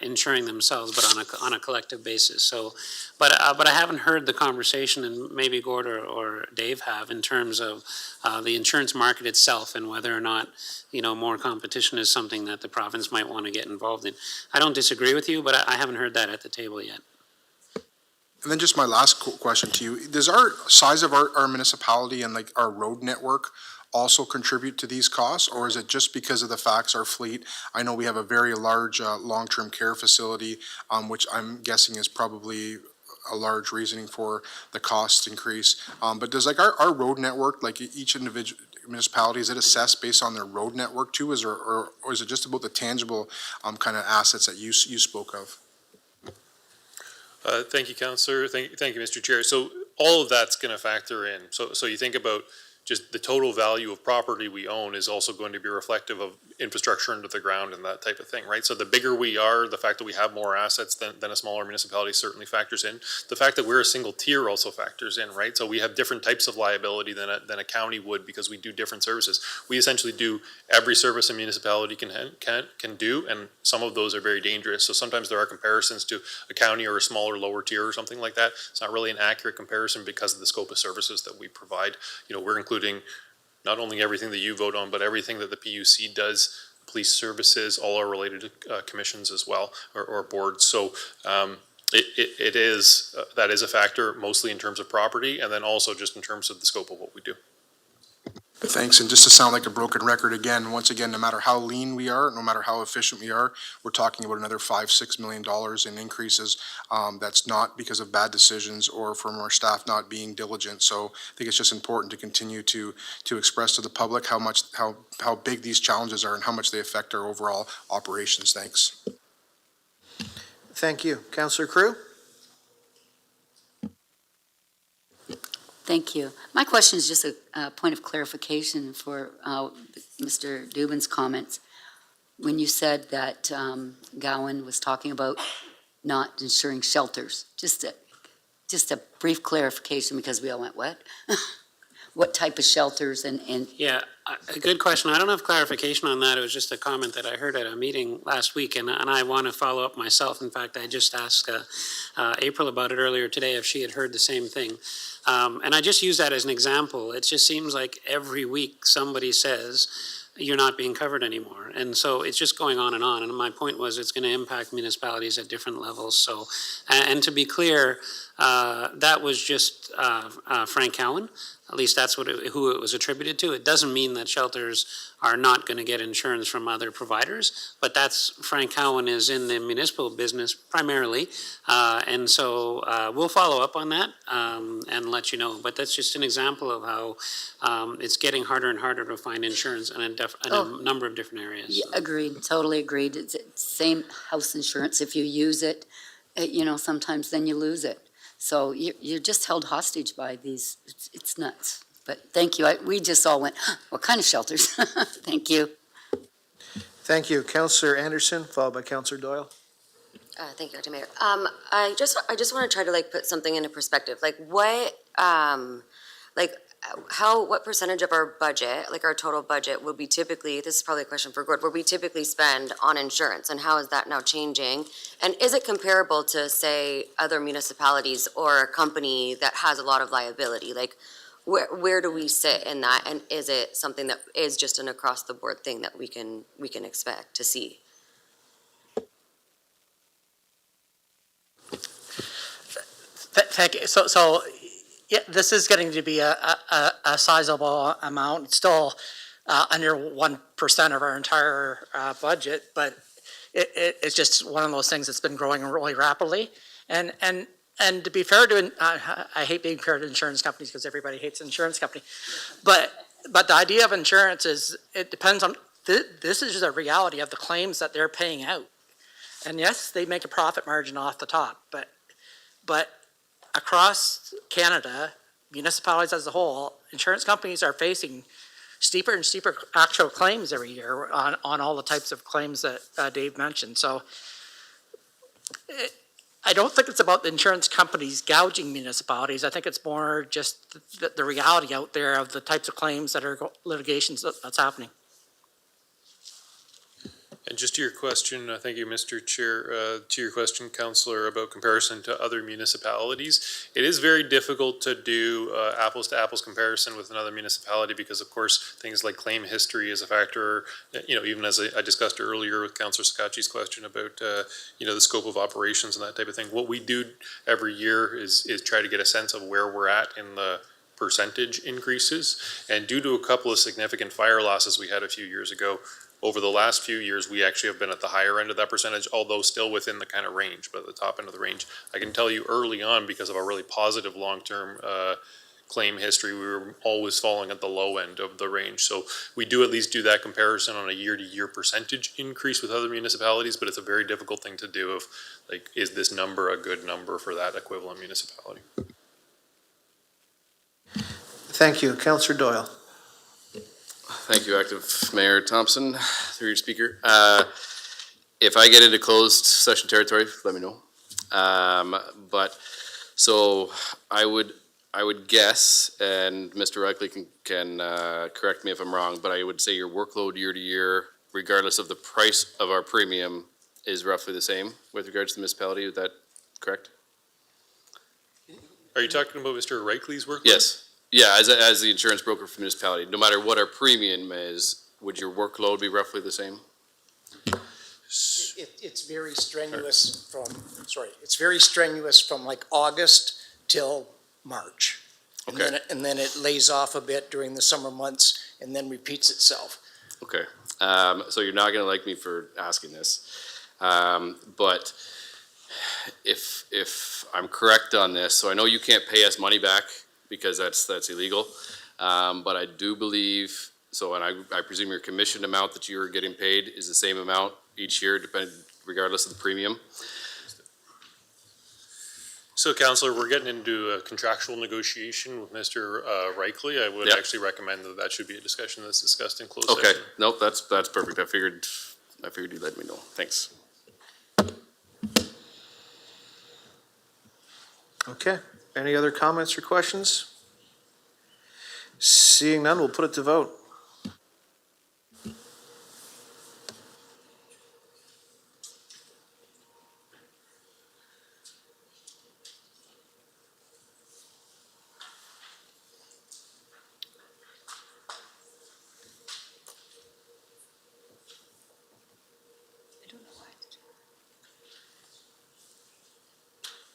Speaker 2: insuring themselves, but on a collective basis. So, but I haven't heard the conversation, and maybe Gord or Dave have, in terms of the insurance market itself and whether or not more competition is something that the province might want to get involved in. I don't disagree with you, but I haven't heard that at the table yet.
Speaker 14: And then just my last question to you: does our size of our municipality and our road network also contribute to these costs, or is it just because of the facts our fleet? I know we have a very large long-term care facility, which I'm guessing is probably a large reasoning for the cost increase. But does our road network, each individual municipality, is it assessed based on their road network too, or is it just about the tangible kind of assets that you spoke of?
Speaker 11: Thank you, Councillor. Thank you, Mr. Chair. So all of that's going to factor in. So you think about just the total value of property we own is also going to be reflective of infrastructure under the ground and that type of thing, right? So the bigger we are, the fact that we have more assets than a smaller municipality certainly factors in. The fact that we're a single tier also factors in, right? So we have different types of liability than a county would because we do different services. We essentially do every service a municipality can do, and some of those are very dangerous. So sometimes there are comparisons to a county or a smaller, lower tier or something like that. It's not really an accurate comparison because of the scope of services that we provide. We're including not only everything that you vote on, but everything that the PUC does, police services, all are related to commissions as well, or boards. So it is, that is a factor, mostly in terms of property, and then also just in terms of the scope of what we do.
Speaker 14: Thanks, and just to sound like a broken record again, once again, no matter how lean we are, no matter how efficient we are, we're talking about another $5-6 million in increases. That's not because of bad decisions or from our staff not being diligent. So I think it's just important to continue to express to the public how big these challenges are and how much they affect our overall operations. Thanks.
Speaker 1: Thank you. Councillor Crew?
Speaker 6: Thank you. My question is just a point of clarification for Mr. Dubin's comments. When you said that Gowan was talking about not insuring shelters, just a brief clarification because we all went, what? What type of shelters and
Speaker 2: Yeah, a good question. I don't have clarification on that. It was just a comment that I heard at a meeting last week, and I want to follow up myself. In fact, I just asked April about it earlier today if she had heard the same thing. And I just use that as an example. It just seems like every week somebody says, you're not being covered anymore. And so it's just going on. And my point was it's going to impact municipalities at different levels. So, and to be clear, that was just Frank Cowan. At least that's who it was attributed to. It doesn't mean that shelters are not going to get insurance from other providers, but that's, Frank Cowan is in the municipal business primarily. And so we'll follow up on that and let you know. But that's just an example of how it's getting harder and harder to find insurance in a number of different areas.
Speaker 6: Yeah, agreed, totally agreed. It's same house insurance. If you use it, sometimes then you lose it. So you're just held hostage by these, it's nuts. But thank you. We just all went, what kind of shelters? Thank you.
Speaker 1: Thank you. Councillor Anderson, followed by Councillor Doyle.
Speaker 22: Thank you, Dr. Mayor. I just want to try to put something into perspective. What percentage of our budget, our total budget, would be typically, this is probably a question for Gord, would we typically spend on insurance, and how is that now changing? And is it comparable to, say, other municipalities or a company that has a lot of liability? Where do we sit in that, and is it something that is just an across-the-board thing that we can expect to see?
Speaker 19: Thank you. So yeah, this is getting to be a sizable amount. It's still under 1% of our entire budget, but it's just one of those things that's been growing really rapidly. And to be fair to, I hate being fair to insurance companies because everybody hates an insurance company, but the idea of insurance is it depends on. This is just a reality of the claims that they're paying out. And yes, they make a profit margin off the top, but across Canada, municipalities as a whole, insurance companies are facing steeper and steeper actual claims every year on all the types of claims that Dave mentioned. So I don't think it's about the insurance companies gouging municipalities. I think it's more just the reality out there of the types of claims that are litigations that's happening.
Speaker 11: And just to your question, thank you, Mr. Chair, to your question, Councillor, about comparison to other municipalities, it is very difficult to do apples to apples comparison with another municipality because, of course, things like claim history is a factor, even as I discussed earlier with Councillor Scacchi's question about, the scope of operations and that type of thing. What we do every year is try to get a sense of where we're at in the percentage increases. And due to a couple of significant fire losses we had a few years ago, over the last few years, we actually have been at the higher end of that percentage, although still within the kind of range, but at the top end of the range. I can tell you early on, because of our really positive long-term claim history, we were always falling at the low end of the range. So we do at least do that comparison on a year-to-year percentage increase with other municipalities, but it's a very difficult thing to do of, is this number a good number for that equivalent municipality?
Speaker 1: Thank you. Councillor Doyle.
Speaker 18: Thank you, Active Mayor Thompson, through your speaker. If I get into closed session territory, let me know. But, so I would guess, and Mr. Reichley can correct me if I'm wrong, but I would say your workload year to year, regardless of the price of our premium, is roughly the same with regards to the municipality. Is that correct?
Speaker 11: Are you talking about Mr. Reichley's workload?
Speaker 18: Yes. Yeah, as the insurance broker for municipality, no matter what our premium is, would your workload be roughly the same?
Speaker 9: It's very strenuous it's very strenuous from like August till March.
Speaker 18: Okay.
Speaker 9: And then it lays off a bit during the summer months and then repeats itself.
Speaker 18: Okay. So you're not gonna like me for asking this. But if I'm correct on this, so I know you can't pay us money back because that's illegal. But I do believe, so, and I presume your commission amount that you're getting paid is the same amount each year, regardless of the premium?
Speaker 11: So, Councillor, we're getting into a contractual negotiation with Mr. Reichley. I would actually recommend that should be a discussion that's discussed in closed session.
Speaker 18: Okay, nope, that's perfect. I figured you'd let me know. Thanks.
Speaker 1: Okay. Any other comments or questions? Seeing none, we'll put it to vote.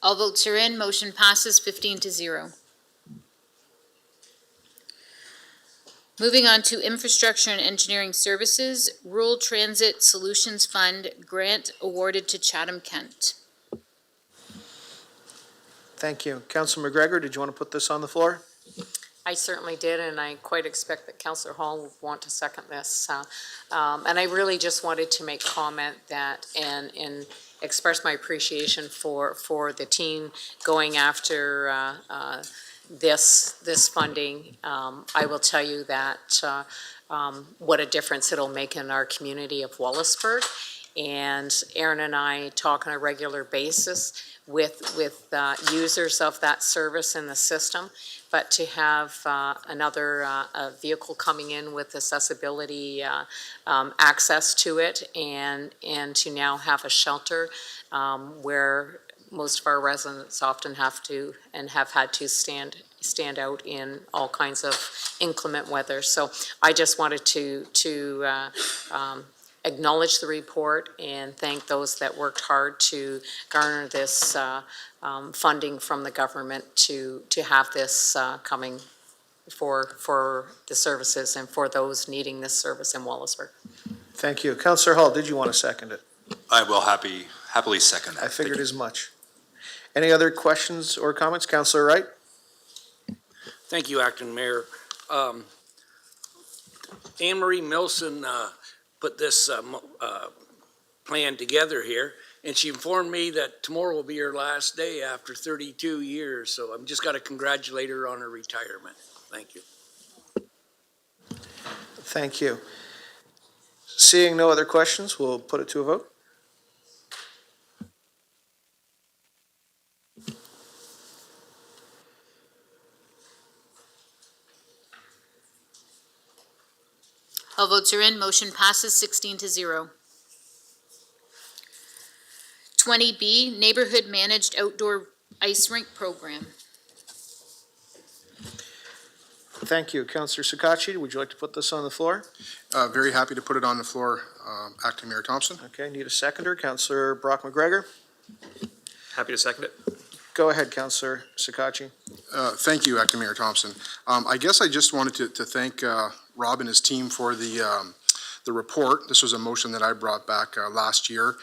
Speaker 3: All votes are in, motion passes 15-0. Moving on to Infrastructure and Engineering Services, Rural Transit Solutions Fund grant awarded to Chatham-Kent.
Speaker 1: Thank you. Councillor McGregor, did you want to put this on the floor?
Speaker 15: I certainly did, and I quite expect that Councillor Hall will want to second this. And I really just wanted to make comment that, and express my appreciation for the team going after this funding. I will tell you that what a difference it'll make in our community of Wallaceburg. And Aaron and I talk on a regular basis with users of that service in the system. But to have another vehicle coming in with accessibility access to it, and to now have a shelter where most of our residents often have to and have had to stand out in all kinds of inclement weather. So I just wanted to acknowledge the report and thank those that worked hard to garner this funding from the government to have this coming for the services and for those needing this service in Wallaceburg.
Speaker 1: Thank you. Councillor Hall, did you want to second it?
Speaker 10: I will happily second that.
Speaker 1: I figured as much. Any other questions or comments? Councillor Wright?
Speaker 13: Thank you, Acting Mayor. Anne Marie Milson put this plan together here, and she informed me that tomorrow will be her last day after 32 years, so I'm just got to congratulate her on her retirement. Thank you.
Speaker 1: Thank you. Seeing no other questions, we'll put it to a vote.
Speaker 3: All votes are in, motion passes 16-0. 20B, Neighborhood Managed Outdoor Ice Rink Program.
Speaker 1: Thank you. Councillor Sakachi, would you like to put this on the floor?
Speaker 14: Very happy to put it on the floor, Acting Mayor Thompson.
Speaker 1: Okay, need a seconder. Councillor Brock McGregor.
Speaker 16: Happy to second it.
Speaker 1: Go ahead, Councillor Sakachi.
Speaker 14: Thank you, Acting Mayor Thompson. I guess I just wanted to thank Rob and his team for the report. This was a motion that I brought back last year,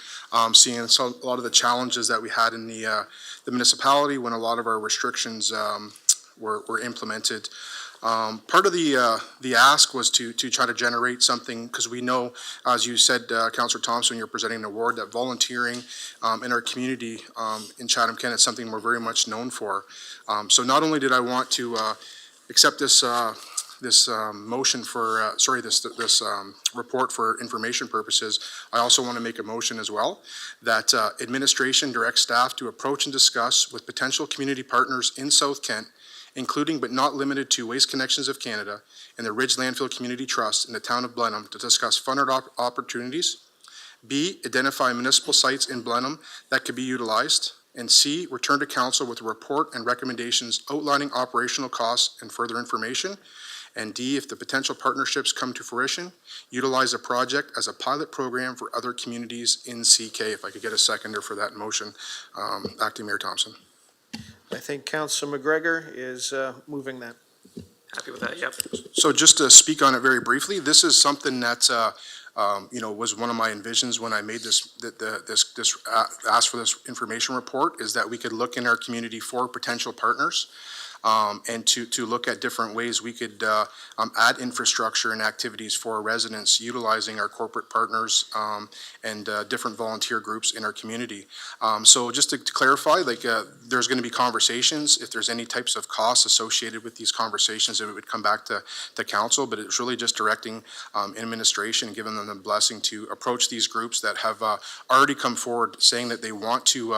Speaker 14: seeing a lot of the challenges that we had in the municipality when a lot of our restrictions were implemented. Part of the ask was to try to generate something, because we know, as you said, Councillor Thompson, you're presenting an award, that volunteering in our community in Chatham-Kent is something we're very much known for. So not only did I want to accept this, motion for, this report for information purposes, I also want to make a motion as well that administration directs staff to approach and discuss with potential community partners in South Kent, including but not limited to Waste Connections of Canada and the Ridge Landfill Community Trust in the town of Blenheim to discuss funded opportunities. B, identify municipal sites in Blenheim that could be utilized. And C, return to council with a report and recommendations outlining operational costs and further information. And D, if the potential partnerships come to fruition, utilize a project as a pilot program for other communities in CK. If I could get a seconder for that motion, Acting Mayor Thompson.
Speaker 1: I think Councilor McGregor is moving that.
Speaker 16: Happy with that, yep.
Speaker 14: So just to speak on it very briefly, this is something that was one of my envisions when I made asked for this information report, is that we could look in our community for potential partners. And to look at different ways we could add infrastructure and activities for residents utilizing our corporate partners and different volunteer groups in our community. So just to clarify, there's going to be conversations. If there's any types of costs associated with these conversations, it would come back to the council, but it's really just directing administration and giving them the blessing to approach these groups that have already come forward saying that they want to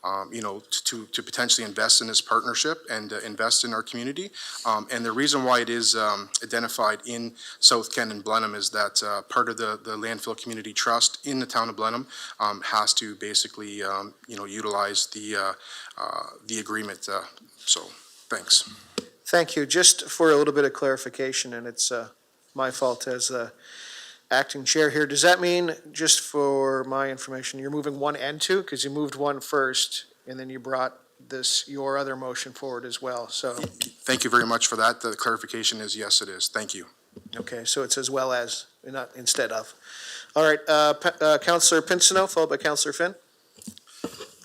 Speaker 14: to potentially invest in this partnership and invest in our community. And the reason why it is identified in South Kent and Blenheim is that part of the Landfill Community Trust in the town of Blenheim has to basically, utilize the agreement. So, thanks.
Speaker 1: Thank you. Just for a little bit of clarification, and it's my fault as acting chair here. Does that mean, just for my information, you're moving 1 and 2? Because you moved 1 first, and then you brought your other motion forward as well, so.
Speaker 14: Thank you very much for that. The clarification is yes, it is. Thank you.
Speaker 1: Okay, so it's as well as, not instead of. All right, Councillor Pinsino, followed by Councillor Finn.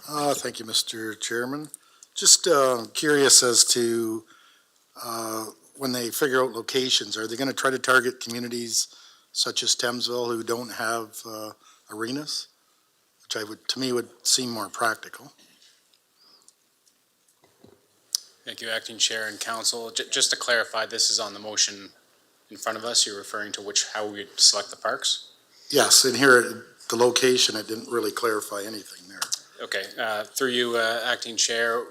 Speaker 20: Thank you, Mr. Chairman. Just curious as to when they figure out locations, are they going to try to target communities such as Thamesville who don't have arenas, which to me would seem more practical?
Speaker 8: Thank you, Acting Chair and Council. Just to clarify, this is on the motion in front of us. You're referring to how we would select the parks?
Speaker 20: Yes, and here, the location, it didn't really clarify anything there.
Speaker 8: Okay, through you, Acting Chair,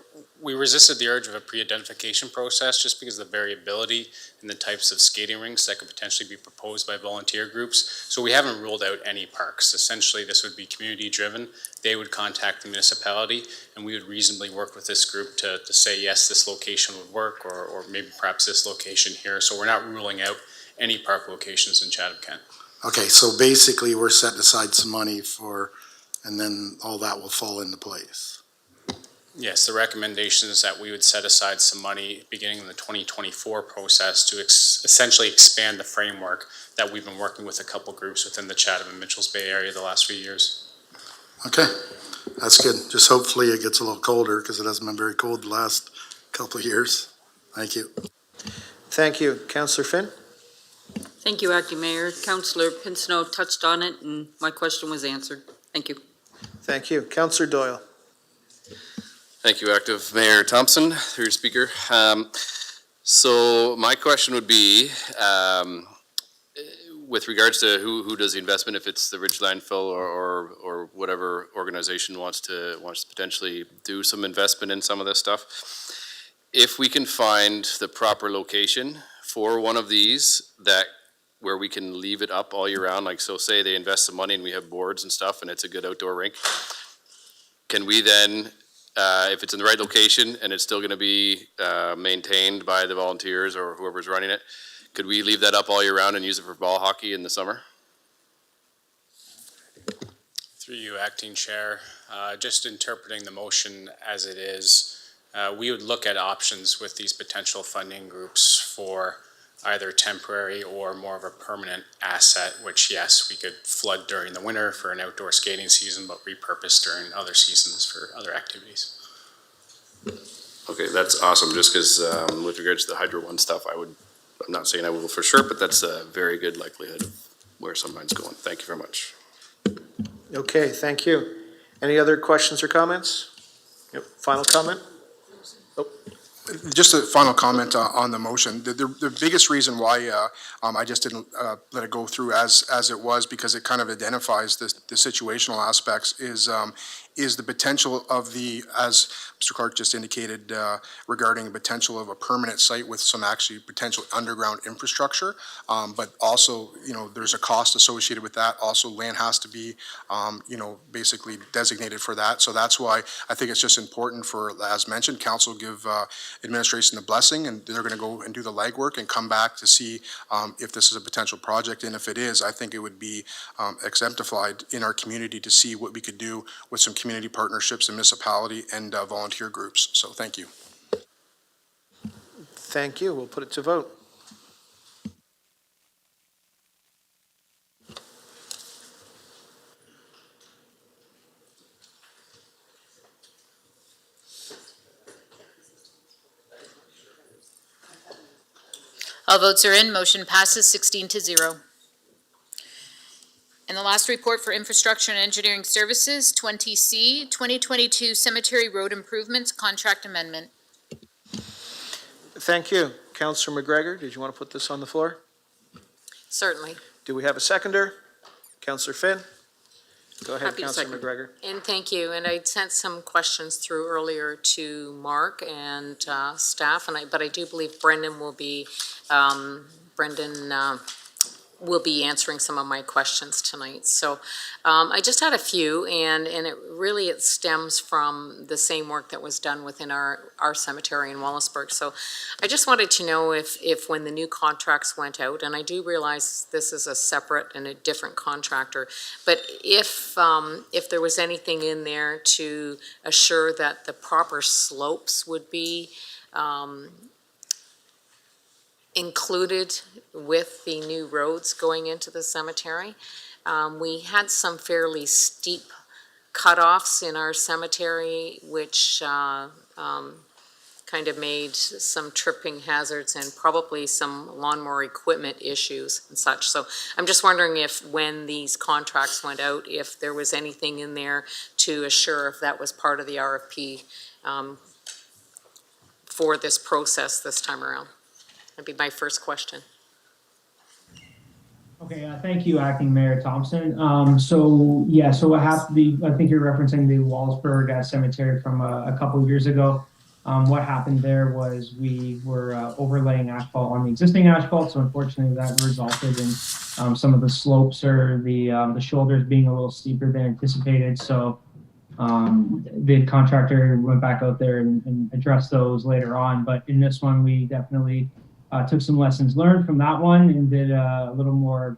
Speaker 8: we resisted the urge of a pre-identification process just because of the variability in the types of skating rinks that could potentially be proposed by volunteer groups. So we haven't ruled out any parks. Essentially, this would be community-driven. They would contact the municipality, and we would reasonably work with this group to say, yes, this location would work, or maybe perhaps this location here. So we're not ruling out any park locations in Chatham-Kent.
Speaker 20: Okay, so basically, we're setting aside some money and then all that will fall into place.
Speaker 8: Yes, the recommendation is that we would set aside some money beginning in the 2024 process to essentially expand the framework that we've been working with a couple groups within the Chatham and Mitchells Bay area the last few years.
Speaker 20: Okay, that's good. Just hopefully it gets a little colder because it hasn't been very cold the last couple of years. Thank you.
Speaker 1: Thank you. Councillor Finn?
Speaker 4: Thank you, Acting Mayor. Councillor Pinsino touched on it and my question was answered. Thank you.
Speaker 1: Thank you. Councillor Doyle?
Speaker 18: Thank you, Active Mayor Thompson, through your speaker. So my question would be, with regards to who does the investment, if it's the Ridge Landfill or whatever organization wants to potentially do some investment in some of this stuff, if we can find the proper location for one of these where we can leave it up all year round, like so say they invest some money and we have boards and stuff and it's a good outdoor rink, can we then, if it's in the right location and it's still going to be maintained by the volunteers or whoever's running it, could we leave that up all year round and use it for ball hockey in the summer?
Speaker 8: Through you, Acting Chair, just interpreting the motion as it is, we would look at options with these potential funding groups for either temporary or more of a permanent asset, which yes, we could flood during the winter for an outdoor skating season, but repurpose during other seasons for other activities.
Speaker 18: Okay, that's awesome. Just because with regards to the Hydro One stuff, I'm not saying I will for sure, but that's a very good likelihood of where somebody's going. Thank you very much.
Speaker 1: Okay, thank you. Any other questions or comments? Yep, final comment? Oh,
Speaker 14: Just a final comment on the motion. The biggest reason why I just didn't let it go through as it was, because it kind of identifies the situational aspects, is the potential of the, as Mr. Clark just indicated, regarding the potential of a permanent site with some actually potential underground infrastructure. But also, there's a cost associated with that. Also, land has to be, basically designated for that. So that's why I think it's just important for, as mentioned, council give administration the blessing, and they're going to go and do the legwork and come back to see if this is a potential project. And if it is, I think it would be exemplified in our community to see what we could do with some community partnerships and municipality and volunteer groups. So thank you.
Speaker 1: Thank you. We'll put it to vote.
Speaker 3: All votes are in. Motion passes 16-0. And the last report for Infrastructure and Engineering Services, 20C, 2022 Cemetery Road Improvements Contract Amendment.
Speaker 1: Thank you. Councillor McGregor, did you want to put this on the floor?
Speaker 15: Certainly.
Speaker 1: Do we have a seconder? Councillor Finn? Go ahead,
Speaker 15: Happy to
Speaker 1: Councillor
Speaker 15: second.
Speaker 1: McGregor.
Speaker 15: And thank you. And I sent some questions through earlier to Mark and staff, but I do believe Brendan will be answering some of my questions tonight. So I just had a few, and it stems from the same work that was done within our cemetery in Wallaceburg. So I just wanted to know if when the new contracts went out, and I do realize this is a separate and a different contractor, but if there was anything in there to assure that the proper slopes would be included with the new roads going into the cemetery. We had some fairly steep cutoffs in our cemetery, which kind of made some tripping hazards and probably some lawnmower equipment issues and such. So I'm just wondering if when these contracts went out, if there was anything in there to assure if that was part of the RFP for this process this time around. That'd be my first question.
Speaker 7: Okay, thank you, Acting Mayor Thompson. So what happened, I think you're referencing the Wallaceburg Cemetery from a couple of years ago. What happened there was we were overlaying asphalt on the existing asphalt, so unfortunately that resulted in some of the slopes or the shoulders being a little steeper than anticipated. So the contractor went back out there and addressed those later on. But in this one, we definitely took some lessons learned from that one and did a little more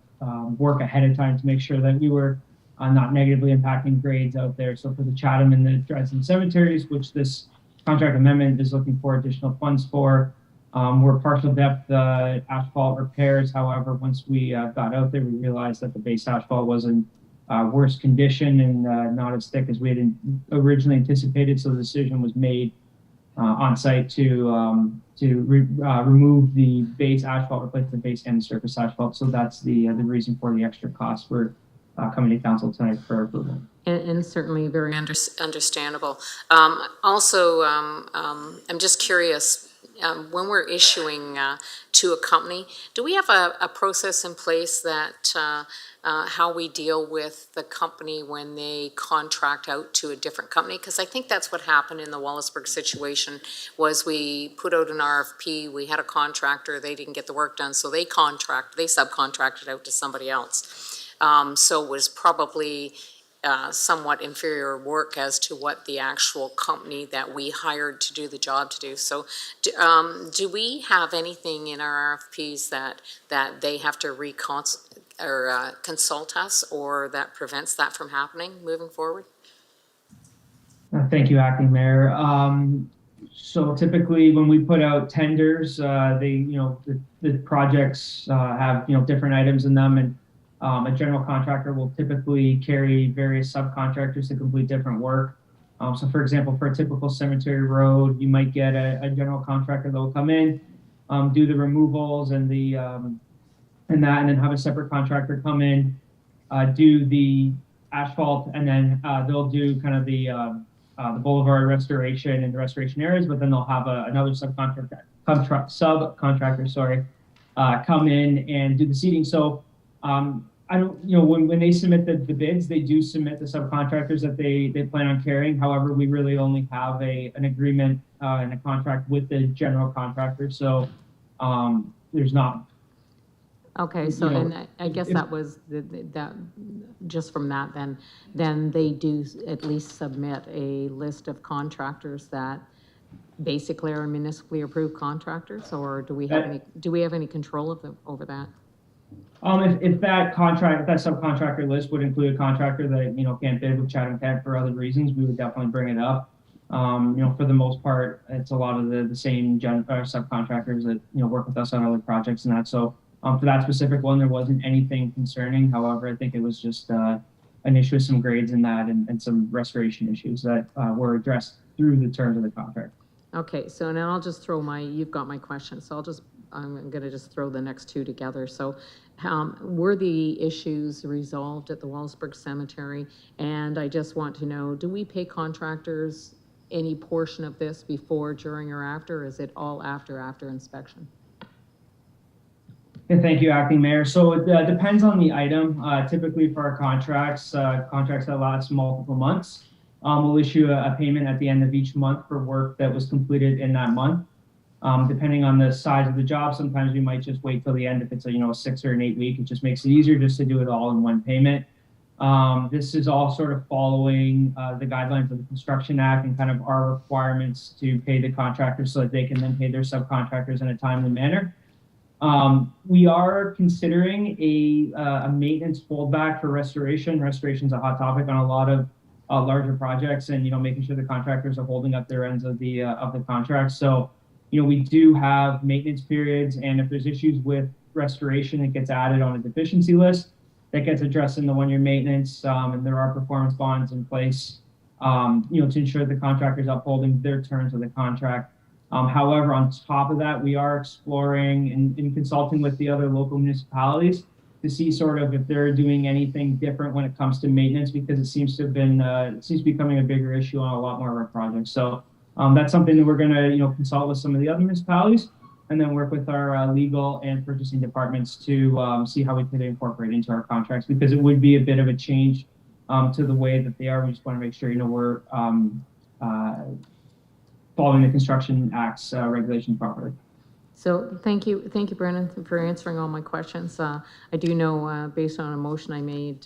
Speaker 7: work ahead of time to make sure that we were not negatively impacting grades out there. So for the Chatham and the Dresden cemeteries, which this contract amendment is looking for additional funds for, were partial depth asphalt repairs. However, once we got out there, we realized that the base asphalt was in worse condition and not as thick as we had originally anticipated. So the decision was made on site to remove the base asphalt, replace the base and the surface asphalt. So that's the reason for the extra cost. We're coming to council tonight for approval.
Speaker 15: And certainly very understandable. Also, I'm just curious, when we're issuing to a company, do we have a process in place that how we deal with the company when they contract out to a different company? Because I think that's what happened in the Wallaceburg situation, was we put out an RFP, we had a contractor, they didn't get the work done, so they subcontracted out to somebody else. So it was probably somewhat inferior work as to what the actual company that we hired to do the job to do. So do we have anything in our RFPs that they have to consult us, or that prevents that from happening moving forward?
Speaker 7: Thank you, Acting Mayor. So typically when we put out tenders, the projects have, different items in them, and a general contractor will typically carry various subcontractors to complete different work. So for example, for a typical cemetery road, you might get a general contractor that will come in, do the removals and and then have a separate contractor come in, do the asphalt, and then they'll do kind of the the boulevard restoration and the restoration areas, but then they'll have another subcontractor, come in and do the seeding. So I don't, when they submit the bids, they do submit the subcontractors that they plan on carrying. However, we really only have an agreement and a contract with the general contractor. So there's not.
Speaker 15: Okay, so,
Speaker 7: You know,
Speaker 15: and I guess that was, that, just from that, then they do at least submit a list of contractors that basically are municipally approved contractors, or do we have any control of them over that?
Speaker 7: If that subcontractor list would include a contractor that, can't bid with Chatham-Kent for other reasons, we would definitely bring it up. For the most part, it's a lot of the same subcontractors that, work with us on other projects and that. So for that specific one, there wasn't anything concerning. However, I think it was just an issue with some grades in that and some restoration issues that were addressed through the terms of the contract.
Speaker 15: Okay, so now I'll just throw you've got my question, so I'm gonna just throw the next two together. So were the issues resolved at the Wellsburg Cemetery? And I just want to know, do we pay contractors any portion of this before, during, or after? Or is it all after inspection?
Speaker 7: And thank you, Acting Mayor. So it depends on the item. Typically for our contracts that last multiple months, we'll issue a payment at the end of each month for work that was completed in that month. Depending on the size of the job, sometimes we might just wait till the end if it's a 6 or an 8 week. It just makes it easier just to do it all in one payment. This is all sort of following the guidelines of the Construction Act and kind of our requirements to pay the contractors so that they can then pay their subcontractors in a timely manner. We are considering a maintenance holdback for restoration. Restoration is a hot topic on a lot of larger projects, and making sure the contractors are holding up their ends of the contract. So, we do have maintenance periods, and if there's issues with restoration, it gets added on a deficiency list that gets addressed in the one-year maintenance, and there are performance bonds in place, to ensure the contractor's upholding their terms of the contract. However, on top of that, we are exploring and consulting with the other local municipalities to see sort of if they're doing anything different when it comes to maintenance, because it seems to be becoming a bigger issue on a lot more of our projects. So that's something that we're going to, consult with some of the other municipalities, and then work with our legal and purchasing departments to see how we could incorporate into our contracts, because it would be a bit of a change to the way that they are. We just want to make sure, we're following the Construction Act's regulations properly.
Speaker 15: So thank you, Brennan, for answering all my questions. I do know, based on a motion I made,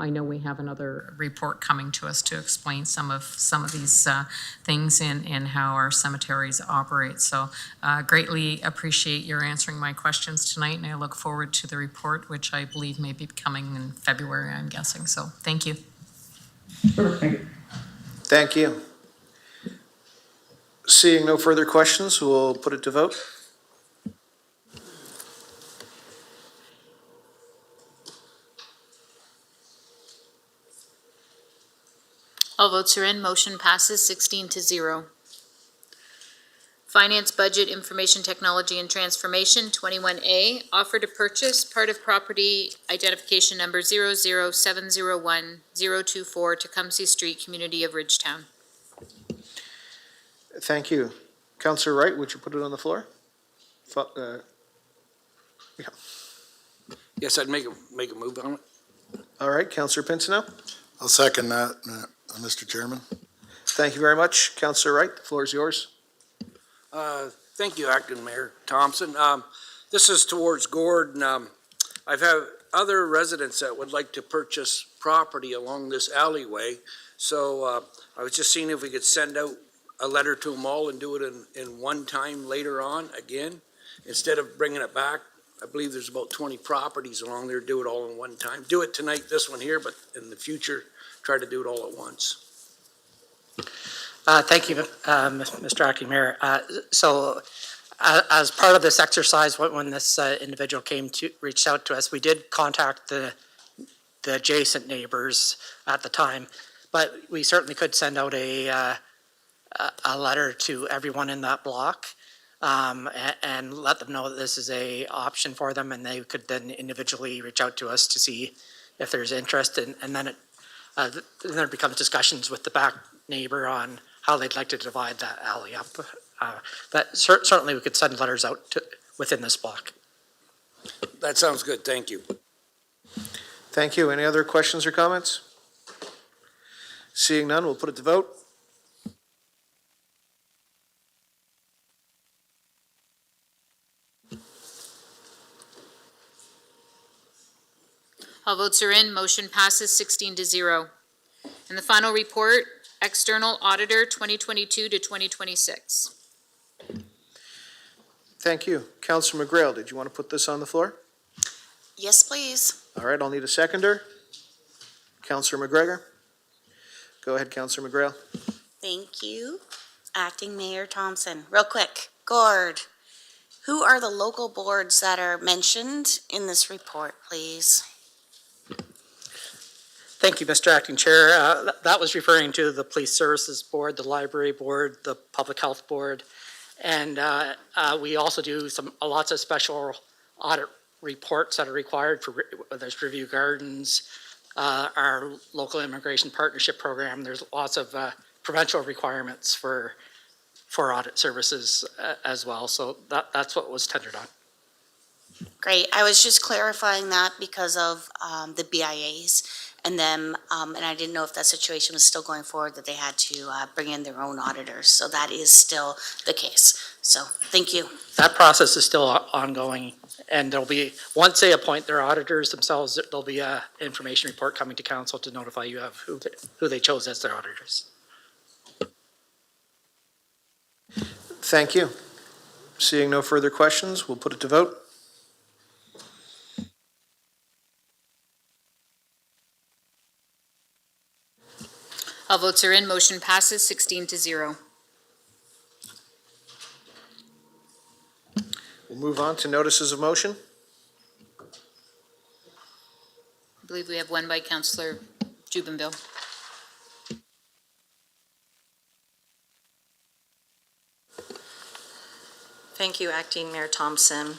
Speaker 15: I know we have another report coming to us to explain some of these things and how our cemeteries operate. So greatly appreciate your answering my questions tonight, and I look forward to the report, which I believe may be coming in February, I'm guessing. So thank you.
Speaker 7: Sure, thank you.
Speaker 1: Thank you. Seeing no further questions, we'll put it to vote.
Speaker 3: All votes are in. Motion passes 16-0. Finance, Budget, Information Technology, and Transformation, 21A, offer to purchase part of property identification number 00701-024, Tecumseh Street, Community of Ridgetown.
Speaker 1: Thank you. Councillor Wright, would you put it on the floor? Yeah.
Speaker 13: Yes, I'd make a move on it.
Speaker 1: All right, Councillor Pincinel.
Speaker 20: I'll second that, Mr. Chairman.
Speaker 1: Thank you very much. Councillor Wright, the floor is yours.
Speaker 13: Thank you, Acting Mayor Thompson. This is towards Gordon. I've had other residents that would like to purchase property along this alleyway. So I was just seeing if we could send out a letter to them all and do it in one time later on again, instead of bringing it back. I believe there's about 20 properties along there. Do it all in one time. Do it tonight, this one here, but in the future, try to do it all at once.
Speaker 19: Thank you, Mr. Acting Mayor. So as part of this exercise, when this individual reached out to us, we did contact the adjacent neighbors at the time, but we certainly could send out a letter to everyone in that block and let them know that this is a option for them, and they could then individually reach out to us to see if there's interest, and then then there becomes discussions with the back neighbor on how they'd like to divide that alley up. But certainly we could send letters out within this block.
Speaker 13: That sounds good, thank you.
Speaker 1: Thank you. Any other questions or comments? Seeing none, we'll put it to vote.
Speaker 3: All votes are in, motion passes 16-0. And the final report, External Auditor 2022 to 2026.
Speaker 1: Thank you. Councillor McGrail, did you want to put this on the floor?
Speaker 12: Yes, please.
Speaker 1: All right, I'll need a seconder. Councillor McGregor. Go ahead, Councillor McGrail.
Speaker 12: Thank you. Acting Mayor Thompson. Real quick, Gord, who are the local boards that are mentioned in this report, please?
Speaker 19: Thank you, Mr. Acting Chair. That was referring to the Police Services Board, the Library Board, the Public Health Board, and we also do lots of special audit reports that are required for whether it's Review Gardens, our local immigration partnership program. There's lots of provincial requirements for audit services as well. So that's what was tendered on.
Speaker 12: Great. I was just clarifying that because of the BIAs and them, and I didn't know if that situation was still going forward, that they had to bring in their own auditors. So that is still the case. So thank you.
Speaker 19: That process is still ongoing, and there'll be, once they appoint their auditors themselves, there'll be an information report coming to council to notify you of who they chose as their auditors.
Speaker 1: Thank you. Seeing no further questions, we'll put it to vote.
Speaker 3: All votes are in, motion passes 16-0.
Speaker 1: We'll move on to notices of motion.
Speaker 3: I believe we have one by Councillor Jubenville.
Speaker 17: Thank you, Acting Mayor Thompson.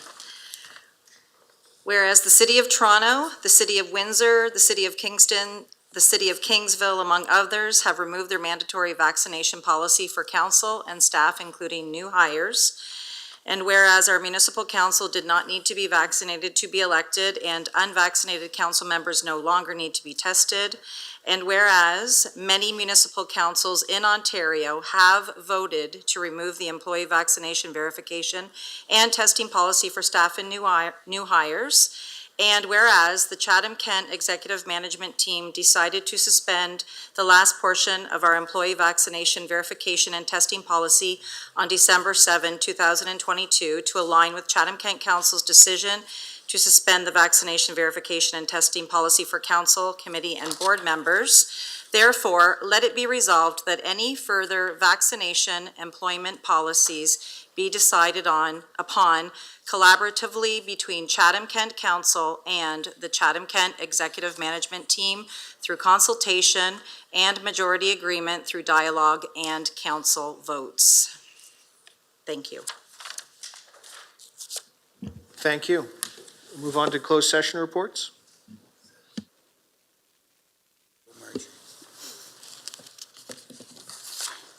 Speaker 17: Whereas the City of Toronto, the City of Windsor, the City of Kingston, the City of Kingsville, among others, have removed their mandatory vaccination policy for council and staff, including new hires. And whereas our municipal council did not need to be vaccinated to be elected, and unvaccinated council members no longer need to be tested. And whereas many municipal councils in Ontario have voted to remove the employee vaccination verification and testing policy for staff and new hires. And whereas the Chatham-Kent Executive Management Team decided to suspend the last portion of our employee vaccination verification and testing policy on December 7, 2022 to align with Chatham-Kent-Council's decision to suspend the vaccination verification and testing policy for council, committee, and board members. Therefore, let it be resolved that any further vaccination employment policies be decided upon collaboratively between Chatham-Kent-Council and the Chatham-Kent Executive Management Team through consultation and majority agreement through dialogue and council votes. Thank you.
Speaker 1: Thank you. Move on to closed session reports.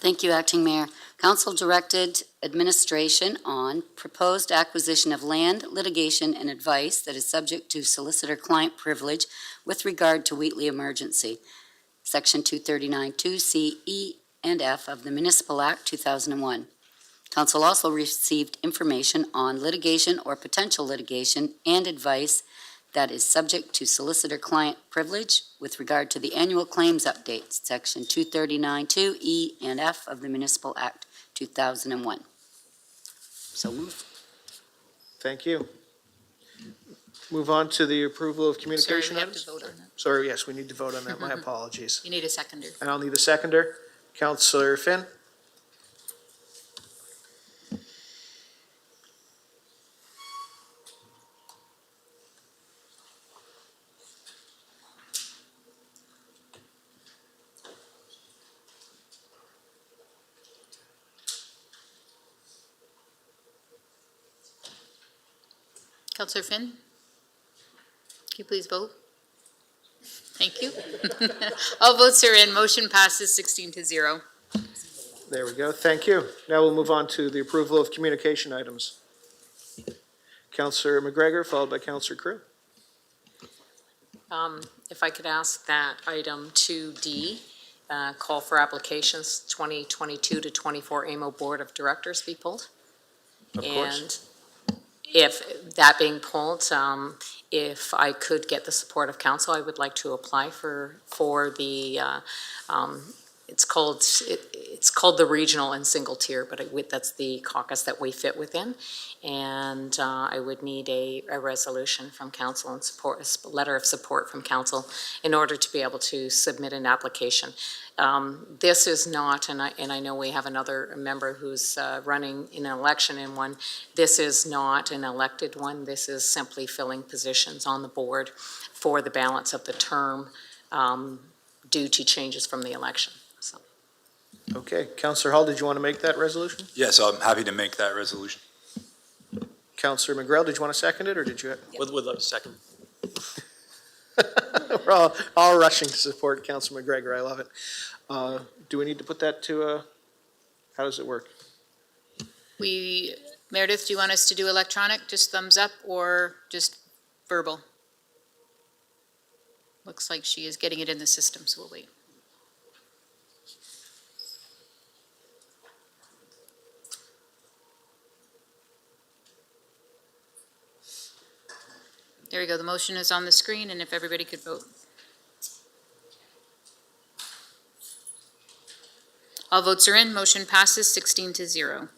Speaker 6: Thank you, Acting Mayor. Council directed administration on proposed acquisition of land, litigation, and advice that is subject to solicitor-client privilege with regard to Wheatley emergency. Section 239(2)(c), E, and F of the Municipal Act 2001. Council also received information on litigation or potential litigation and advice that is subject to solicitor-client privilege with regard to the annual claims update, Section 239(2), E, and F of the Municipal Act 2001. So move.
Speaker 1: Thank you. Move on to the approval of communication
Speaker 3: Sorry, we have
Speaker 1: items.
Speaker 3: to vote on that.
Speaker 1: Sorry, yes, we need to vote on that. My apologies.
Speaker 3: You need a seconder.
Speaker 1: And I'll need a seconder. Councillor Finn.
Speaker 3: Councillor Finn? Can you please vote? Thank you. All votes are in. Motion passes 16-0.
Speaker 1: There we go. Thank you. Now we'll move on to the approval of communication items. Councillor McGregor, followed by Councillor Crew.
Speaker 15: If I could ask that item 2D, call for applications 2022 to 24 AMO Board of Directors be pulled.
Speaker 1: Of course.
Speaker 15: And if that being pulled, if I could get the support of council, I would like to apply for the, it's called the regional and single tier, but that's the caucus that we fit within. And I would need a resolution from council and support, a letter of support from council in order to be able to submit an application. This is not, and I know we have another member who's running in an election in one. This is not an elected one. This is simply filling positions on the board for the balance of the term due to changes from the election. So.
Speaker 1: Okay. Councillor Hall, did you want to make that resolution?
Speaker 10: Yes, I'm happy to make that resolution.
Speaker 1: Councillor McGrell, did you want to second it, or did you?
Speaker 16: Would love to second.
Speaker 1: We're all rushing to support Councillor McGregor. I love it. Do we need to put that to how does it work?
Speaker 3: Meredith, do you want us to do electronic, just thumbs up, or just verbal? Looks like she is getting it in the system, so we'll wait. There we go. The motion is on the screen, and if everybody could vote. All votes are in. Motion passes 16-0.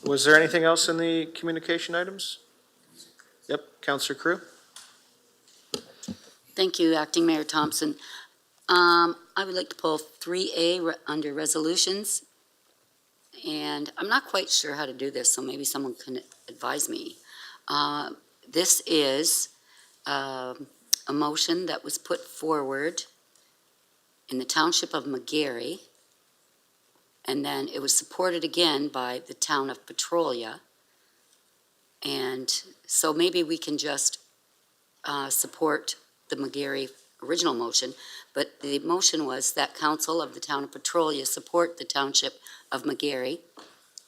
Speaker 1: Was there anything else in the communication items? Yep. Councillor Crew.
Speaker 6: Thank you, Acting Mayor Thompson. I would like to pull 3A under resolutions. And I'm not quite sure how to do this, so maybe someone can advise me. This is a motion that was put forward in the Township of McGarry, and then it was supported again by the Town of Petrolia. And so maybe we can just support the McGarry original motion, but the motion was that Council of the Town of Petrolia support the Township of McGarry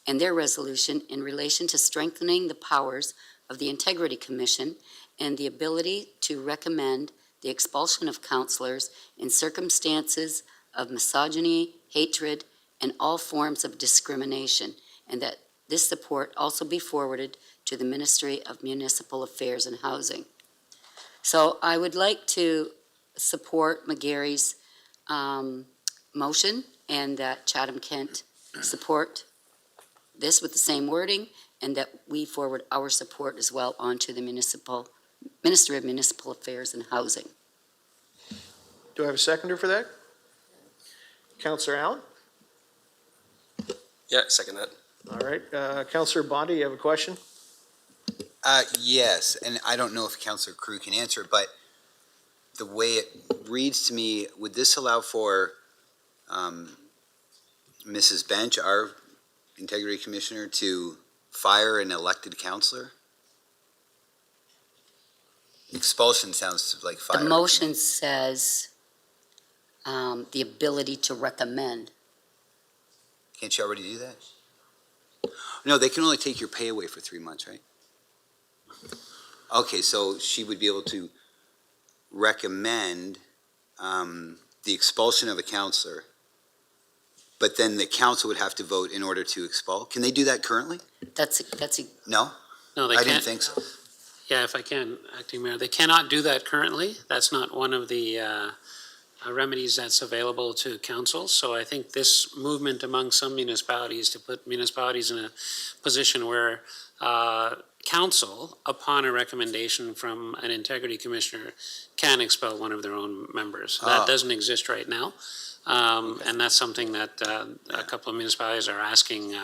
Speaker 6: and their resolution in relation to strengthening the powers of the Integrity Commission and the ability to recommend the expulsion of councillors in circumstances of misogyny, hatred, and all forms of discrimination, and that this support also be forwarded to the Ministry of Municipal Affairs and Housing. So I would like to support McGarry's motion, and that Chatham-Kent support this with the same wording, and that we forward our support as well onto the Ministry of Municipal Affairs and Housing.
Speaker 1: Do I have a seconder for that? Councillor Allen?
Speaker 5: Yeah, second that.
Speaker 1: All right. Councillor Bondi, you have a question?
Speaker 21: Yes, and I don't know if Councillor Crew can answer it, but the way it reads to me, would this allow for Mrs. Bench, our Integrity Commissioner, to fire an elected councillor? Expulsion sounds like fire.
Speaker 6: The motion says the ability to recommend.
Speaker 21: Can't you already do that? No, they can only take your pay away for 3 months, right? Okay, so she would be able to recommend the expulsion of a councillor, but then the council would have to vote in order to expel. Can they do that currently? No?
Speaker 2: No, they
Speaker 21: I
Speaker 2: can't.
Speaker 21: didn't think so.
Speaker 2: Yeah, if I can, Acting Mayor, they cannot do that currently. That's not one of the remedies that's available to council. So I think this movement among some municipalities to put municipalities in a position where council, upon a recommendation from an integrity commissioner, can expel one of their own members. That doesn't exist right now. And that's something that a couple of municipalities are asking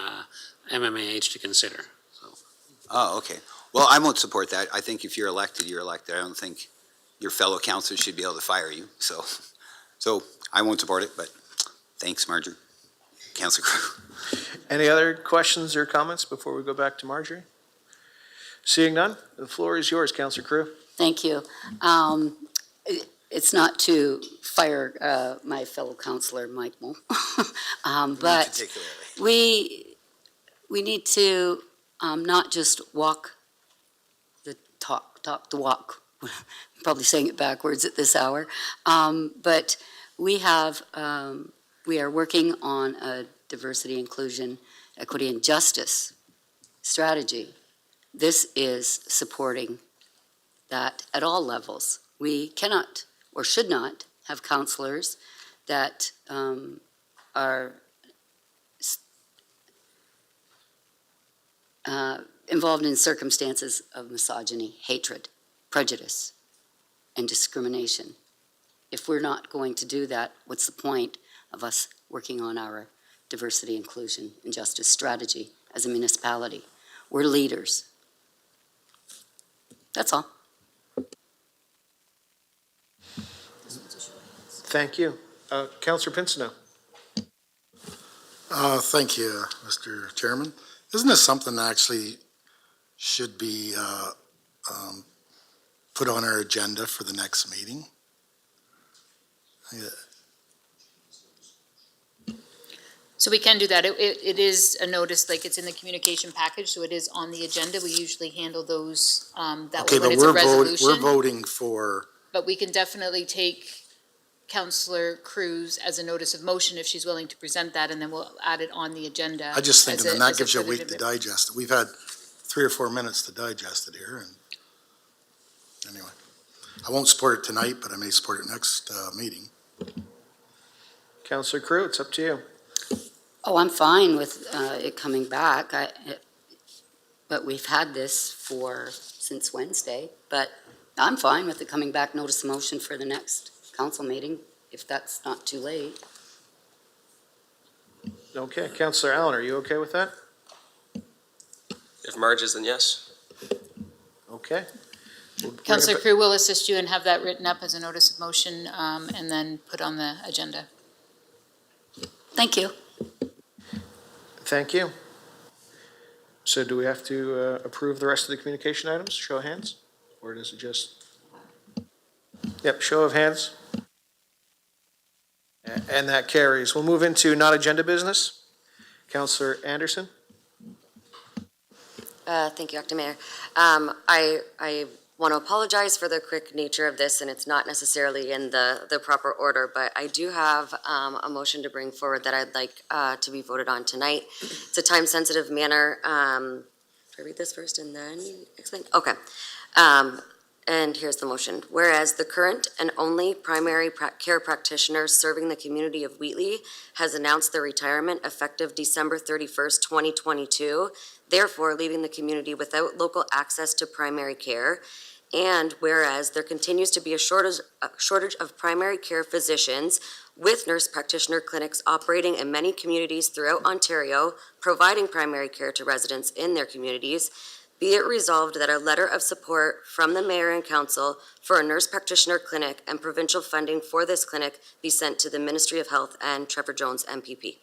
Speaker 2: MMAH to consider. So.
Speaker 21: Oh, okay. Well, I won't support that. I think if you're elected, you're elected. I don't think your fellow councilors should be able to fire you. So I won't support it, but thanks, Marjorie. Councilor Crew.
Speaker 1: Any other questions or comments before we go back to Marjorie? Seeing none, the floor is yours, Councilor Crew.
Speaker 6: Thank you. It's not to fire my fellow councillor, Mike Moe, but
Speaker 21: Particularly.
Speaker 6: we need to not just walk the talk the walk. I'm probably saying it backwards at this hour, but we are working on a diversity, inclusion, equity, and justice strategy. This is supporting that at all levels. We cannot or should not have counselors that are involved in circumstances of misogyny, hatred, prejudice, and discrimination. If we're not going to do that, what's the point of us working on our diversity, inclusion, and justice strategy as a municipality? We're leaders. That's all.
Speaker 1: Thank you. Councillor Pincinel.
Speaker 20: Thank you, Mr. Chairman. Isn't this something that actually should be put on our agenda for the next meeting?
Speaker 3: So we can do that. It is a notice, like it's in the communication package, so it is on the agenda. We usually handle those that
Speaker 20: Okay,
Speaker 3: way when
Speaker 20: but
Speaker 3: it's a resolution.
Speaker 20: we're voting for,
Speaker 3: But we can definitely take Councillor Cruz as a notice of motion if she's willing to present that, and then we'll add it on the agenda.
Speaker 20: I just think that
Speaker 3: as
Speaker 20: gives you a
Speaker 3: further
Speaker 20: week to
Speaker 3: debate.
Speaker 20: digest it. We've had 3 or 4 minutes to digest it here, and anyway. I won't support it tonight, but I may support it next meeting.
Speaker 1: Councillor Crew, it's up to you.
Speaker 6: Oh, I'm fine with it coming back. But we've had this since Wednesday, but I'm fine with it coming back, notice of motion for the next council meeting, if that's not too late.
Speaker 1: Okay, Councillor Allen, are you okay with that?
Speaker 5: If Marge is, then yes.
Speaker 1: Okay. We'll bring it
Speaker 3: Councillor
Speaker 1: ba-
Speaker 3: Crew will assist you and have that written up as a notice of motion, and then put on the agenda.
Speaker 6: Thank you.
Speaker 1: Thank you. So do we have to approve the rest of the communication items? Show of hands? Or does it just? Yep, show of hands. And that carries. We'll move into non-agenda business. Councillor Anderson?
Speaker 22: Thank you, Acting Mayor. I want to apologize for the quick nature of this, and it's not necessarily in the proper order, but I do have a motion to bring forward that I'd like to be voted on tonight. It's a time-sensitive manner. Should I read this first and then explain? Okay. And here's the motion. Whereas the current and only primary care practitioner serving the community of Wheatley has announced their retirement effective December 31st, 2022, therefore leaving the community without local access to primary care. And whereas there continues to be a shortage of primary care physicians with nurse practitioner clinics operating in many communities throughout Ontario, providing primary care to residents in their communities, be it resolved that a letter of support from the Mayor and Council for a nurse practitioner clinic and provincial funding for this clinic be sent to the Ministry of Health and Trevor Jones, MPP.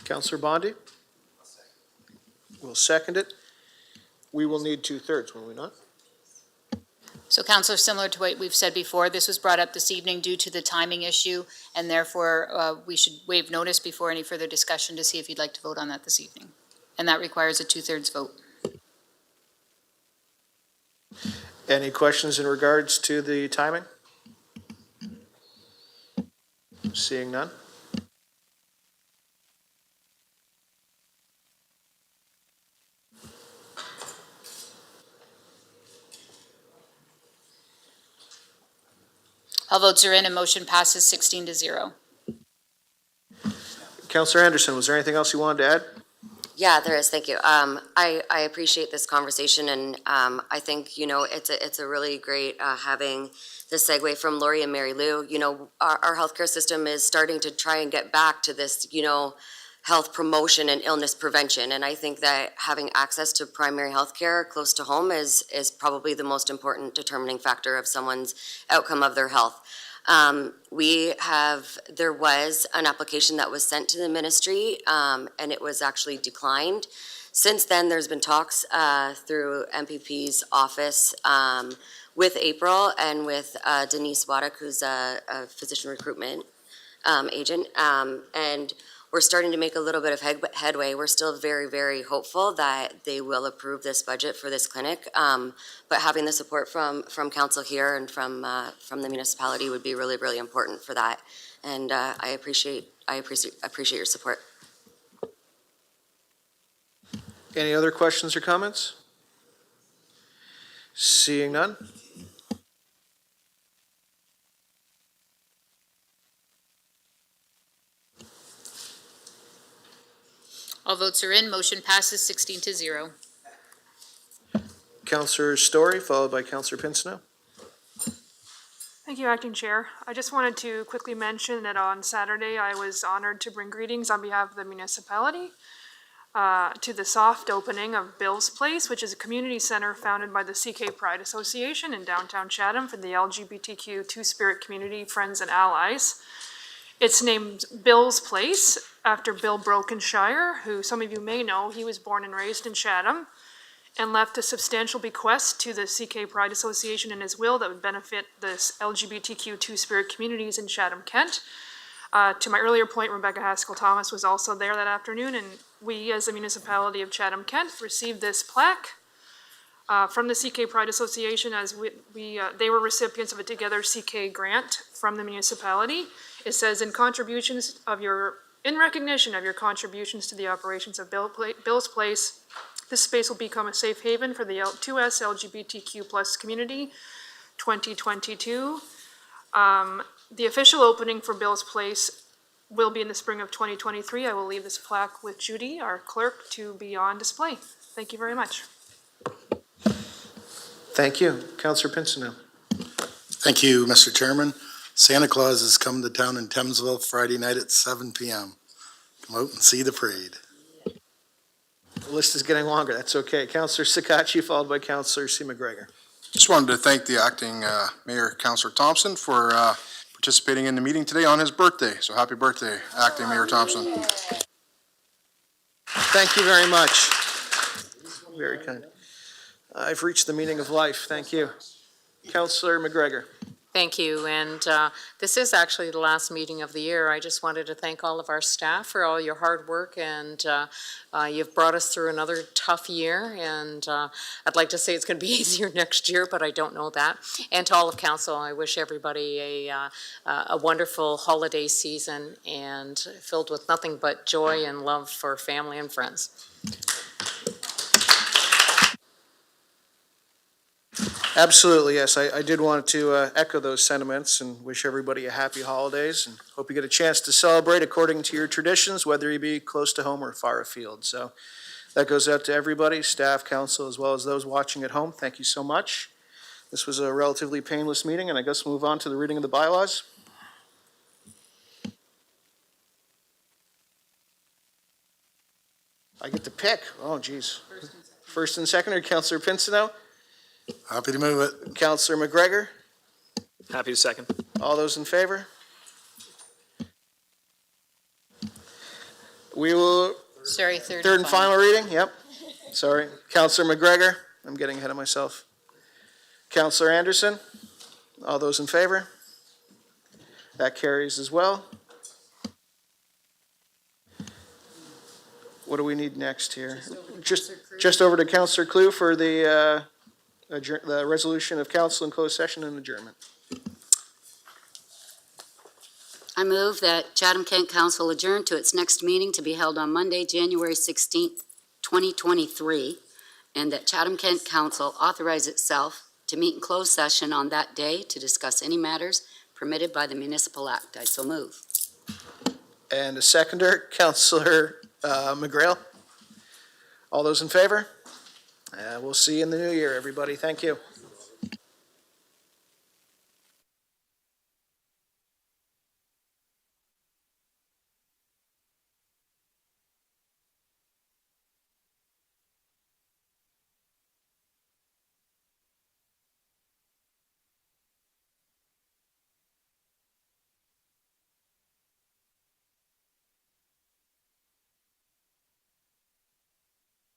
Speaker 1: Councillor Bondi? We'll second it. We will need 2/3, will we not?
Speaker 3: So Councillor, similar to what we've said before, this was brought up this evening due to the timing issue, and therefore we should waive notice before any further discussion to see if you'd like to vote on that this evening. And that requires a 2/3 vote.
Speaker 1: Any questions in regards to the timing? Seeing none.
Speaker 3: All votes are in and motion passes 16-0.
Speaker 1: Councillor Anderson, was there anything else you wanted to add?
Speaker 22: Yeah, there is. Thank you. I appreciate this conversation, and I think, it's a really great having the segue from Lori and Mary Lou. Our healthcare system is starting to try and get back to this, health promotion and illness prevention. And I think that having access to primary health care close to home is probably the most important determining factor of someone's outcome of their health. There was an application that was sent to the ministry, and it was actually declined. Since then, there's been talks through MPP's office with April and with Denise Waddick, who's a physician recruitment agent, and we're starting to make a little bit of headway. We're still very, very hopeful that they will approve this budget for this clinic, but having the support from council here and from the municipality would be really, really important for that. And I appreciate your support.
Speaker 1: Any other questions or comments? Seeing none?
Speaker 3: All votes are in. Motion passes 16-0.
Speaker 1: Councillor Story, followed by Councillor Pincinel.
Speaker 9: Thank you, Acting Chair. I just wanted to quickly mention that on Saturday, I was honored to bring greetings on behalf of the municipality to the soft opening of Bill's Place, which is a community center founded by the CK Pride Association in downtown Chatham for the LGBTQ Two-Spirit community, friends and allies. It's named Bill's Place after Bill Brokenshire, who some of you may know. He was born and raised in Chatham and left a substantial bequest to the CK Pride Association in his will that would benefit the LGBTQ Two-Spirit communities in Chatham-Kent. To my earlier point, Rebecca Haskell-Thomas was also there that afternoon, and we, as the municipality of Chatham-Kent, received this plaque from the CK Pride Association as they were recipients of a Together CK grant from the municipality. It says, in recognition of your contributions to the operations of Bill's Place, this space will become a safe haven for the 2S LGBTQ+ community, 2022. The official opening for Bill's Place will be in the spring of 2023. I will leave this plaque with Judy, our clerk, to be on display. Thank you very much.
Speaker 1: Thank you. Councillor Pincinel.
Speaker 20: Thank you, Mr. Chairman. Santa Claus is coming to town in Thamesville Friday night at 7 p.m. Come out and see the parade.
Speaker 1: The list is getting longer. That's okay. Councillor Sakachi, followed by Councillor C. McGregor.
Speaker 14: Just wanted to thank the acting mayor, Councillor Thompson, for participating in the meeting today on his birthday. So happy birthday, acting Mayor Thompson.
Speaker 1: Thank you very much. Very kind. I've reached the meaning of life. Thank you. Councillor McGregor.
Speaker 15: Thank you, and this is actually the last meeting of the year. I just wanted to thank all of our staff for all your hard work, and you've brought us through another tough year, and I'd like to say it's going to be easier next year, but I don't know that. And to all of council, I wish everybody a wonderful holiday season and filled with nothing but joy and love for family and friends.
Speaker 1: Absolutely, yes. I did want to echo those sentiments and wish everybody a happy holidays, and hope you get a chance to celebrate according to your traditions, whether you be close to home or far afield. So that goes out to everybody, staff, council, as well as those watching at home. Thank you so much. This was a relatively painless meeting, and I guess we'll move on to the reading of the bylaws. I get to pick. Oh, geez. First and second, or Councillor Pincinel?
Speaker 20: Happy to move it.
Speaker 1: Councillor McGregor?
Speaker 16: Happy to second.
Speaker 1: All those in favor? We will,
Speaker 3: Sorry, third
Speaker 1: third and final reading? Yep. Sorry. Councillor McGregor? I'm getting ahead of myself. Councillor Anderson? All those in favor? That carries as well. What do we need next here? Just over to Councillor Clue for the resolution of council in closed session and adjournment.
Speaker 6: I move that Chatham-Kent-Council adjourn to its next meeting to be held on Monday, January 16th, 2023, and that Chatham-Kent-Council authorize itself to meet in closed session on that day to discuss any matters permitted by the Municipal Act. I so move.
Speaker 1: And a seconder, Councillor McGrail. All those in favor? We'll see you in the new year, everybody. Thank you.